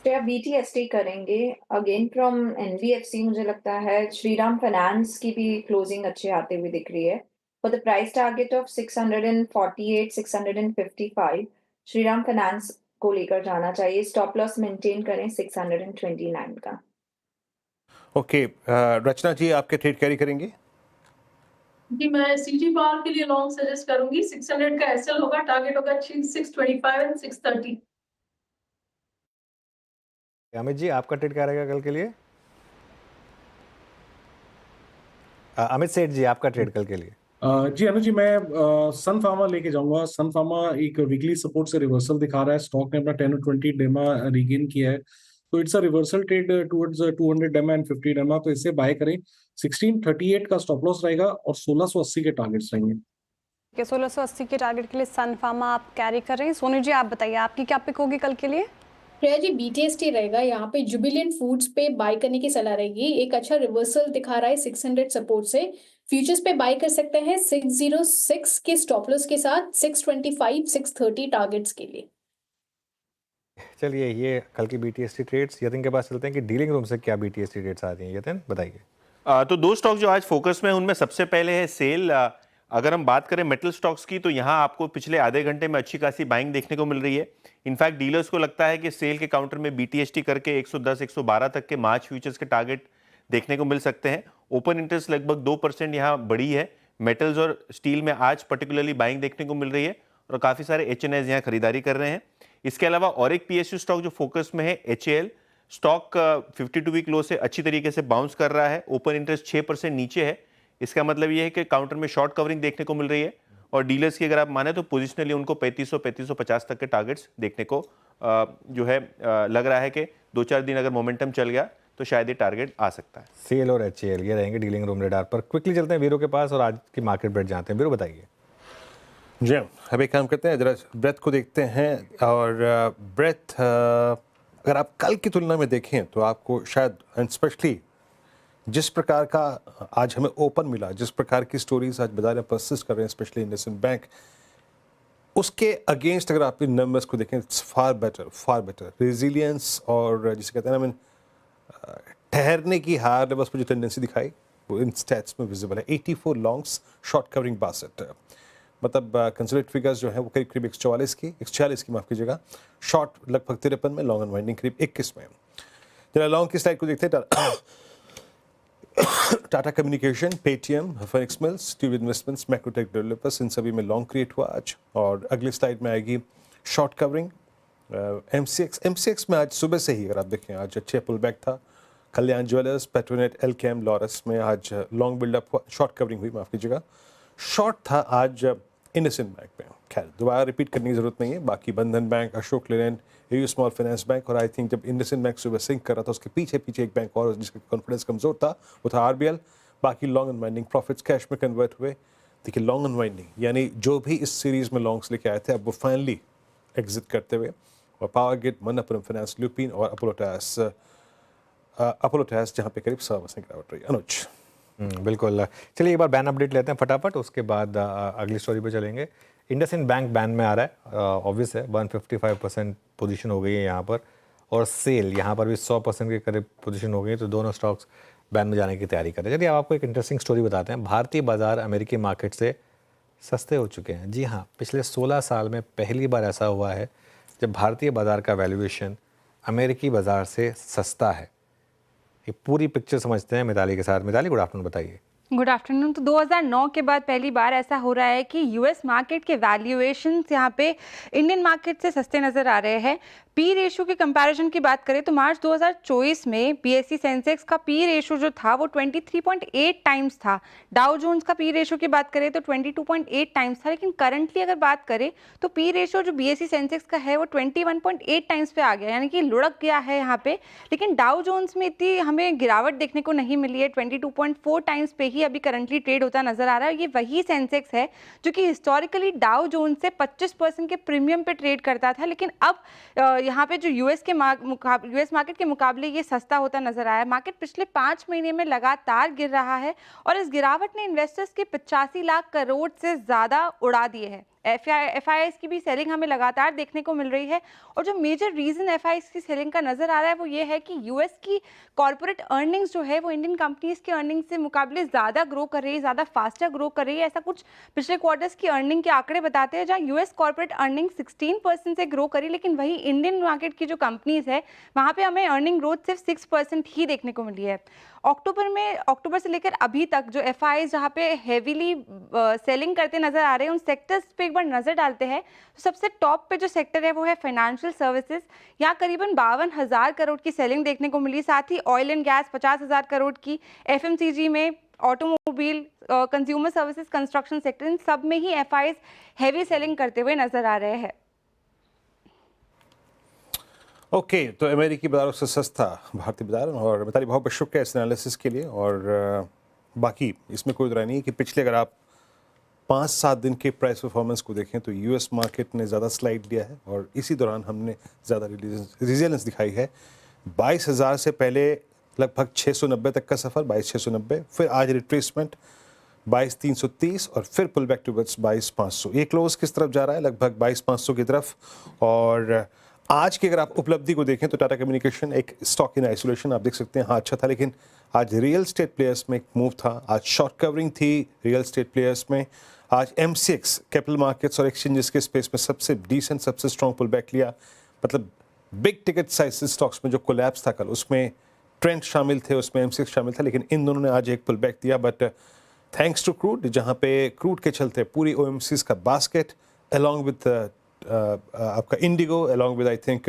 तो आप BTST करेंगे अगेन फ्रॉम NBFC। मुझे लगता है श्रीराम फाइनेंस की भी क्लोजिंग अच्छे आते हुए दिख रही है। For the price target of 648 655 Shriram finance को लेकर जाना चाहिए। स्टॉप लॉस मेंटेन करें 629 का। ओके, रचना जी आप क्या ट्रेड कैरी करेंगे? जी मैं CG पावर के लिए लॉन्ग सजेस्ट करूंगी। 600 का SL होगा, टारगेट होगा 625 एंड 630। अमित जी आपका ट्रेड क्या रहेगा कल के लिए? अमित सेठ जी आपका ट्रेड कल के लिए? जी अनुज जी, मैं सन फार्मा लेके जाऊंगा। सन फार्मा एक वीकली सपोर्ट से रिवर्सल दिखा रहा है। स्टॉक ने अपना 10 और 20 डेमा रीगेन किया है, तो it's a reversal trade towards 200 डेमा एंड 50 डेमा। तो इसे बाय करें। 1638 का स्टॉप लॉस रहेगा और 1680 के टारगेट्स रहेंगे। के 1680 के टारगेट के लिए सन फार्मा आप कैरी कर रहे हैं। सोनी जी आप बताइए आपकी क्या पिक होगी कल के लिए? प्रिया जी BTST रहेगा यहाँ पे। जुबिलेंट फूड्स पे बाय करने की सलाह रहेगी। एक अच्छा रिवर्सल दिखा रहा है 600 सपोर्ट से। फ्यूचर्स पे बाय कर सकते हैं 606 के स्टॉप लॉस के साथ, 625 630 टारगेट्स के लिए। चलिए ये कल की BTST ट्रेड्स यतिन के पास चलते हैं कि डीलिंग रूम से क्या BTST ट्रेड्स आ रही हैं। यतिन बताइए। तो दो स्टॉक जो आज फोकस में, उनमें सबसे पहले है सेल। अगर हम बात करें मेटल स्टॉक्स की, तो यहाँ आपको पिछले आधे घंटे में अच्छी खासी बाइंग देखने को मिल रही है। इनफैक्ट डीलर्स को लगता है कि सेल के काउंटर में BTST करके 110 112 तक के मार्च फ्यूचर्स के टारगेट देखने को मिल सकते हैं। ओपन इंटरेस्ट लगभग 2% यहाँ बढ़ी है। मेटल्स और स्टील में आज पर्टिकुलरली बाइंग देखने को मिल रही है और काफ़ी सारे HNIs यहाँ खरीदारी कर रहे हैं। इसके अलावा और एक PSU स्टॉक जो फोकस में है HAL स्टॉक 52 वीक लो से अच्छी तरीके से बाउंस कर रहा है। ओपन इंटरेस्ट 6% नीचे है। इसका मतलब ये है कि काउंटर में शॉर्ट कवरिंग देखने को मिल रही है और डीलर्स की अगर आप माने तो पोजिशनली उनको 3550 तक के टारगेट्स देखने को जो है लग रहा है कि 2-4 दिन अगर मोमेंटम चल गया तो शायद ये टारगेट आ सकता है। सेल और HAL ये रहेंगे डीलिंग रूम रेडार पर। क्विकली चलते हैं वीरो के पास और आज की मार्केट ब्रेड जानते हैं। वीरो बताइए। जी अब एक काम करते हैं, जरा ब्रेथ को देखते हैं। और ब्रेथ अगर आप कल की तुलना में देखें तो आपको शायद एंड स्पेशली जिस प्रकार का आज हमें ओपन मिला, जिस प्रकार की स्टोरीज आज बाजार में परसिस्ट कर रहे हैं स्पेशली इंडसइंड बैंक, उसके अगेंस्ट अगर आप इन नंबर्स को देखें इट्स फार बेटर रेजिलियंस और जिसे कहते हैं ना ठहरने की हायर लेवल्स पर जो टेंडेंसी दिखाई वो इन स्टैट्स में विजिबल है। 84 लॉन्ग्स शॉर्ट कवरिंग बासेट, मतलब कंसोलिडेटेड फिगर्स जो है वो करीब 146 की माफ कीजिएगा, शॉर्ट लगभग 53 में, लॉन्ग अनवाइंडिंग करीब 21 में। जरा लॉन्ग की स्लाइड को देखते हैं। Tata Communication, Paytm, Phoenix Mills, Tube Investments, Macrotech Developers, इन सभी में लॉन्ग क्रिएट हुआ आज। और अगली स्लाइड में आएगी शॉर्ट कवरिंग। MCX में आज सुबह से ही अगर आप देखें आज अच्छे पुल बैक था। कल्याण ज्वेलर्स, पेट्रोनेट, एलकेम, लॉरस में आज लॉन्ग बिल्डअप हुआ, शॉर्ट कवरिंग हुई, माफ कीजिएगा। शॉर्ट था आज इंडसइंड बैंक में। खैर दोबारा रिपीट करने की जरूरत नहीं है। बाकी बंधन bank, Ashok Leyland, AU small finance bank और आई थिंक जब इंडसइंड बैंक सुबह सिंक कर रहा था उसके पीछे एक बैंक और जिसका कॉन्फिडेंस कमजोर था वो था RBL। बाकी लॉन्ग अनवाइंडिंग प्रॉफिट्स कैश में कन्वर्ट हुए। देखिए लॉन्ग अनवाइंडिंग यानी जो भी इस सीरीज में लॉन्ग्स लेके आए थे अब वो फाइनली एग्जिट करते हुए, और power grid, Manappuram finance, Lupin और अपोलो टायर्स जहाँ पे करीब 100% गिरावट रही। अनुज बिल्कुल। चलिए एक बार बैन अपडेट लेते हैं फटाफट, उसके बाद अगली स्टोरी पे चलेंगे। इंडसइंड बैंक बैन में आ रहा है, ऑब्वियस है। 155% पोजीशन हो गई है यहाँ पर, और सेल यहाँ पर भी 100% के करीब पोजीशन हो गई है, तो दोनों स्टॉक्स बैन में जाने की तैयारी कर रहे हैं। चलिए आपको एक इंटरेस्टिंग स्टोरी बताते हैं। भारतीय बाजार अमेरिकी मार्केट से सस्ते हो चुके हैं। जी हाँ, पिछले 16 साल में पहली बार ऐसा हुआ है जब भारतीय बाजार का वैल्यूएशन अमेरिकी बाजार से सस्ता है। ये पूरी पिक्चर समझते हैं मिताली के साथ। मिताली गुड आफ्टरनून, बताइए। Good afternoon. तो 2009 के बाद पहली बार ऐसा हो रहा है कि यूएस मार्केट के वैल्यूएशंस यहाँ पे इंडियन मार्केट से सस्ते नजर आ रहे हैं। पी रेशो की कंपैरिजन की बात करें तो मार्च 2024 में बीएसई सेंसेक्स का पी रेशो जो था वो 23.8 टाइम्स था। डाउ जोन्स का पी रेशो की बात करें तो 22.8 टाइम्स था। लेकिन करंटली अगर बात करें तो पी रेशो जो बीएसई सेंसेक्स का है वो 21.8 टाइम्स पे आ गया, यानी कि लुढ़क गया है यहाँ पे। लेकिन डाउ जोन्स में इतनी हमें गिरावट देखने को नहीं मिली है। 22.4 टाइम्स पे ही अभी करंटली ट्रेड होता नजर आ रहा है। ये वही सेंसेक्स है जो कि हिस्टोरिकली डाउ जोन्स से 25% के प्रीमियम पे ट्रेड करता था, लेकिन अब यहाँ पे जो यूएस मार्केट के मुकाबले ये सस्ता होता नजर आया। मार्केट पिछले 5 महीने में लगातार गिर रहा है और इस गिरावट ने इन्वेस्टर्स के 85 लाख करोड़ से ज्यादा उड़ा दिए हैं। FIIs की भी सेलिंग हमें लगातार देखने को मिल रही है, और जो मेजर रीजन FIIs की सेलिंग का नजर आ रहा है वो ये है कि यूएस की कॉर्पोरेट अर्निंग्स जो है वो इंडियन कंपनीज के अर्निंग्स से मुकाबले ज़्यादा ग्रो कर रही है, ज़्यादा फास्टर ग्रो कर रही है। ऐसा कुछ पिछले क्वार्टर्स की अर्निंग के आंकड़े बताते हैं, जहाँ यूएस कॉर्पोरेट अर्निंग 16% से ग्रो करी, लेकिन वही इंडियन मार्केट की जो कंपनीज है वहाँ पर हमें अर्निंग ग्रोथ सिर्फ 6% ही देखने को मिली है। अक्टूबर से लेकर अभी तक जो FIIs जहाँ पे हेवीली सेलिंग करते नजर आ रहे हैं उन सेक्टर्स पे एक बार नजर डालते हैं। तो सबसे टॉप पे जो सेक्टर है वो है फाइनेंशियल सर्विसेज। यहाँ करीबन 52,000 करोड़ की सेलिंग देखने को मिली। साथ ही ऑयल एंड गैस 50,000 करोड़ की, FMCG में, automobile, consumer services, construction sector, इन सब में ही FIIs हैवी सेलिंग करते हुए नजर आ रहे हैं। ओके तो अमेरिकी बाजारों से सस्ता भारतीय बाजार, और मिताली बहुत बहुत शुक्रिया इस एनालिसिस के लिए। और बाकी इसमें कोई राय नहीं कि पिछले अगर आप 5-7 दिन के प्राइस परफॉर्मेंस को देखें तो यूएस मार्केट ने ज़्यादा स्लाइड लिया है और इसी दौरान हमने ज़्यादा रिजिलेंस दिखाई है। 22,000 से पहले लगभग 690 तक का सफ़र, 22,690, फिर आज रिट्रेसमेंट 22,330 और फिर पुल बैक टूवर्ड्स 22,500। ये क्लोज किस तरफ जा रहा है? लगभग 22,500 की तरफ। और आज की अगर आप उपलब्धि को देखें तो टाटा कम्युनिकेशन एक स्टॉक इन आइसोलेशन आप देख सकते हैं, हाँ अच्छा था, लेकिन आज रियल स्टेट प्लेयर्स में एक मूव था, आज शॉर्ट कवरिंग थी रियल स्टेट प्लेयर्स में। आज MCX कैपिटल मार्केट्स और एक्सचेंजेस के स्पेस में सबसे डिसेंट, सबसे स्ट्रॉन्ग पुल बैक लिया। मतलब बिग टिकट साइज स्टॉक्स में जो कोलैप्स था कल, उसमें ट्रेंड शामिल थे, उसमें MCX शामिल था, लेकिन इन दोनों ने आज एक पुल बैक दिया। बट थैंक्स टू क्रूड, जहाँ पे क्रूड के चलते पूरी OMCs का बास्केट अलॉन्ग विद आपका IndiGo, along with I think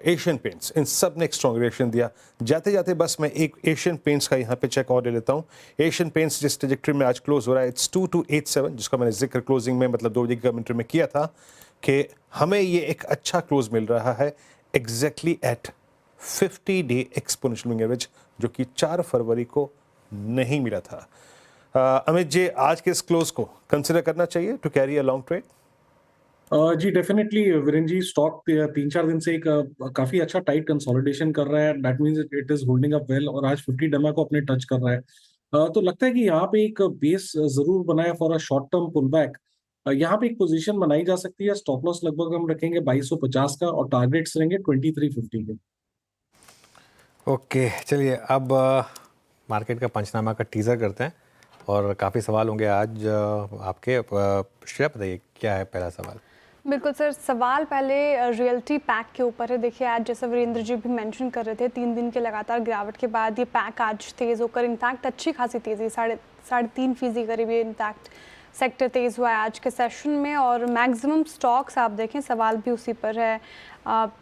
Asian Paints, इन सब ने एक स्ट्रॉन्ग रिएक्शन दिया। जाते जाते बस मैं एक एशियन पेंट्स का यहाँ पे चेक और ले लेता हूँ। एशियन पेंट्स जिस ट्रेजेक्ट्री में आज क्लोज हो रहा है, इट्स 2287, जिसका मैंने जिक्र क्लोजिंग में मतलब 2 बजे की कमेंट्री में किया था कि हमें ये एक अच्छा क्लोज मिल रहा है exactly at 50 day exponential moving average, जो कि 4 फरवरी को नहीं मिला था। अमित जी, आज के इस क्लोज को कंसिडर करना चाहिए to carry a long trade? जी डेफिनेटली वीरेंद्र जी, स्टॉक 3-4 दिन से एक काफी अच्छा टाइट कंसोलिडेशन कर रहा है। That means it is holding up well और आज 50 डमा को अपने टच कर रहा है। तो लगता है कि यहाँ पे एक बेस जरूर बनाया for a short term pull back. यहाँ पे एक पोजीशन बनाई जा सकती है। स्टॉप लॉस लगभग हम रखेंगे 2250 का और टारगेट्स रहेंगे 2350 के। ओके, चलिए अब मार्केट का पंचनामा का टीजर करते हैं और काफ़ी सवाल होंगे आज आपके। श्रेया, बताइए क्या है पहला सवाल? बिल्कुल सर, सवाल पहले रियल्टी पैक के ऊपर है। देखिए आज जैसा वीरेंद्र जी भी मेंशन कर रहे थे, 3 दिन के लगातार गिरावट के बाद ये पैक आज तेज़ होकर इनफैक्ट अच्छी खासी तेज़ी 3.5% करीब ये इनफैक्ट सेक्टर तेज़ हुआ है आज के सेशन में। और मैक्सिमम स्टॉक्स आप देखें, सवाल भी उसी पर है,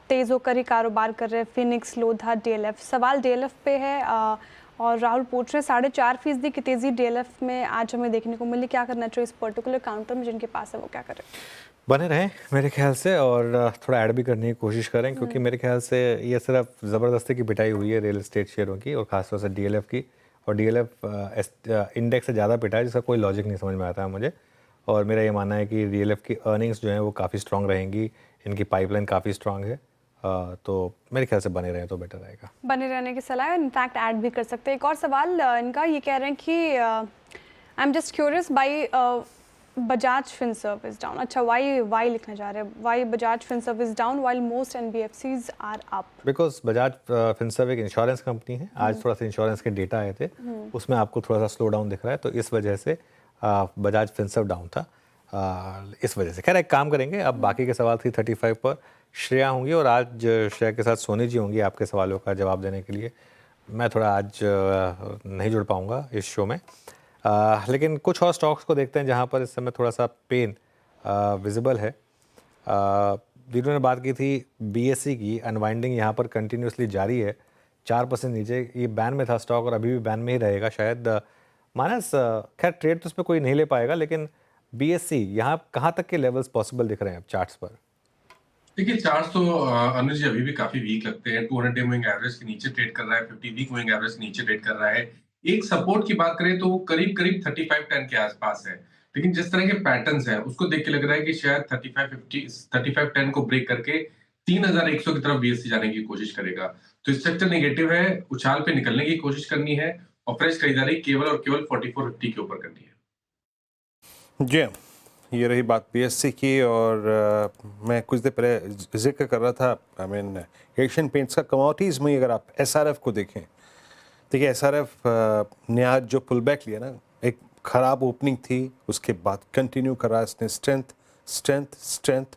तेज़ होकर ही कारोबार कर रहे हैं। Phoenix, Lodha, DLF। सवाल DLF पे है और राहुल पूछ रहे हैं 4.5% की तेज़ी DLF में आज हमें देखने को मिली, क्या करना चाहिए इस पर्टिकुलर काउंटर में? जिनके पास है वो क्या करें? बने रहें मेरे ख्याल से, और थोड़ा ऐड भी करने की कोशिश करें, क्योंकि मेरे ख्याल से ये सिर्फ ज़बरदस्ती की पिटाई हुई है रियल एस्टेट शेयरों की और ख़ासतौर से DLF की। और DLF इंडेक्स से ज़्यादा पिटा है, जिसका कोई लॉजिक नहीं समझ में आता है मुझे। और मेरा ये मानना है कि DLF की अर्निंग्स जो हैं वो काफ़ी स्ट्रॉन्ग रहेंगी, इनकी पाइपलाइन काफ़ी स्ट्रॉन्ग है, तो मेरे ख्याल से बने रहें तो बेटर रहेगा। बने रहने की सलाह है, इनफैक्ट ऐड भी कर सकते हैं। एक और सवाल इनका ये कह रहे हैं कि I am just curious why Bajaj Finserv is down. अच्छा, वाई लिखना चाह रहे हैं, why Bajaj Finserv is down while most NBFCs are up? Because Bajaj Finserv एक इंश्योरेंस कंपनी है। आज थोड़ा सा इंश्योरेंस के डेटा आए थे, उसमें आपको थोड़ा सा स्लो डाउन दिख रहा है, तो इस वजह से बजाज फिनसर्व डाउन था, इस वजह से। खैर एक काम करेंगे, अब बाकी के सवाल 335 पर श्रेया होंगी और आज श्रेया के साथ सोनी जी होंगी आपके सवालों का जवाब देने के लिए। मैं थोड़ा आज नहीं जुड़ पाऊंगा इस शो में, लेकिन कुछ और स्टॉक्स को देखते हैं जहां पर इस समय थोड़ा सा पेन विजिबल है। वीडियो ने बात की थी BSE की, अनवाइंडिंग यहाँ पर कंटिन्यूसली जारी है, 4% नीचे। ये बैन में था स्टॉक और अभी भी बैन में ही रहेगा शायद। मानस, खैर ट्रेड तो उसमें कोई नहीं ले पाएगा, लेकिन BSE यहाँ कहाँ तक के लेवल्स पॉसिबल दिख रहे हैं अब चार्ट्स पर? देखिए चार्ट्स तो अनुज जी अभी भी काफी वीक लगते हैं। 200 डे मूविंग एवरेज के नीचे ट्रेड कर रहा है, 50 वीक मूविंग एवरेज के नीचे ट्रेड कर रहा है। एक सपोर्ट की बात करें तो वो करीब 3510 के आसपास है, लेकिन जिस तरह के पैटर्न्स हैं उसको देख के लग रहा है कि शायद 3510 को ब्रेक करके 3100 की तरफ BSE जाने की कोशिश करेगा। तो स्ट्रक्चर नेगेटिव है, उछाल पे निकलने की कोशिश करनी है और फ्रेश खरीदारी केवल और केवल 4450 के ऊपर करनी है। जी, ये रही बात BSE की। और मैं कुछ देर पहले जिक्र कर रहा था, आई मीन एशियन पेंट्स का कमोडिटीज़ में अगर आप SRF को देखें, देखिए SRF ने आज जो पुल बैक लिया ना, एक ख़राब ओपनिंग थी, उसके बाद कंटिन्यू कर रहा है इसने स्ट्रेंथ।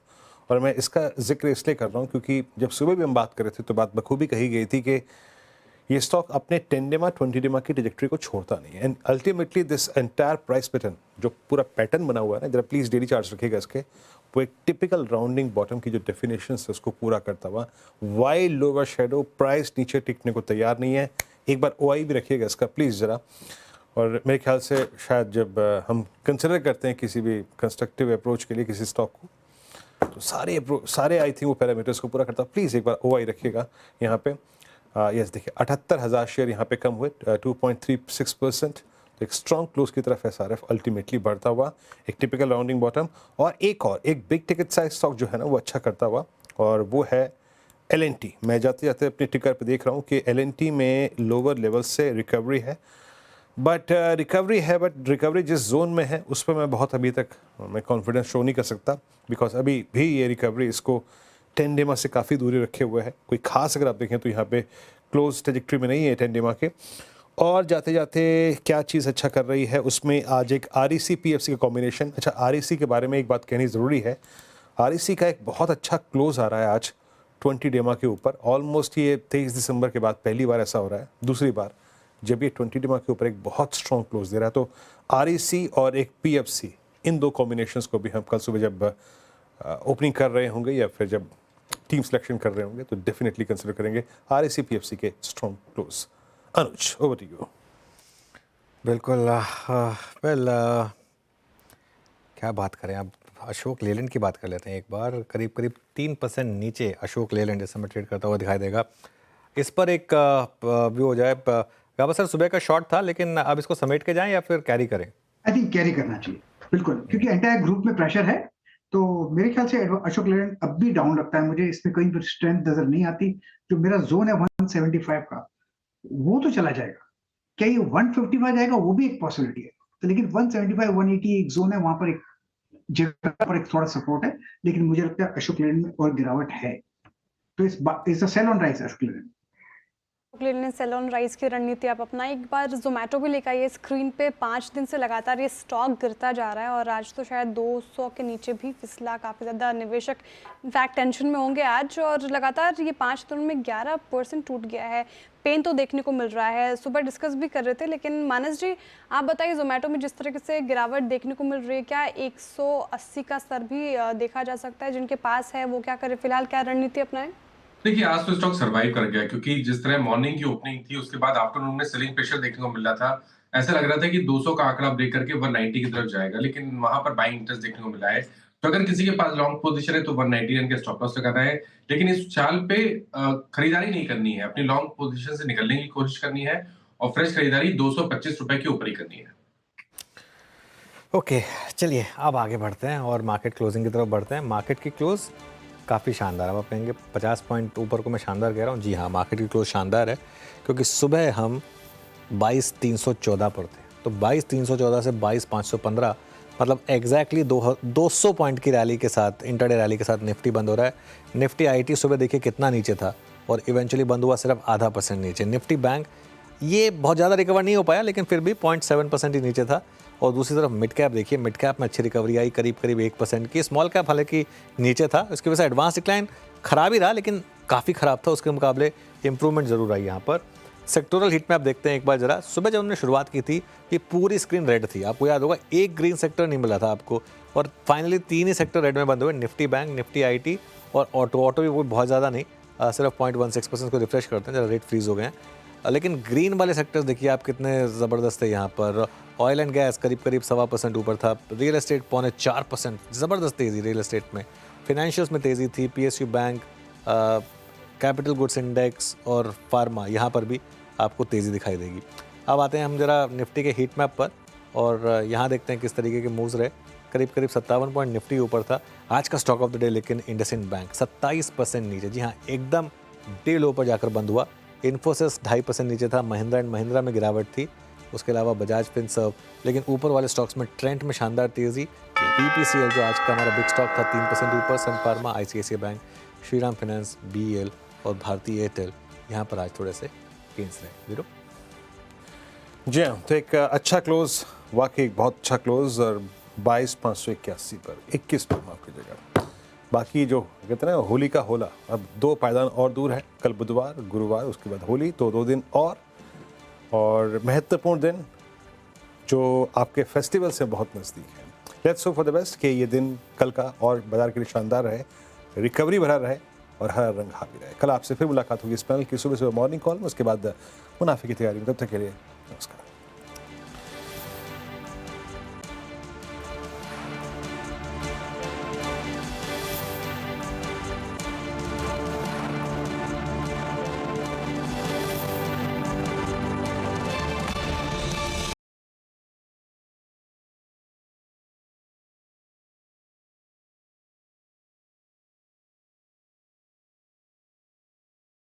और मैं इसका जिक्र इसलिए कर रहा हूँ क्योंकि जब सुबह भी हम बात कर रहे थे तो बात बखूबी कही गई थी कि ये स्टॉक अपने 10 डेमा 20 डेमा की ट्रैजेक्टरी को छोड़ता नहीं है। And ultimately this entire price pattern, जो पूरा पैटर्न बना हुआ है ना, जरा प्लीज़ डेली चार्ट्स रखिएगा इसके, वो एक टिपिकल राउंडिंग बॉटम की जो डेफिनेशन है उसको पूरा करता हुआ, वाई लोअर शेडो प्राइस नीचे टिकने को तैयार नहीं है। एक बार OI भी रखिएगा इसका प्लीज़ ज़रा। और मेरे ख्याल से शायद जब हम कंसिडर करते हैं किसी भी कंस्ट्रक्टिव अप्रोच के लिए किसी स्टॉक को, तो सारे आई थिंक वो पैरामीटर्स को पूरा करता है। प्लीज़ एक बार OI रखिएगा यहाँ पे। यस, देखिए 78,000 शेयर यहाँ पे कम हुए, 2.36%। तो एक स्ट्रॉन्ग क्लोज की तरफ एसआरएफ अल्टीमेटली बढ़ता हुआ, एक टिपिकल राउंडिंग बॉटम और एक बिग टिकट साइज स्टॉक जो है ना वो अच्छा करता हुआ, और वो है एलएनटी। मैं जाते जाते अपने टिकर पे देख रहा हूँ कि एलएनटी में लोअर लेवल से रिकवरी है, बट रिकवरी जिस जोन में है उस पर मैं बहुत अभी तक मैं कॉन्फिडेंस शो नहीं कर सकता, बिकॉज अभी भी ये रिकवरी इसको 10 डेमा से काफ़ी दूरी रखे हुए है। कोई खास अगर आप देखें तो यहाँ पे क्लोज ट्रेजेक्ट्री में नहीं है 10 डेमा के। और जाते जाते क्या चीज़ अच्छा कर रही है उसमें आज एक REC PFC का कॉम्बिनेशन। अच्छा, REC के बारे में एक बात कहनी ज़रूरी है, REC का एक बहुत अच्छा क्लोज आ रहा है आज 20 डेमा के ऊपर। ऑलमोस्ट ये 23 दिसंबर के बाद पहली बार ऐसा हो रहा है, दूसरी बार जब ये 20 डेमा के ऊपर एक बहुत स्ट्रॉन्ग क्लोज दे रहा है। तो REC और एक PFC, इन दो कॉम्बिनेशंस को भी हम कल सुबह जब ओपनिंग कर रहे होंगे या फिर जब टीम सिलेक्शन कर रहे होंगे तो डेफिनेटली कंसिडर करेंगे REC PFC के strong close. Anuj, over to you. बिल्कुल। क्या बात करें, अब अशोक लेलैंड की बात कर लेते हैं एक बार। करीब 3% नीचे अशोक लेलैंड इस समय ट्रेड करता हुआ दिखाई देगा। इस पर एक व्यू हो जाए। गाबा सर, सुबह का शॉर्ट था लेकिन अब इसको समेट के जाएं या फिर कैरी करें? आई थिंक कैरी करना चाहिए बिल्कुल, क्योंकि एंटायर ग्रुप में प्रेशर है। तो मेरे ख्याल से अशोक लेलैंड अब भी डाउन लगता है मुझे, इसमें कहीं पर स्ट्रेंथ नजर नहीं आती। जो मेरा जोन है 175 का, वो तो चला जाएगा। क्या ये 155 जाएगा, वो भी एक पॉसिबिलिटी है। तो लेकिन 175 180 एक जोन है, वहां पर एक जगह पर एक थोड़ा सपोर्ट है, लेकिन मुझे लगता है अशोक लेलैंड में और गिरावट है। तो इस sell on rise Ashok Leyland. ने सेल ऑन राइस की रणनीति आप अपना एक बार जोमेटो भी लेकर आइए स्क्रीन पे। 5 दिन से लगातार ये स्टॉक गिरता जा रहा है और आज तो शायद 200 के नीचे भी फिसला। काफ़ी ज़्यादा निवेशक इनफैक्ट टेंशन में होंगे आज, और लगातार ये 5 दिनों में 11% टूट गया है। पेन तो देखने को मिल रहा है, सुबह डिस्कस भी कर रहे थे। लेकिन मानस जी, आप बताइए, जोमेटो में जिस तरीके से गिरावट देखने को मिल रही है, क्या 180 का स्तर भी देखा जा सकता है? जिनके पास है वो क्या करे, फिलहाल क्या रणनीति अपनाएं? देखिए, आज तो स्टॉक सर्वाइव कर गया, क्योंकि जिस तरह मॉर्निंग की ओपनिंग थी उसके बाद आफ्टरनून में सेलिंग प्रेशर देखने को मिल रहा था। ऐसा लग रहा था कि 200 का आंकड़ा ब्रेक करके 190 की तरफ जाएगा, लेकिन वहां पर बाइंग इंटरेस्ट देखने को मिला है। तो अगर किसी के पास लॉन्ग पोजीशन है तो 190 रन के स्टॉप लॉस लगाना है, लेकिन इस चाल पे खरीदारी नहीं करनी है। अपनी लॉन्ग पोजीशन से निकलने की कोशिश करनी है और फ्रेश खरीदारी 225 रुपए के ऊपर ही करनी है। ओके, चलिए अब आगे बढ़ते हैं और मार्केट क्लोजिंग की तरफ बढ़ते हैं। मार्केट की क्लोज काफ़ी शानदार, अब आप कहेंगे 50 पॉइंट ऊपर को मैं शानदार कह रहा हूँ। जी हाँ, मार्केट की क्लोज शानदार है, क्योंकि सुबह हम 22,314 पर थे। तो 22,314 से 22,515, मतलब एग्जैक्टली 200 पॉइंट की रैली के साथ, इंटरडे रैली के साथ निफ्टी बंद हो रहा है। निफ्टी IT सुबह देखिए कितना नीचे था और इवेंचुअली बंद हुआ सिर्फ 0.5% नीचे। निफ्टी बैंक ये बहुत ज़्यादा रिकवर नहीं हो पाया, लेकिन फिर भी 0.7% ही नीचे था। और दूसरी तरफ मिड कैप देखिए, मिड कैप में अच्छी रिकवरी आई, करीब 1% की। स्मॉल कैप हालांकि नीचे था, उसकी वजह से एडवांस डिक्लाइन खराब ही रहा, लेकिन काफ़ी ख़राब था। उसके मुकाबले इंप्रूवमेंट ज़रूर आई यहाँ पर। सेक्टोरल हिट में आप देखते हैं एक बार ज़रा। सुबह जब हमने शुरुआत की थी ये पूरी स्क्रीन रेड थी, आपको याद होगा, एक ग्रीन सेक्टर नहीं मिला था आपको, और फाइनली 3 ही सेक्टर रेड में बंद हुए, निफ्टी बैंक, निफ्टी IT और ऑटो भी कोई बहुत ज़्यादा नहीं, सिर्फ 0.16% को रिफ्रेश करते हैं, जरा रेट फ्रीज हो गए हैं। लेकिन ग्रीन वाले सेक्टर्स देखिए आप कितने ज़बरदस्त है यहाँ पर। ऑयल एंड गैस करीब 1.25% ऊपर था। रियल एस्टेट 0.4%, ज़बरदस्त तेज़ी रियल एस्टेट में। फिनेंशियल्स में तेज़ी थी, PSU bank, capital goods index और फार्मा, यहाँ पर भी आपको तेज़ी दिखाई देगी। अब आते हैं हम जरा निफ्टी के हीट मैप पर और यहाँ देखते हैं किस तरीके के मूव्स रहे। करीब 57 पॉइंट निफ्टी ऊपर था। आज का स्टॉक ऑफ द डे लेकिन इंडसइंड बैंक 27% नीचे, जी हाँ, एकदम डे लो पर जाकर बंद हुआ। इन्फोसिस 2.5% नीचे था। महिंद्रा एंड महिंद्रा में गिरावट थी। उसके अलावा बजाज फिनसर्व, लेकिन ऊपर वाले स्टॉक्स में ट्रेंड में शानदार तेज़ी। BPCL जो आज का हमारा बिग स्टॉक था 3% ऊपर। Sun Pharma, ICICI bank, Shriram finance, BEL और भारती एयरटेल यहाँ पर आज थोड़े से गेंस रहे। वीरो जी हाँ, तो एक अच्छा क्लोज, वाकई एक बहुत अच्छा क्लोज, और 22,581 पर 21 पर माफ कीजिएगा। बाकी जो कहते हैं ना होली का होला, अब 2 पायदान और दूर है। कल बुधवार, गुरुवार, उसके बाद होली, तो 2 दिन और महत्वपूर्ण दिन जो आपके फेस्टिवल से बहुत नज़दीक है। Let's hope for the best कि ये दिन कल का और बाजार के लिए शानदार रहे, रिकवरी भरा रहे और हरा रंग हावी रहे। कल आपसे फिर मुलाकात होगी इस पैनल की सुबह मॉर्निंग कॉल में, उसके बाद मुनाफे की तैयारी में। तब तक के लिए नमस्कार।